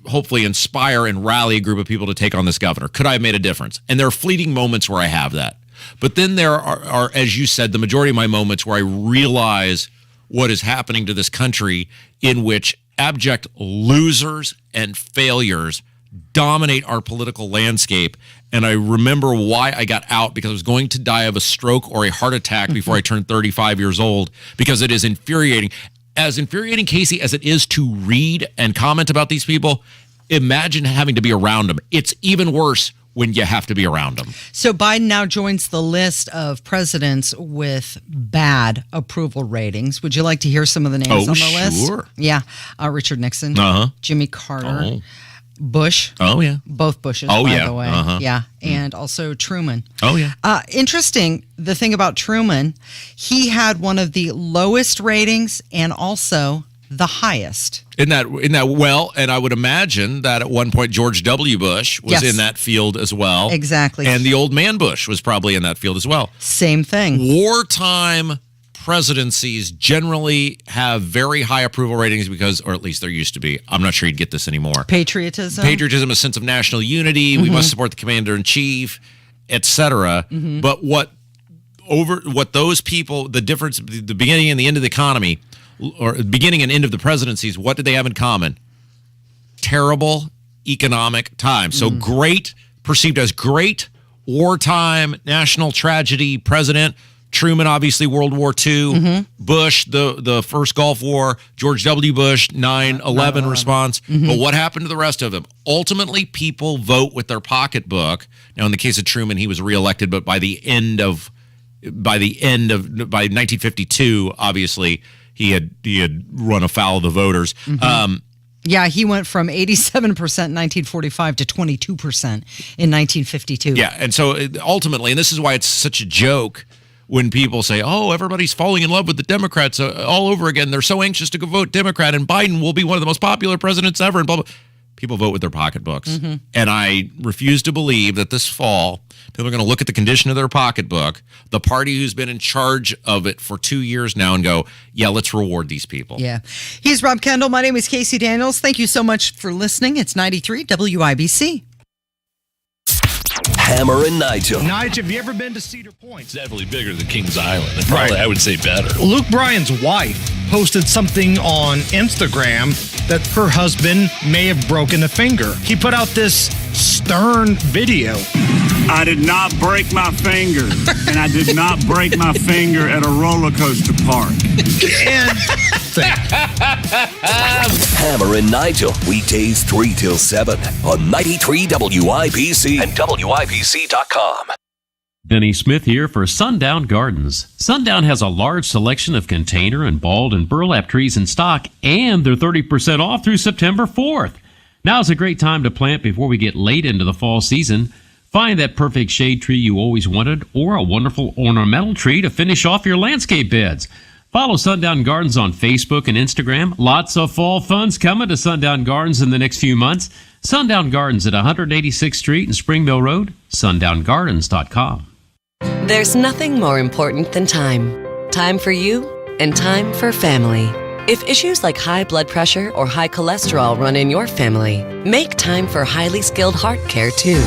hopefully inspire and rally a group of people to take on this governor? Could I have made a difference? And there are fleeting moments where I have that. But then there are, as you said, the majority of my moments where I realize what is happening to this country, in which abject losers and failures dominate our political landscape. And I remember why I got out, because I was going to die of a stroke or a heart attack before I turned 35 years old, because it is infuriating. As infuriating, Casey, as it is to read and comment about these people, imagine having to be around them. It's even worse when you have to be around them. So Biden now joins the list of presidents with bad approval ratings. Would you like to hear some of the names on the list? Sure. Yeah. Richard Nixon, Jimmy Carter, Bush. Oh, yeah. Both Bushes, by the way. Yeah. And also Truman. Oh, yeah. Interesting, the thing about Truman, he had one of the lowest ratings and also the highest. In that well, and I would imagine that at one point George W. Bush was in that field as well. Exactly. And the old man Bush was probably in that field as well. Same thing. Wartime presidencies generally have very high approval ratings because, or at least there used to be, I'm not sure you'd get this anymore. Patriotism, a sense of national unity. We must support the commander in chief, etc. But what those people, the difference, the beginning and the end of the economy, or beginning and end of the presidencies, what did they have in common? Terrible economic times. So great, perceived as great wartime national tragedy president. Truman, obviously, World War II. Bush, the first Gulf War. George W. Bush, 9/11 response. But what happened to the rest of them? Ultimately, people vote with their pocketbook. Now, in the case of Truman, he was reelected, but by the end of by 1952, obviously he had run afoul of the voters. Yeah, he went from 87% in 1945 to 22% in 1952. Yeah, and so ultimately, and this is why it's such a joke when people say, oh, everybody's falling in love with the Democrats all over again. They're so anxious to go vote Democrat, and Biden will be one of the most popular presidents ever, and blah, blah. People vote with their pocketbooks. And I refuse to believe that this fall, people are going to look at the condition of their pocketbook, the party who's been in charge of it for 2 years now, and go, yeah, let's reward these people. Yeah. He's Rob Kendall. My name is Casey Daniels. Thank you so much for listening. It's 93 WIBC. Hammer and Nigel. Nigel, have you ever been to Cedar Point? It's definitely bigger than Kings Island. And probably, I would say, better. Luke Bryan's wife posted something on Instagram that her husband may have broken a finger. He put out this stern video. I did not break my finger, and I did not break my finger at a roller coaster park. Hammer and Nigel, weekdays 3 till 7 on 93 WIBC and WIBC.com. Benny Smith here for Sundown Gardens. Sundown has a large selection of container and balled and burlap trees in stock, and they're 30% off through September 4th. Now's a great time to plant before we get late into the fall season. Find that perfect shade tree you always wanted or a wonderful ornamental tree to finish off your landscape beds. Follow Sundown Gardens on Facebook and Instagram. Lots of fall fun's coming to Sundown Gardens in the next few months. Sundown Gardens at 186th Street and Springville Road, sundown.gardens.com. There's nothing more important than time. Time for you and time for family. If issues like high blood pressure or high cholesterol run in your family, make time for highly skilled heart care too.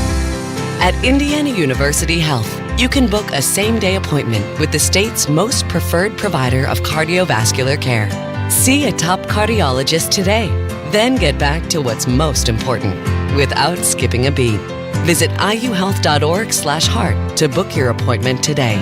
At Indiana University Health, you can book a same-day appointment with the state's most preferred provider of cardiovascular care. See a top cardiologist today, then get back to what's most important without skipping a beat. Visit iuhealth.org/heart to book your appointment today.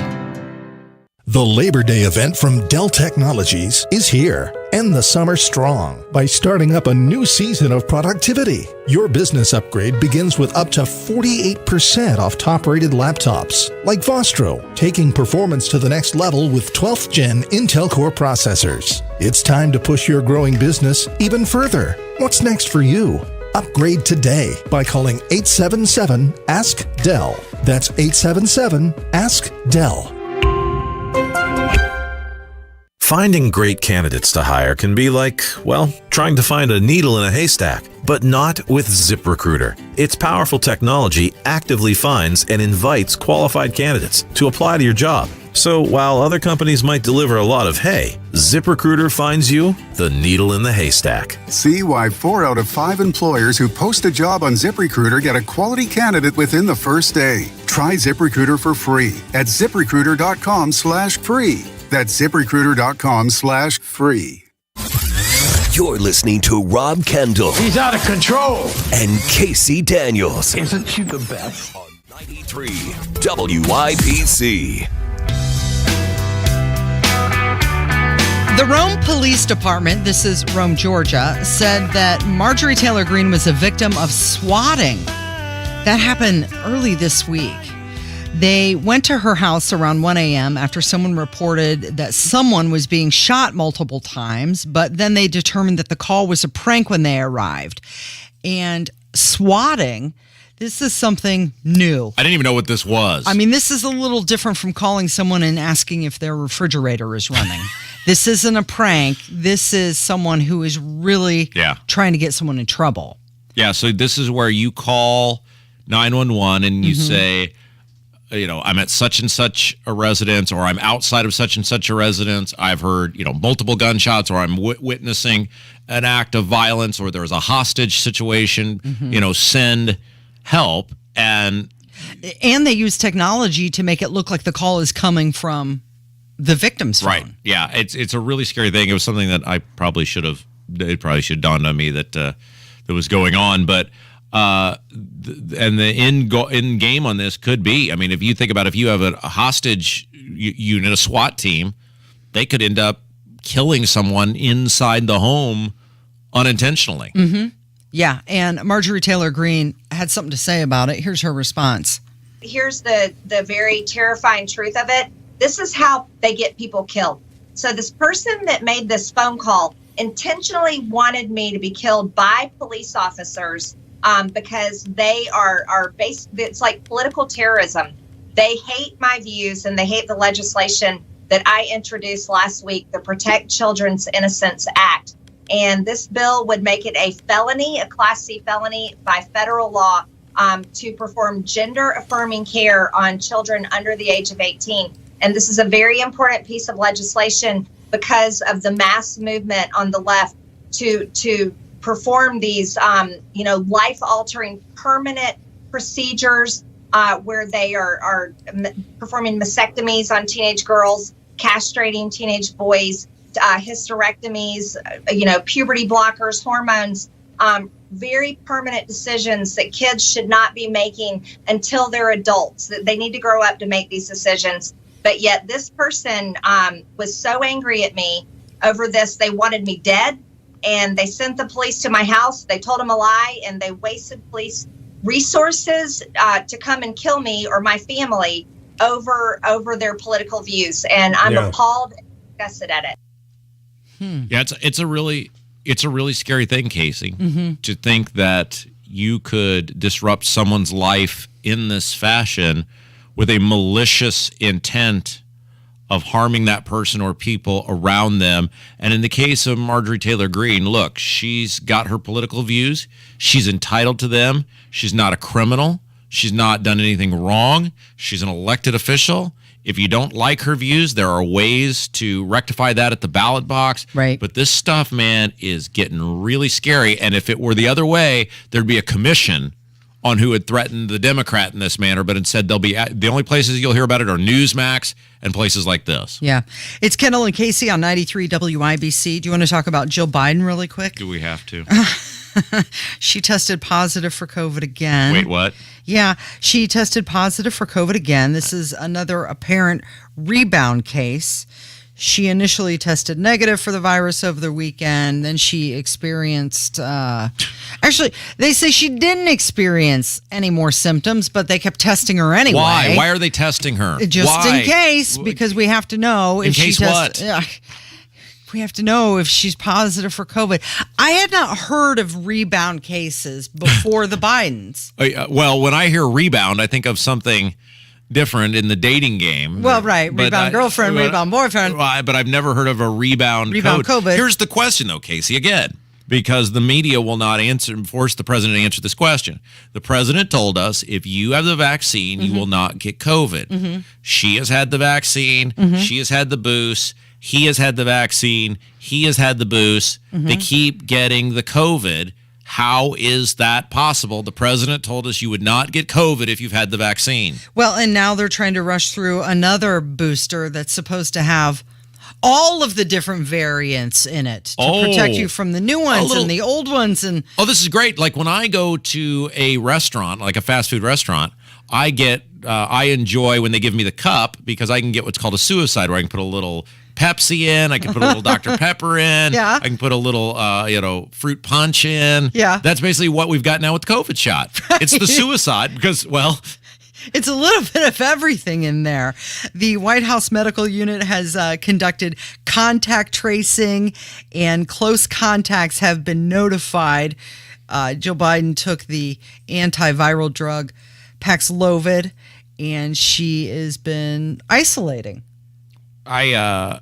The Labor Day event from Dell Technologies is here. End the summer strong by starting up a new season of productivity. Your business upgrade begins with up to 48% off top-rated laptops, like Vostro, taking performance to the next level with 12th Gen Intel Core processors. It's time to push your growing business even further. What's next for you? Upgrade today by calling 877-ASK-DELL. That's 877-ASK-DELL. Finding great candidates to hire can be like, well, trying to find a needle in a haystack, but not with ZipRecruiter. Its powerful technology actively finds and invites qualified candidates to apply to your job. So while other companies might deliver a lot of hay, ZipRecruiter finds you the needle in the haystack. See why 4 out of 5 employers who post a job on ZipRecruiter get a quality candidate within the first day. Try ZipRecruiter for free at ZipRecruiter.com/free. That's ZipRecruiter.com/free. You're listening to Rob Kendall. He's out of control. And Casey Daniels. Isn't she the best? On 93 WIBC. The Rome Police Department, this is Rome, Georgia, said that Marjorie Taylor Greene was a victim of swatting. That happened early this week. They went to her house around 1 a.m. after someone reported that someone was being shot multiple times, but then they determined that the call was a prank when they arrived. And swatting, this is something new. I didn't even know what this was. I mean, this is a little different from calling someone and asking if their refrigerator is running. This isn't a prank. This is someone who is really trying to get someone in trouble. Yeah, so this is where you call 911 and you say, you know, I'm at such and such a residence, or I'm outside of such and such a residence. I've heard, multiple gunshots, or I'm witnessing an act of violence, or there's a hostage situation, send help. And they use technology to make it look like the call is coming from the victim's phone. Right. Yeah. It's a really scary thing. It was something that it probably should have dawned on me that was going on. But, and the end game on this could be, I mean, if you think about if you have a hostage unit, a SWAT team, they could end up killing someone inside the home unintentionally. Mm-hmm. Yeah, and Marjorie Taylor Greene had something to say about it. Here's her response. Here's the very terrifying truth of it. This is how they get people killed. So this person that made this phone call intentionally wanted me to be killed by police officers because they are based, it's like political terrorism. They hate my views and they hate the legislation that I introduced last week, the Protect Children's Innocence Act. And this bill would make it a felony, a Class C felony by federal law to perform gender-affirming care on children under the age of 18. And this is a very important piece of legislation because of the mass movement on the left to perform these, life-altering permanent procedures where they are performing mastectomies on teenage girls, castrating teenage boys, hysterectomies, puberty blockers, hormones, very permanent decisions that kids should not be making until they're adults. They need to grow up to make these decisions. But yet this person was so angry at me over this. They wanted me dead, and they sent the police to my house. They told them a lie, and they wasted police resources to come and kill me or my family over their political views. And I'm appalled and disgusted at it. Yeah, it's a really scary thing, Casey, to think that you could disrupt someone's life in this fashion with a malicious intent of harming that person or people around them. And in the case of Marjorie Taylor Greene, look, she's got her political views. She's entitled to them. She's not a criminal. She's not done anything wrong. She's an elected official. If you don't like her views, there are ways to rectify that at the ballot box. Right. But this stuff, man, is getting really scary. And if it were the other way, there'd be a commission on who had threatened the Democrat in this manner, but instead they'll be the only places you'll hear about it are Newsmax and places like this. Yeah. It's Kendall and Casey on 93 WIBC. Do you want to talk about Jill Biden really quick? Do we have to? She tested positive for COVID again. Wait, what? Yeah, she tested positive for COVID again. This is another apparent rebound case. She initially tested negative for the virus over the weekend. Then she experienced, actually, they say she didn't experience any more symptoms, but they kept testing her anyway. Why? Why are they testing her? Just in case, because we have to know if she tests. We have to know if she's positive for COVID. I had not heard of rebound cases before the Bidens. Well, when I hear rebound, I think of something different in the dating game. Well, right. Rebound girlfriend, rebound boyfriend. But I've never heard of a rebound COVID. Here's the question, though, Casey, again, because the media will not force the president to answer this question. The president told us if you have the vaccine, you will not get COVID. She has had the vaccine. She has had the boost. He has had the vaccine. He has had the boost. They keep getting the COVID. How is that possible? The president told us you would not get COVID if you've had the vaccine. Well, and now they're trying to rush through another booster that's supposed to have all of the different variants in it to protect you from the new ones and the old ones. And this is great. Like when I go to a restaurant, like a fast food restaurant, I enjoy when they give me the cup because I can get what's called a suicide, where I can put a little Pepsi in, I can put a little Dr. Pepper in, I can put a little, fruit punch in. Yeah. That's basically what we've got now with the COVID shot. Right. It's the suicide because, it's a little bit of everything in there. The White House Medical Unit has conducted contact tracing, and close contacts have been notified. Joe Biden took the antiviral drug Paxlovid, and she has been isolating. I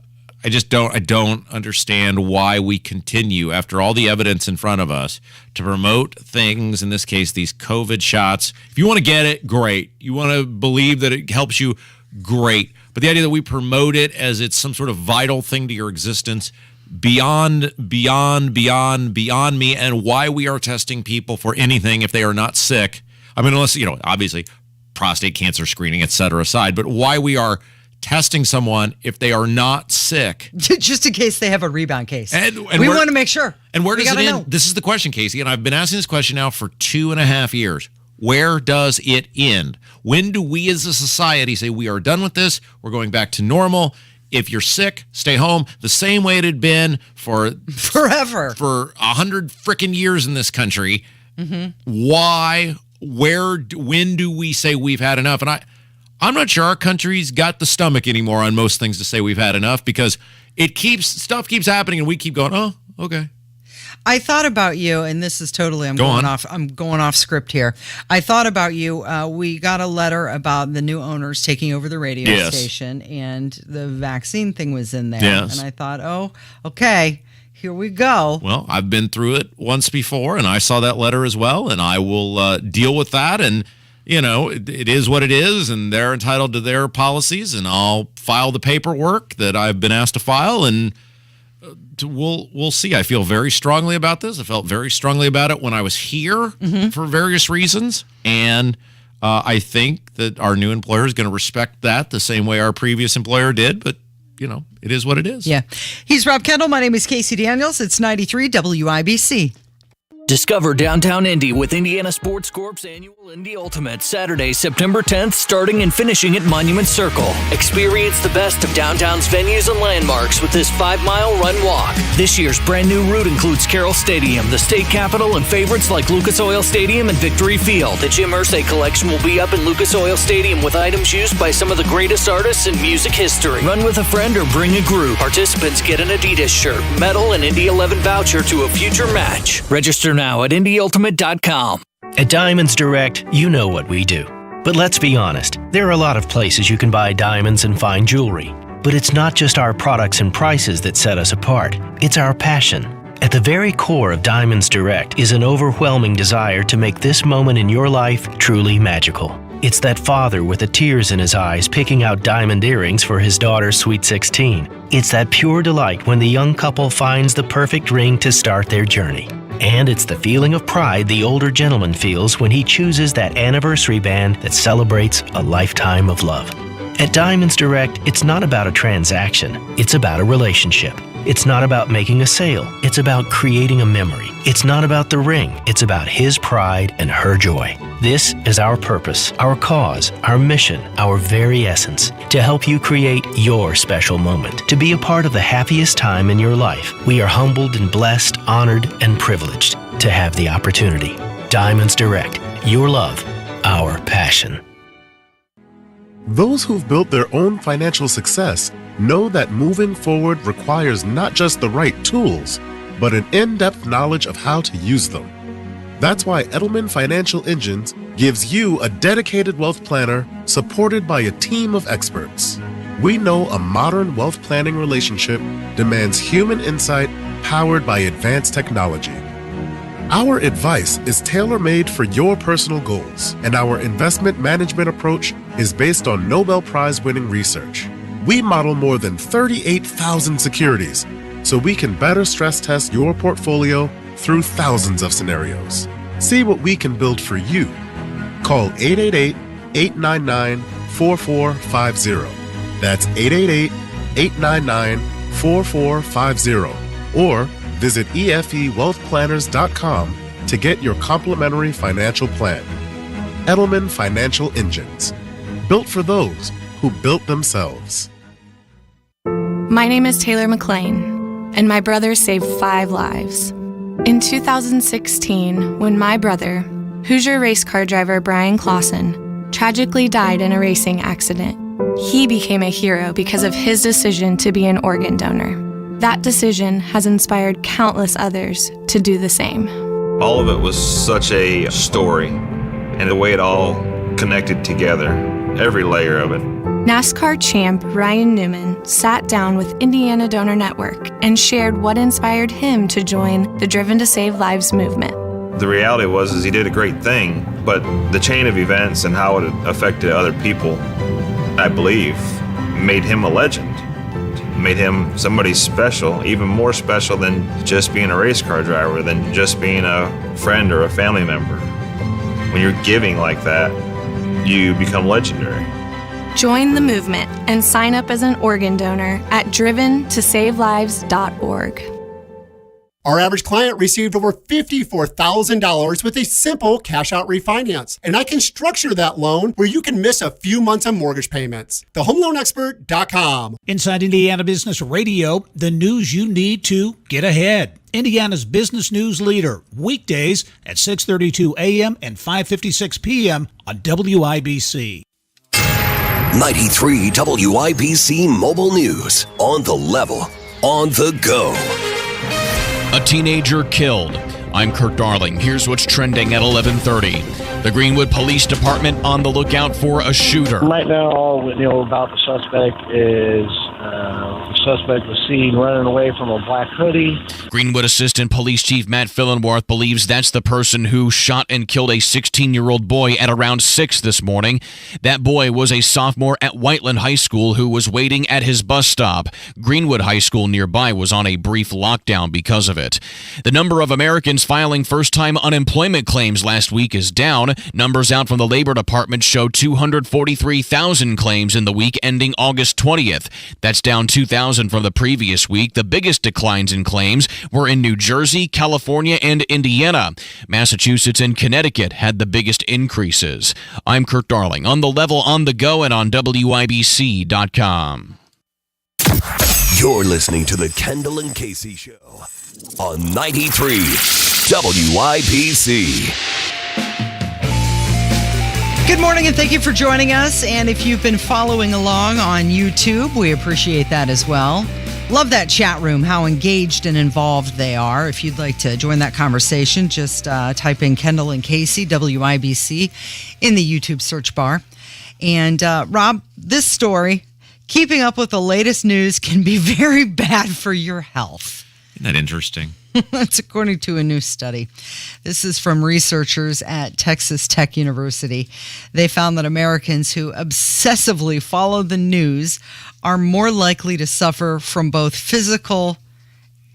don't understand why we continue, after all the evidence in front of us, to promote things, in this case, these COVID shots. If you want to get it, great. You want to believe that it helps you, great. But the idea that we promote it as it's some sort of vital thing to your existence, beyond me, and why we are testing people for anything if they are not sick. I mean, unless, obviously prostate cancer screening, et cetera, aside, but why we are testing someone if they are not sick. Just in case they have a rebound case. And we want to make sure. And where does it end? This is the question, Casey, and I've been asking this question now for 2.5 years. Where does it end? When do we as a society say we are done with this, we're going back to normal? If you're sick, stay home. The same way it had been for forever, for 100 freaking years in this country. Why? When do we say we've had enough? And I'm not sure our country's got the stomach anymore on most things to say we've had enough, because stuff keeps happening and we keep going, oh, okay. I thought about you, and this is totally I'm going off script here. I thought about you. We got a letter about the new owners taking over the radio station, and the vaccine thing was in there. Yes. And I thought, oh, okay, here we go. Well, I've been through it once before, and I saw that letter as well, and I will deal with that. And it is what it is, and they're entitled to their policies, and I'll file the paperwork that I've been asked to file, and we'll see. I feel very strongly about this. I felt very strongly about it when I was here for various reasons. And I think that our new employer is going to respect that the same way our previous employer did. But, it is what it is. Yeah. He's Rob Kendall. My name is Casey Daniels. It's 93 WIBC. Discover downtown Indy with Indiana Sports Corp's annual Indy Ultimate, Saturday, September 10th, starting and finishing at Monument Circle. Experience the best of downtown's venues and landmarks with this 5-mile run-walk. This year's brand new route includes Carroll Stadium, the state capitol, and favorites like Lucas Oil Stadium and Victory Field. The Jim Irsay collection will be up in Lucas Oil Stadium with items used by some of the greatest artists in music history. Run with a friend or bring a group. Participants get an Adidas shirt, medal, and Indy 11 voucher to a future match. Register now at IndyUltimate.com. At Diamonds Direct, you know what we do. But let's be honest, there are a lot of places you can buy diamonds and fine jewelry. But it's not just our products and prices that set us apart. It's our passion. At the very core of Diamonds Direct is an overwhelming desire to make this moment in your life truly magical. It's that father with the tears in his eyes picking out diamond earrings for his daughter's Sweet 16. It's that pure delight when the young couple finds the perfect ring to start their journey. And it's the feeling of pride the older gentleman feels when he chooses that anniversary band that celebrates a lifetime of love. At Diamonds Direct, it's not about a transaction, it's about a relationship. It's not about making a sale, it's about creating a memory. It's not about the ring, it's about his pride and her joy. This is our purpose, our cause, our mission, our very essence, to help you create your special moment, to be a part of the happiest time in your life. We are humbled and blessed, honored, and privileged to have the opportunity. Diamonds Direct, your love, our passion. Those who've built their own financial success know that moving forward requires not just the right tools, but an in-depth knowledge of how to use them. That's why Edelman Financial Engines gives you a dedicated wealth planner supported by a team of experts. We know a modern wealth planning relationship demands human insight powered by advanced technology. Our advice is tailor-made for your personal goals, and our investment management approach is based on Nobel Prize-winning research. We model more than 38,000 securities, so we can better stress test your portfolio through thousands of scenarios. See what we can build for you. Call 888-899-4450. That's 888-899-4450. Or visit EFEWealthPlanners.com to get your complimentary financial plan. Edelman Financial Engines. Built for those who built themselves. My name is Taylor McLean, and my brother saved 5 lives. In 2016, when my brother, Hoosier race car driver Brian Clausen, tragically died in a racing accident, he became a hero because of his decision to be an organ donor. That decision has inspired countless others to do the same. All of it was such a story, and the way it all connected together, every layer of it. NASCAR champ Ryan Newman sat down with Indiana Donor Network and shared what inspired him to join the Driven to Save Lives movement. The reality was he did a great thing, but the chain of events and how it affected other people, I believe, made him a legend. Made him somebody special, even more special than just being a race car driver, than just being a friend or a family member. When you're giving like that, you become legendary. Join the movement and sign up as an organ donor at driventosavelives.org. Our average client received over $54,000 with a simple cash-out refinance. And I can structure that loan where you can miss a few months of mortgage payments. TheHomeLoanExpert.com. Inside Indiana Business Radio, the news you need to get ahead. Indiana's business news leader, weekdays at 6:32 a.m. and 5:56 p.m. on WIBC. 93 WIBC Mobile News. On the level, on the go. A teenager killed. I'm Kurt Darling. Here's what's trending at 11:30. The Greenwood Police Department on the lookout for a shooter. Right now, all we know about the suspect is the suspect was seen running away from a black hoodie. Greenwood Assistant Police Chief Matt Fillenworth believes that's the person who shot and killed a 16-year-old boy at around 6 this morning. That boy was a sophomore at Whiteland High School who was waiting at his bus stop. Greenwood High School nearby was on a brief lockdown because of it. The number of Americans filing first-time unemployment claims last week is down. Numbers out from the Labor Department show 243,000 claims in the week ending August 20th. That's down 2,000 from the previous week. The biggest declines in claims were in New Jersey, California, and Indiana. Massachusetts and Connecticut had the biggest increases. I'm Kurt Darling, on the level, on the go, and on WIBC.com. You're listening to the Kendall and Casey Show on 93 WIBC. Good morning and thank you for joining us. And if you've been following along on YouTube, we appreciate that as well. Love that chat room, how engaged and involved they are. If you'd like to join that conversation, just type in Kendall and Casey, WIBC, in the YouTube search bar. And Rob, this story, keeping up with the latest news can be very bad for your health. Isn't that interesting? That's according to a new study. This is from researchers at Texas Tech University. They found that Americans who obsessively follow the news are more likely to suffer from both physical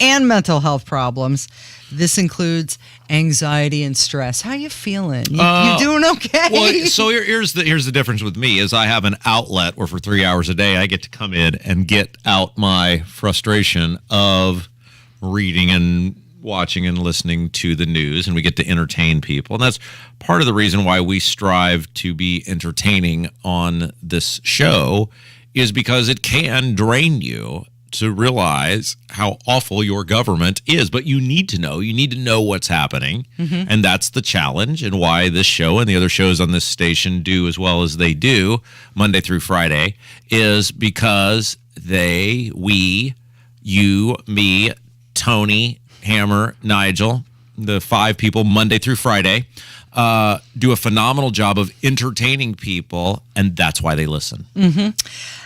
and mental health problems. This includes anxiety and stress. How you feeling? You doing okay? Well, so here's the difference with me is I have an outlet where for 3 hours a day I get to come in and get out my frustration of reading and watching and listening to the news, and we get to entertain people. And that's part of the reason why we strive to be entertaining on this show, is because it can drain you to realize how awful your government is. But you need to know what's happening. Mm-hmm. And that's the challenge, and why this show and the other shows on this station do as well as they do Monday through Friday, is because we, you, me, Tony, Hammer, Nigel, the 5 people Monday through Friday, do a phenomenal job of entertaining people, and that's why they listen. Mm-hmm.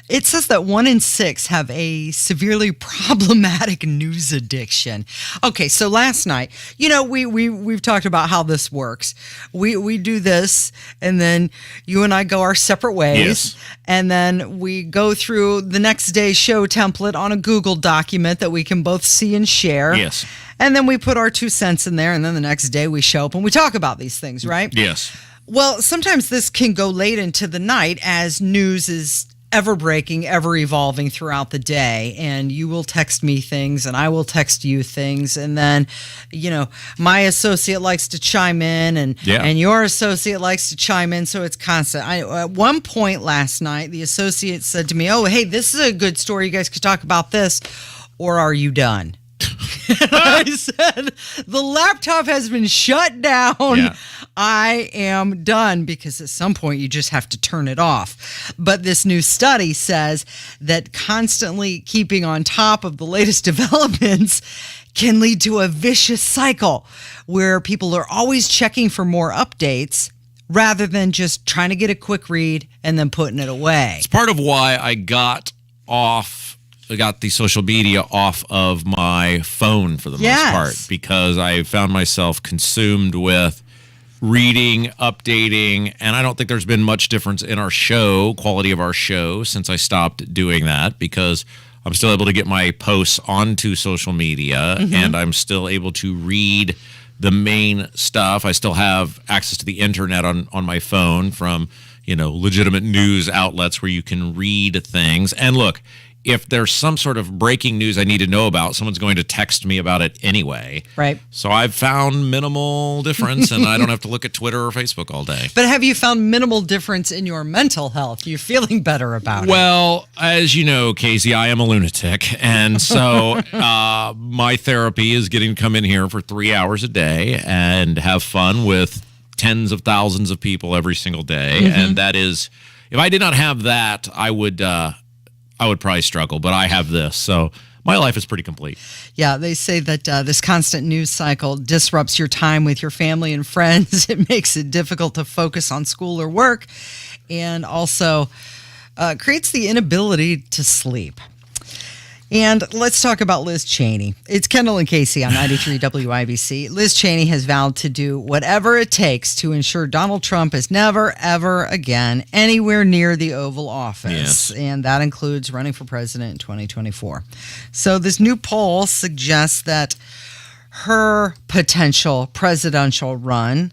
It says that 1 in 6 have a severely problematic news addiction. Okay, so last night, we've talked about how this works. We do this, and then you and I go our separate ways. Yes. And then we go through the next day's show template on a Google document that we can both see and share. Yes. And then we put our 2 cents in there, and then the next day we show up and we talk about these things, right? Yes. Well, sometimes this can go late into the night as news is ever breaking, ever evolving throughout the day. And you will text me things and I will text you things. And then, my associate likes to chime in and your associate likes to chime in. So it's constant. At one point last night, the associate said to me, "Oh, hey, this is a good story. You guys could talk about this. Or are you done?" I said, "The laptop has been shut down. Yeah. I am done," because at some point you just have to turn it off. But this new study says that constantly keeping on top of the latest developments can lead to a vicious cycle where people are always checking for more updates rather than just trying to get a quick read and then putting it away. It's part of why I got the social media off of my phone for the most part, because I found myself consumed with reading, updating, and I don't think there's been much difference in our show, quality of our show, since I stopped doing that, because I'm still able to get my posts onto social media, and I'm still able to read the main stuff. I still have access to the internet on my phone from, legitimate news outlets where you can read things. And look, if there's some sort of breaking news I need to know about, someone's going to text me about it anyway. Right. So I've found minimal difference, and I don't have to look at Twitter or Facebook all day. But have you found minimal difference in your mental health? You're feeling better about it? Well, as you know, Casey, I am a lunatic. And so my therapy is getting to come in here for 3 hours a day and have fun with tens of thousands of people every single day. And that is... if I did not have that, I would probably struggle. But I have this, so my life is pretty complete. Yeah, they say that this constant news cycle disrupts your time with your family and friends. It makes it difficult to focus on school or work, and also creates the inability to sleep. And let's talk about Liz Cheney. It's Kendall and Casey on 93 WIBC. Liz Cheney has vowed to do whatever it takes to ensure Donald Trump is never, ever again anywhere near the Oval Office. Yes. And that includes running for president in 2024. So this new poll suggests that her potential presidential run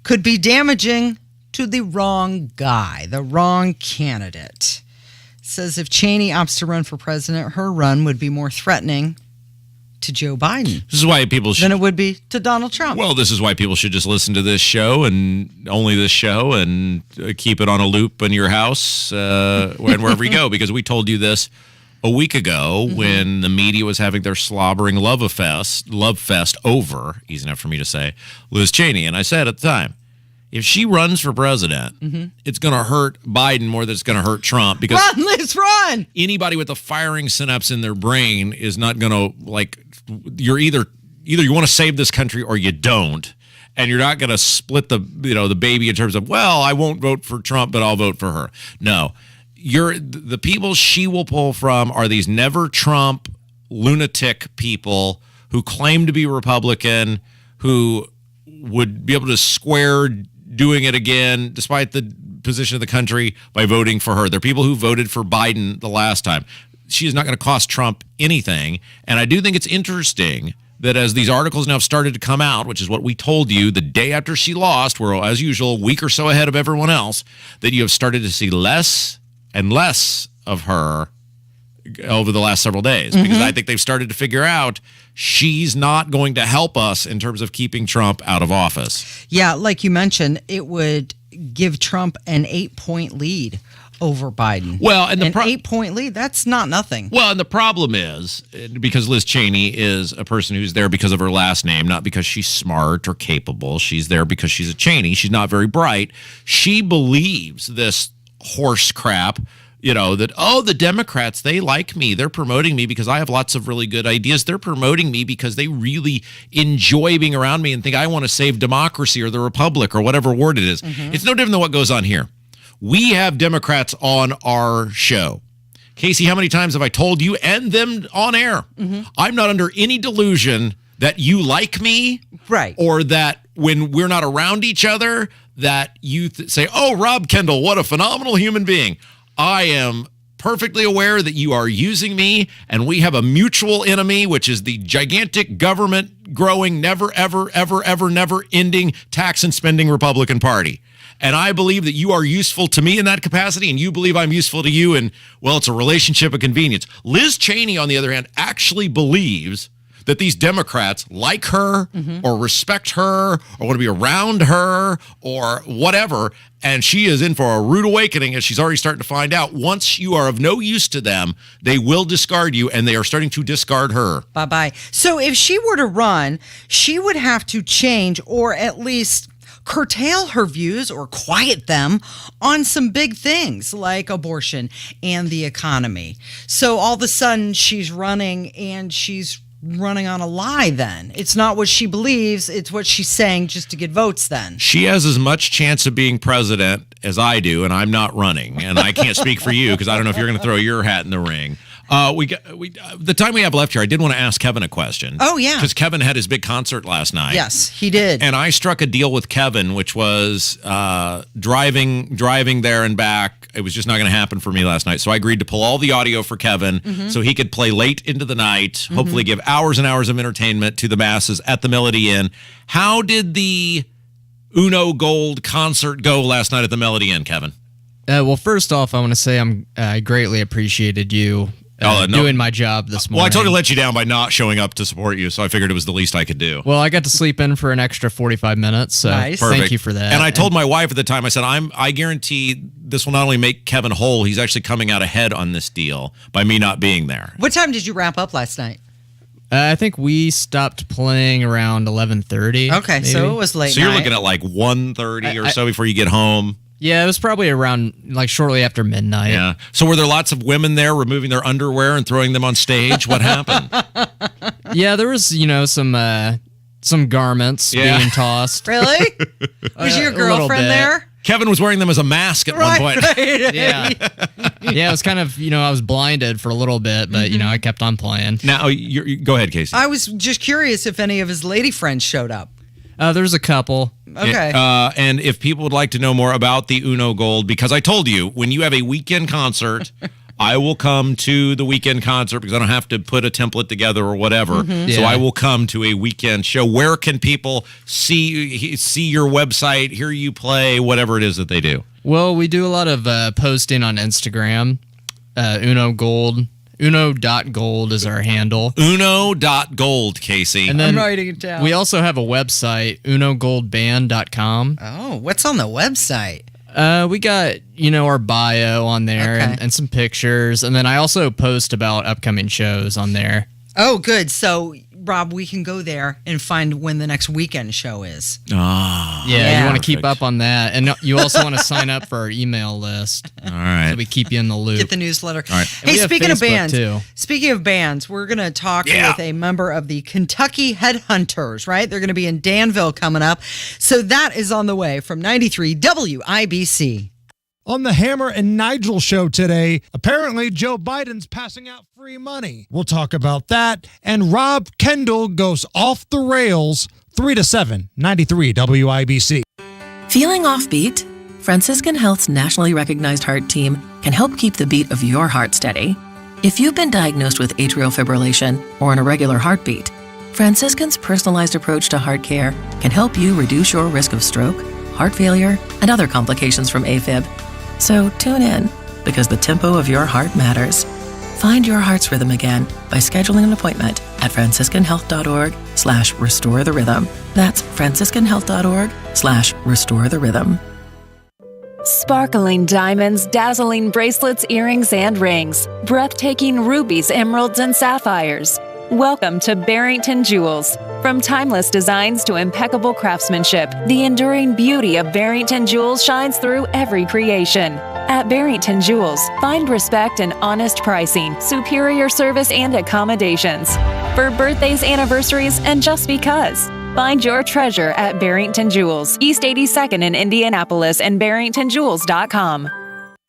could be damaging to the wrong guy, the wrong candidate. Says if Cheney opts to run for president, her run would be more threatening to Joe Biden. This is why people should. Than it would be to Donald Trump. Well, this is why people should just listen to this show and only this show and keep it on a loop in your house wherever you go. Because we told you this a week ago when the media was having their slobbering love fest over, easy enough for me to say, Liz Cheney. And I said at the time, if she runs for president, it's going to hurt Biden more than it's going to hurt Trump. Because run, Liz, run! Anybody with a firing synapse in their brain is not going to, you're either you want to save this country or you don't. And you're not going to split the baby in terms of, well, I won't vote for Trump, but I'll vote for her. No. The people she will pull from are these never Trump lunatic people who claim to be Republican, who would be able to square doing it again, despite the position of the country, by voting for her. They're people who voted for Biden the last time. She is not going to cost Trump anything. And I do think it's interesting that as these articles now have started to come out, which is what we told you the day after she lost, we're, as usual, a week or so ahead of everyone else, that you have started to see less and less of her over the last several days. Because I think they've started to figure out she's not going to help us in terms of keeping Trump out of office. Yeah, like you mentioned, it would give Trump an 8-point lead over Biden. Well, and an 8-point lead, that's not nothing. Well, and the problem is, because Liz Cheney is a person who's there because of her last name, not because she's smart or capable. She's there because she's a Cheney. She's not very bright. She believes this horse crap, that, the Democrats, they like me. They're promoting me because I have lots of really good ideas. They're promoting me because they really enjoy being around me and think I want to save democracy or the republic or whatever word it is. It's no different than what goes on here. We have Democrats on our show. Casey, how many times have I told you and them on air? I'm not under any delusion that you like me. Right. Or that when we're not around each other, that you say, oh, Rob Kendall, what a phenomenal human being. I am perfectly aware that you are using me, and we have a mutual enemy, which is the gigantic government growing, never, ever, ever, ever, never ending tax and spending Republican Party. And I believe that you are useful to me in that capacity, and you believe I'm useful to you, and, well, it's a relationship of convenience. Liz Cheney, on the other hand, actually believes that these Democrats like her or respect her or want to be around her or whatever, and she is in for a rude awakening, as she's already starting to find out. Once you are of no use to them, they will discard you, and they are starting to discard her. Bye-bye. So if she were to run, she would have to change or at least curtail her views or quiet them on some big things like abortion and the economy. So all of a sudden she's running and she's running on a lie then. It's not what she believes, it's what she's saying just to get votes then. She has as much chance of being president as I do, and I'm not running. And I can't speak for you because I don't know if you're going to throw your hat in the ring. The time we have left here, I did want to ask Kevin a question. Oh, yeah. Because Kevin had his big concert last night. Yes, he did. And I struck a deal with Kevin, which was driving there and back. It was just not going to happen for me last night. So I agreed to pull all the audio for Kevin so he could play late into the night, hopefully give hours and hours of entertainment to the masses at the Melody Inn. How did the Uno Gold concert go last night at the Melody Inn, Kevin? Well, first off, I want to say I greatly appreciated you doing my job this morning. Well, I totally let you down by not showing up to support you, so I figured it was the least I could do. Well, I got to sleep in for an extra 45 minutes, so nice. Thank you for that. And I told my wife at the time, I said, I guarantee this will not only make Kevin whole, he's actually coming out ahead on this deal by me not being there. What time did you wrap up last night? I think we stopped playing around 11:30. Okay, maybe. So it was late So you're looking at like 1:30 or so before you get home. Yeah, it was probably around shortly after midnight. Yeah. So were there lots of women there removing their underwear and throwing them on stage? What happened? Yeah, there was, some garments being tossed. Really? Was your girlfriend there? Kevin was wearing them as a mask at one point. Right. Yeah. Yeah, it was kind of, I was blinded for a little bit, but, I kept on playing. Now, go ahead, Casey. I was just curious if any of his lady friends showed up. There's a couple. Okay. And if people would like to know more about the Uno Gold, because I told you, when you have a weekend concert, I will come to the weekend concert because I don't have to put a template together or whatever. Mm-hmm. So Yeah. I will come to a weekend show. Where can people see your website, hear you play, whatever it is that they do? Well, we do a lot of posting on Instagram. Uno Gold. Uno.gold is our handle. Uno.gold, Casey. And then I'm writing it down. we also have a website, unogoldband.com. Oh, what's on the website? We got, our bio on there and some pictures. And then I also post about upcoming shows on there. Oh, good. So, Rob, we can go there and find when the next weekend show is. Oh, yeah, you want to keep up on that. And you also want to sign up for our email list. All right. So we keep you in the loop. Get the newsletter. All right. Hey, we have speaking of Facebook, bands, too. we're going to talk with a member of the Kentucky Headhunters, right? They're going to be in Danville coming up. So that is on the way from 93 WIBC. On the Hammer and Nigel show today, apparently Joe Biden's passing out free money. We'll talk about that. And Rob Kendall goes off the rails 3 to 7, 93 WIBC. Feeling offbeat? Franciscan Health's nationally recognized heart team can help keep the beat of your heart steady. If you've been diagnosed with atrial fibrillation or an irregular heartbeat, Franciscan's personalized approach to heart care can help you reduce your risk of stroke, heart failure, and other complications from AFib. So tune in, because the tempo of your heart matters. Find your heart's rhythm again by scheduling an appointment at franciscanhealth.org/restore the rhythm. That's franciscanhealth.org/restore the rhythm. Sparkling diamonds, dazzling bracelets, earrings, and rings. Breathtaking rubies, emeralds, and sapphires. Welcome to Barrington Jewels. From timeless designs to impeccable craftsmanship, the enduring beauty of Barrington Jewels shines through every creation. At Barrington Jewels, find respect and honest pricing, superior service and accommodations. For birthdays, anniversaries, and just because. Find your treasure at Barrington Jewels, East 82nd in Indianapolis, and barringtonjewels.com.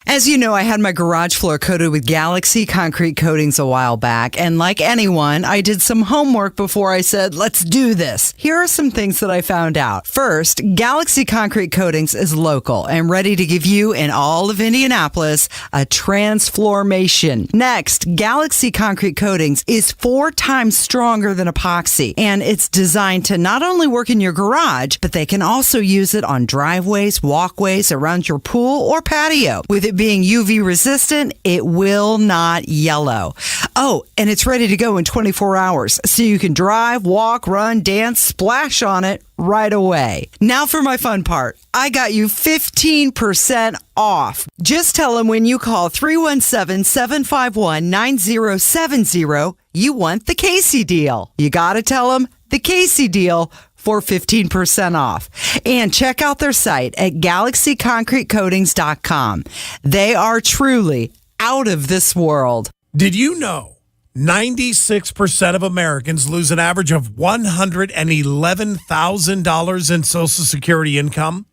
As you know, I had my garage floor coated with Galaxy concrete coatings a while back, and like anyone, I did some homework before I said, let's do this. Here are some things that I found out. First, Galaxy concrete coatings is local and ready to give you and all of Indianapolis a transformation. Next, Galaxy concrete coatings is 4 times stronger than epoxy, and it's designed to not only work in your garage, but they can also use it on driveways, walkways, around your pool or patio. With it being UV resistant, it will not yellow. Oh, and it's ready to go in 24 hours, so you can drive, walk, run, dance, splash on it right away. Now for my fun part. I got you 15% off. Just tell them when you call 317-751-9070, you want the Casey deal. You got to tell them the Casey deal for 15% off. And check out their site at galaxyconcretecoatings.com. They are truly out of this world. Did you know 96% of Americans lose an average of $111,000 in Social Security income?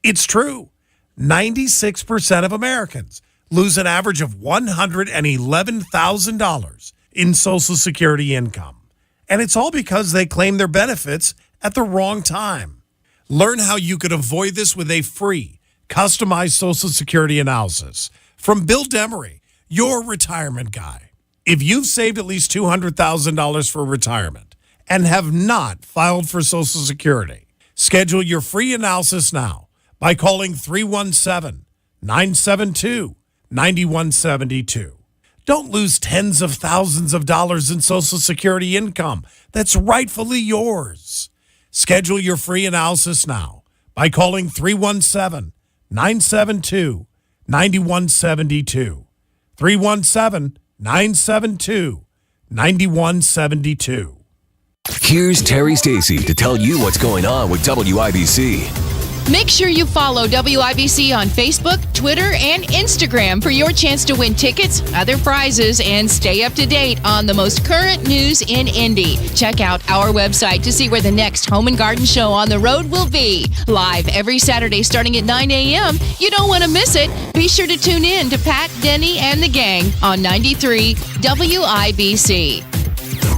It's true. 96% of Americans lose an average of $111,000 in Social Security income. And it's all because they claim their benefits at the wrong time. Learn how you could avoid this with a free, customized Social Security analysis from Bill Demery, your retirement guy. If you've saved at least $200,000 for retirement and have not filed for Social Security, schedule your free analysis now by calling 317-972-9172. Don't lose tens of thousands of dollars in Social Security income that's rightfully yours. Schedule your free analysis now by calling 317-972-9172. 317-972-9172. Here's Terry Stacy to tell you what's going on with WIBC. Make sure you follow WIBC on Facebook, Twitter, and Instagram for your chance to win tickets, other prizes, and stay up to date on the most current news in Indy. Check out our website to see where the next Home and Garden Show on the road will be. Live every Saturday starting at 9 a.m. You don't want to miss it. Be sure to tune in to Pat, Denny, and the gang on 93 WIBC.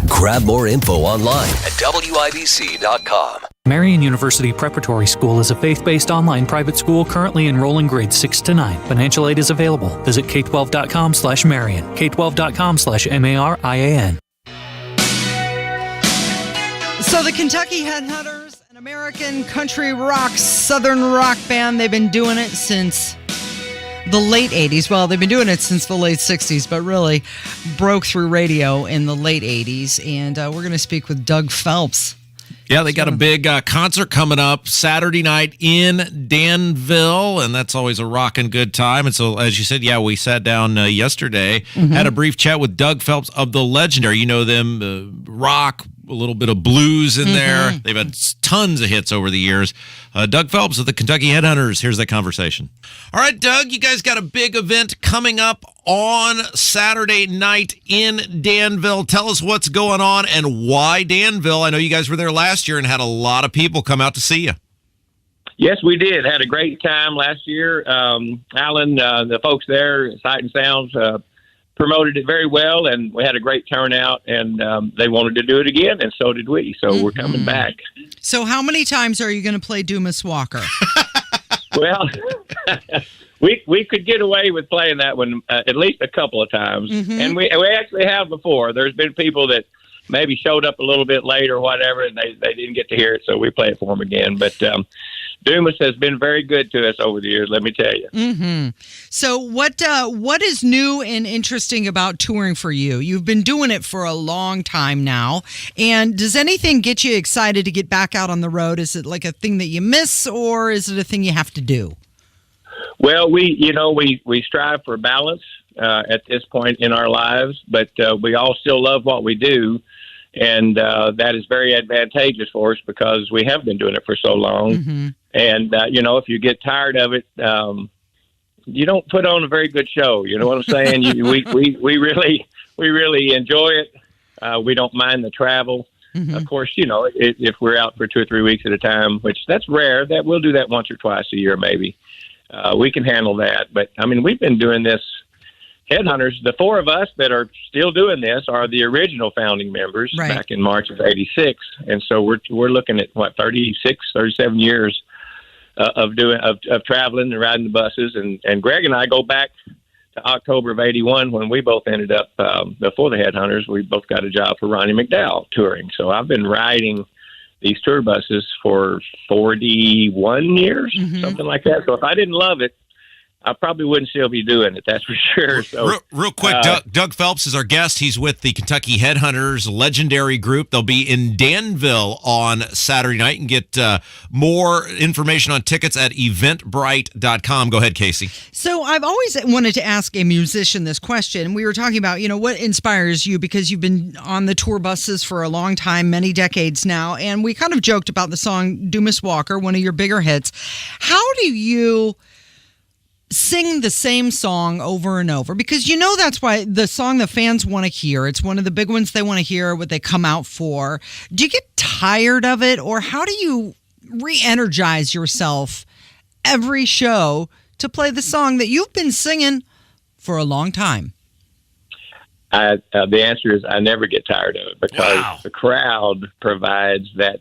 Grab more info online at WIBC.com. Marian University Preparatory School is a faith-based online private school currently enrolling grades 6 to 9. Financial aid is available. Visit k12.com/Marian, k12.com/MARIAN. So the Kentucky Headhunters, an American country rock, southern rock band, they've been doing it since the late 80s. Well, they've been doing it since the late 60s, but really broke through radio in the late 80s. And we're going to speak with Doug Phelps. Yeah, they got a big concert coming up Saturday night in Danville, and that's always a rockin' good time. And so, as you said, yeah, we sat down yesterday, had a brief chat with Doug Phelps of the Legendary. You know them, rock, a little bit of blues in there. They've had tons of hits over the years. Doug Phelps of the Kentucky Headhunters. Here's that conversation. All right, Doug, you guys got a big event coming up on Saturday night in Danville. Tell us what's going on and why Danville. I know you guys were there last year and had a lot of people come out to see you. Yes, we did. Had a great time last year. Alan, the folks there, Sight and Sounds, promoted it very well, and we had a great turnout, and they wanted to do it again, and so did we. So we're coming back. So how many times are you going to play Dumas Walker? Well, we could get away with playing that one at least a couple of times, and we actually have before. There's been people that maybe showed up a little bit late or whatever, and they didn't get to hear it, so we play it for them again. But Dumas has been very good to us over the years, let me tell you. So what is new and interesting about touring for you? You've been doing it for a long time now, and does anything get you excited to get back out on the road? Is it like a thing that you miss, or is it a thing you have to do? Well, we strive for balance at this point in our lives, but we all still love what we do. And that is very advantageous for us because we have been doing it for so long. And, if you get tired of it, you don't put on a very good show. You know what I'm saying? We really enjoy it. We don't mind the travel. Of course, if we're out for 2 or 3 weeks at a time, which that's rare, that we'll do that once or twice a year maybe. We can handle that. But, we've been doing this. Headhunters, the 4 of us that are still doing this are the original founding members back in March of '86, and so we're looking at 37 years of traveling and riding the buses, and Greg and I go back to October of '81 when we both ended up before the Headhunters. We both got a job for Ronnie McDowell touring, so I've been riding these tour buses for 41 years, something like that. So if I didn't love it, I probably wouldn't still be doing it, that's for sure. So, real quick, Doug Phelps is our guest. He's with the Kentucky Headhunters Legendary Group. They'll be in Danville on Saturday night, and get more information on tickets at eventbrite.com. Go ahead, Casey. So I've always wanted to ask a musician this question. We were talking about, what inspires you, because you've been on the tour buses for a long time, many decades now, and we kind of joked about the song Dumas Walker, one of your bigger hits. How do you sing the same song over and over? Because that's why the song the fans want to hear. It's one of the big ones they want to hear, what they come out for. Do you get tired of it, or how do you re-energize yourself every show to play the song that you've been singing for a long time? The answer is I never get tired of it, because the crowd provides that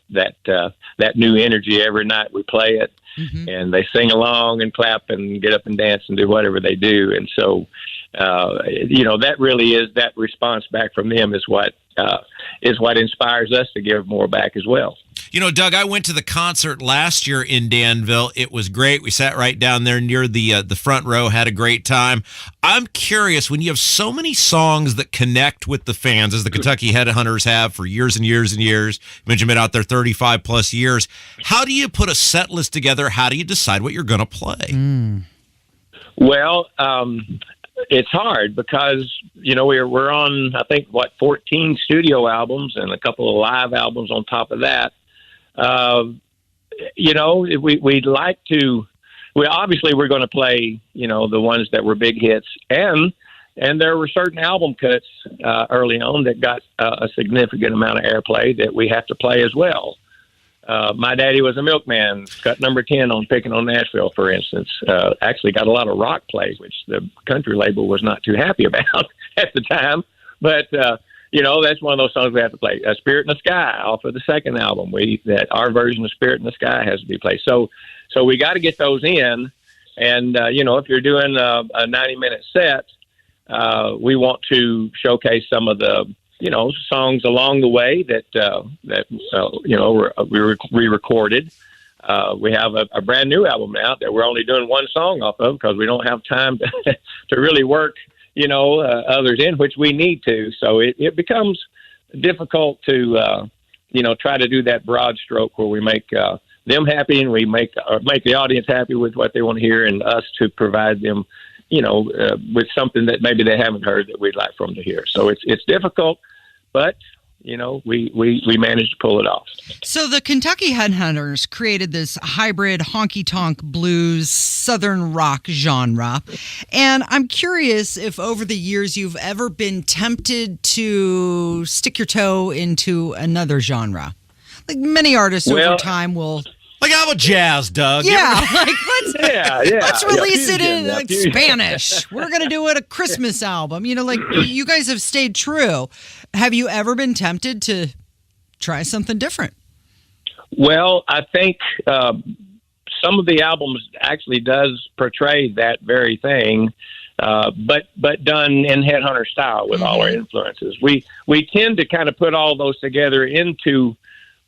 new energy every night we play it. And they sing along and clap and get up and dance and do whatever they do. And so, that really is, that response back from them is what inspires us to give more back as well. Doug, I went to the concert last year in Danville. It was great. We sat right down there near the front row, had a great time. I'm curious, when you have so many songs that connect with the fans, as the Kentucky Headhunters have for years and years and years, you mentioned been out there 35 plus years, how do you put a set list together? How do you decide what you're going to play? Well, it's hard because, we're on, I think, 14 studio albums and a couple of live albums on top of that. we'd like to. We're going to play, the ones that were big hits, and there were certain album cuts early on that got a significant amount of airplay that we have to play as well. My Daddy Was a Milkman, cut number 10 on Picking on Nashville, for instance, actually got a lot of rock play, which the country label was not too happy about at the time. But, that's one of those songs we have to play. Spirit in the Sky off of the second album. That our version of Spirit in the Sky has to be played. So we got to get those in. And, if you're doing a 90-minute set, we want to showcase some of the, songs along the way that we recorded. We have a brand new album out that we're only doing one song off of because we don't have time to really work, others in, which we need to. So it becomes difficult to, try to do that broad stroke where we make them happy and we make the audience happy with what they want to hear, and us to provide them, with something that maybe they haven't heard that we'd like for them to hear. So it's difficult, but we managed to pull it off. So the Kentucky Headhunters created this hybrid honky-tonk blues southern rock genre. And I'm curious if over the years you've ever been tempted to stick your toe into another genre. Like many artists over time will... Like, how about jazz, Doug? Yeah, let's release it fusion, in Spanish. We're going to do it a Christmas album. You guys have stayed true. Have you ever been tempted to try something different? Well, I think some of the albums actually does portray that very thing, but done in Headhunter style with all our influences. We tend to kind of put all those together into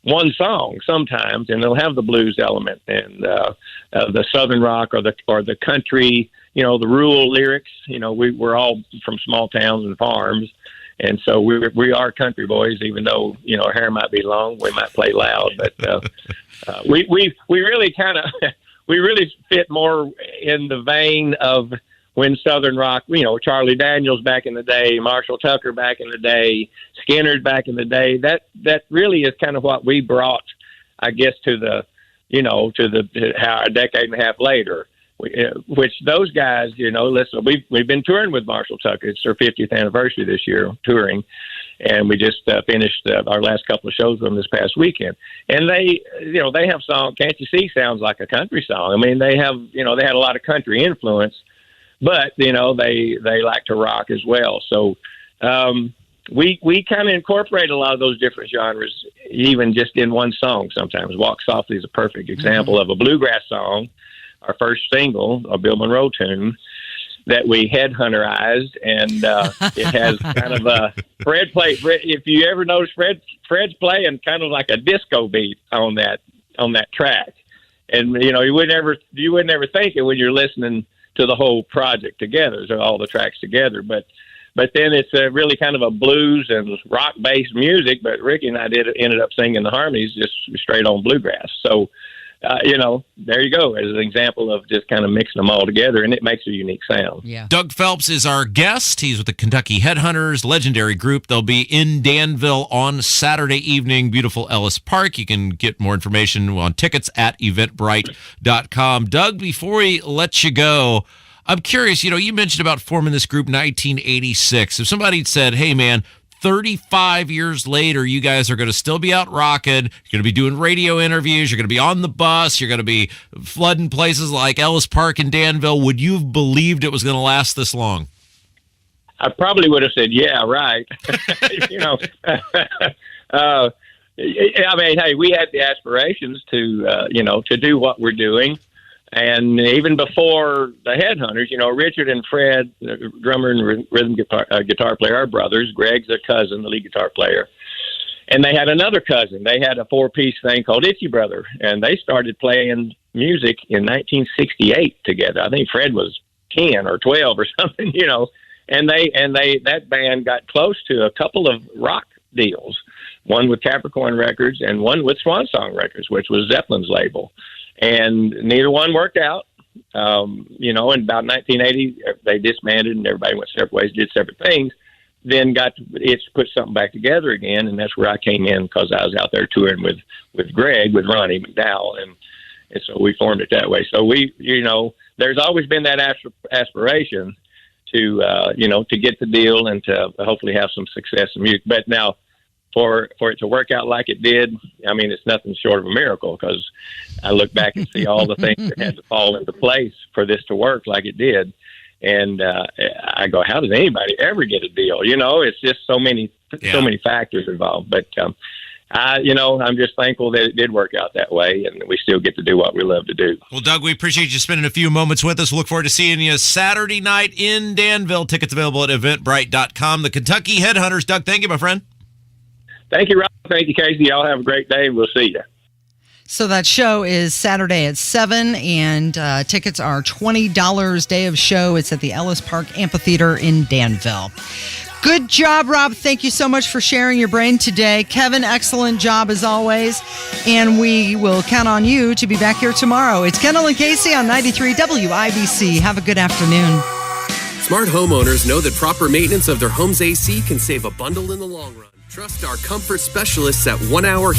one song sometimes, and they'll have the blues element and the southern rock or the country, the rural lyrics. We're all from small towns and farms, and so we are country boys. Even though our hair might be long, we might play loud, but we really kind of we really fit more in the vein of when Southern rock, Charlie Daniels back in the day, Marshall Tucker back in the day, Skinner back in the day, that really is kind of what we brought, I guess, to the a decade and a half later, which those guys, listen, we've been touring with Marshall Tucker. It's their 50th anniversary this year, touring. And we just finished our last couple of shows with them this past weekend. And they have song, Can't You See sounds like a country song. I mean, they have, they had a lot of country influence, but, they like to rock as well. So we kind of incorporate a lot of those different genres, even just in one song sometimes. Walk Softly is a perfect example of a bluegrass song, our first single, a Bill Monroe tune, that we headhunterized, and it has kind of a Fred play. If you ever notice, Fred's playing kind of like a disco beat on that track, and you would never think it when you're listening to the whole project together, so all the tracks together. But then it's really kind of a blues and rock based music. But Ricky and I ended up singing the harmonies just straight on bluegrass. So. There you go, as an example of just kind of mixing them all together, and it makes a unique sound. Yeah. Doug Phelps is our guest. He's with the Kentucky Headhunters, legendary group. They'll be in Danville on Saturday evening, beautiful Ellis Park. You can get more information on tickets at eventbrite.com. Doug, before we let you go, I'm curious, you mentioned about forming this group in 1986. If somebody said, hey, man, 35 years later, you guys are going to still be out rocking. You're going to be doing radio interviews. You're going to be on the bus. You're going to be flooding places like Ellis Park and Danville. Would you have believed it was going to last this long? I probably would have said, yeah, right. I mean, hey, we had the aspirations to do what we're doing. And even before the Headhunters, Richard and Fred, the drummer and rhythm guitar player, are brothers. Greg's a cousin, the lead guitar player. And they had another cousin. They had a 4-piece thing called Itchy Brother. And they started playing music in 1968 together. I think Fred was 10 or 12 or something, And that band got close to a couple of rock deals, one with Capricorn Records and one with Swan Song Records, which was Zeppelin's label. And neither one worked out. In about 1980, they disbanded and everybody went separate ways, did separate things. then got to put something back together again, and that's where I came in because I was out there touring with Greg, with Ronnie McDowell, and so we formed it that way. So we, there's always been that aspiration to get the deal and to hopefully have some success in music. But now, for it to work out like it did, I mean, it's nothing short of a miracle, because I look back and see all the things that had to fall into place for this to work like it did. And I go, how does anybody ever get a deal? It's just so many factors involved. But I'm just thankful that it did work out that way, and we still get to do what we love to do. Well, Doug, we appreciate you spending a few moments with us. We'll look forward to seeing you Saturday night in Danville. Tickets available at eventbrite.com. The Kentucky Headhunters. Doug, thank you, my friend. Thank you, Rob. Thank you, Casey. Y'all have a great day. We'll see you. So that show is Saturday at 7, and tickets are $20 day of show. It's at the Ellis Park Amphitheater in Danville. Good job, Rob. Thank you so much for sharing your brain today. Kevin, excellent job as always. And we will count on you to be back here tomorrow. It's Kendall and Casey on 93 WIBC. Have a good afternoon. Smart homeowners know that proper maintenance of their home's AC can save a bundle in the long run. Trust our comfort specialists at 1 Hour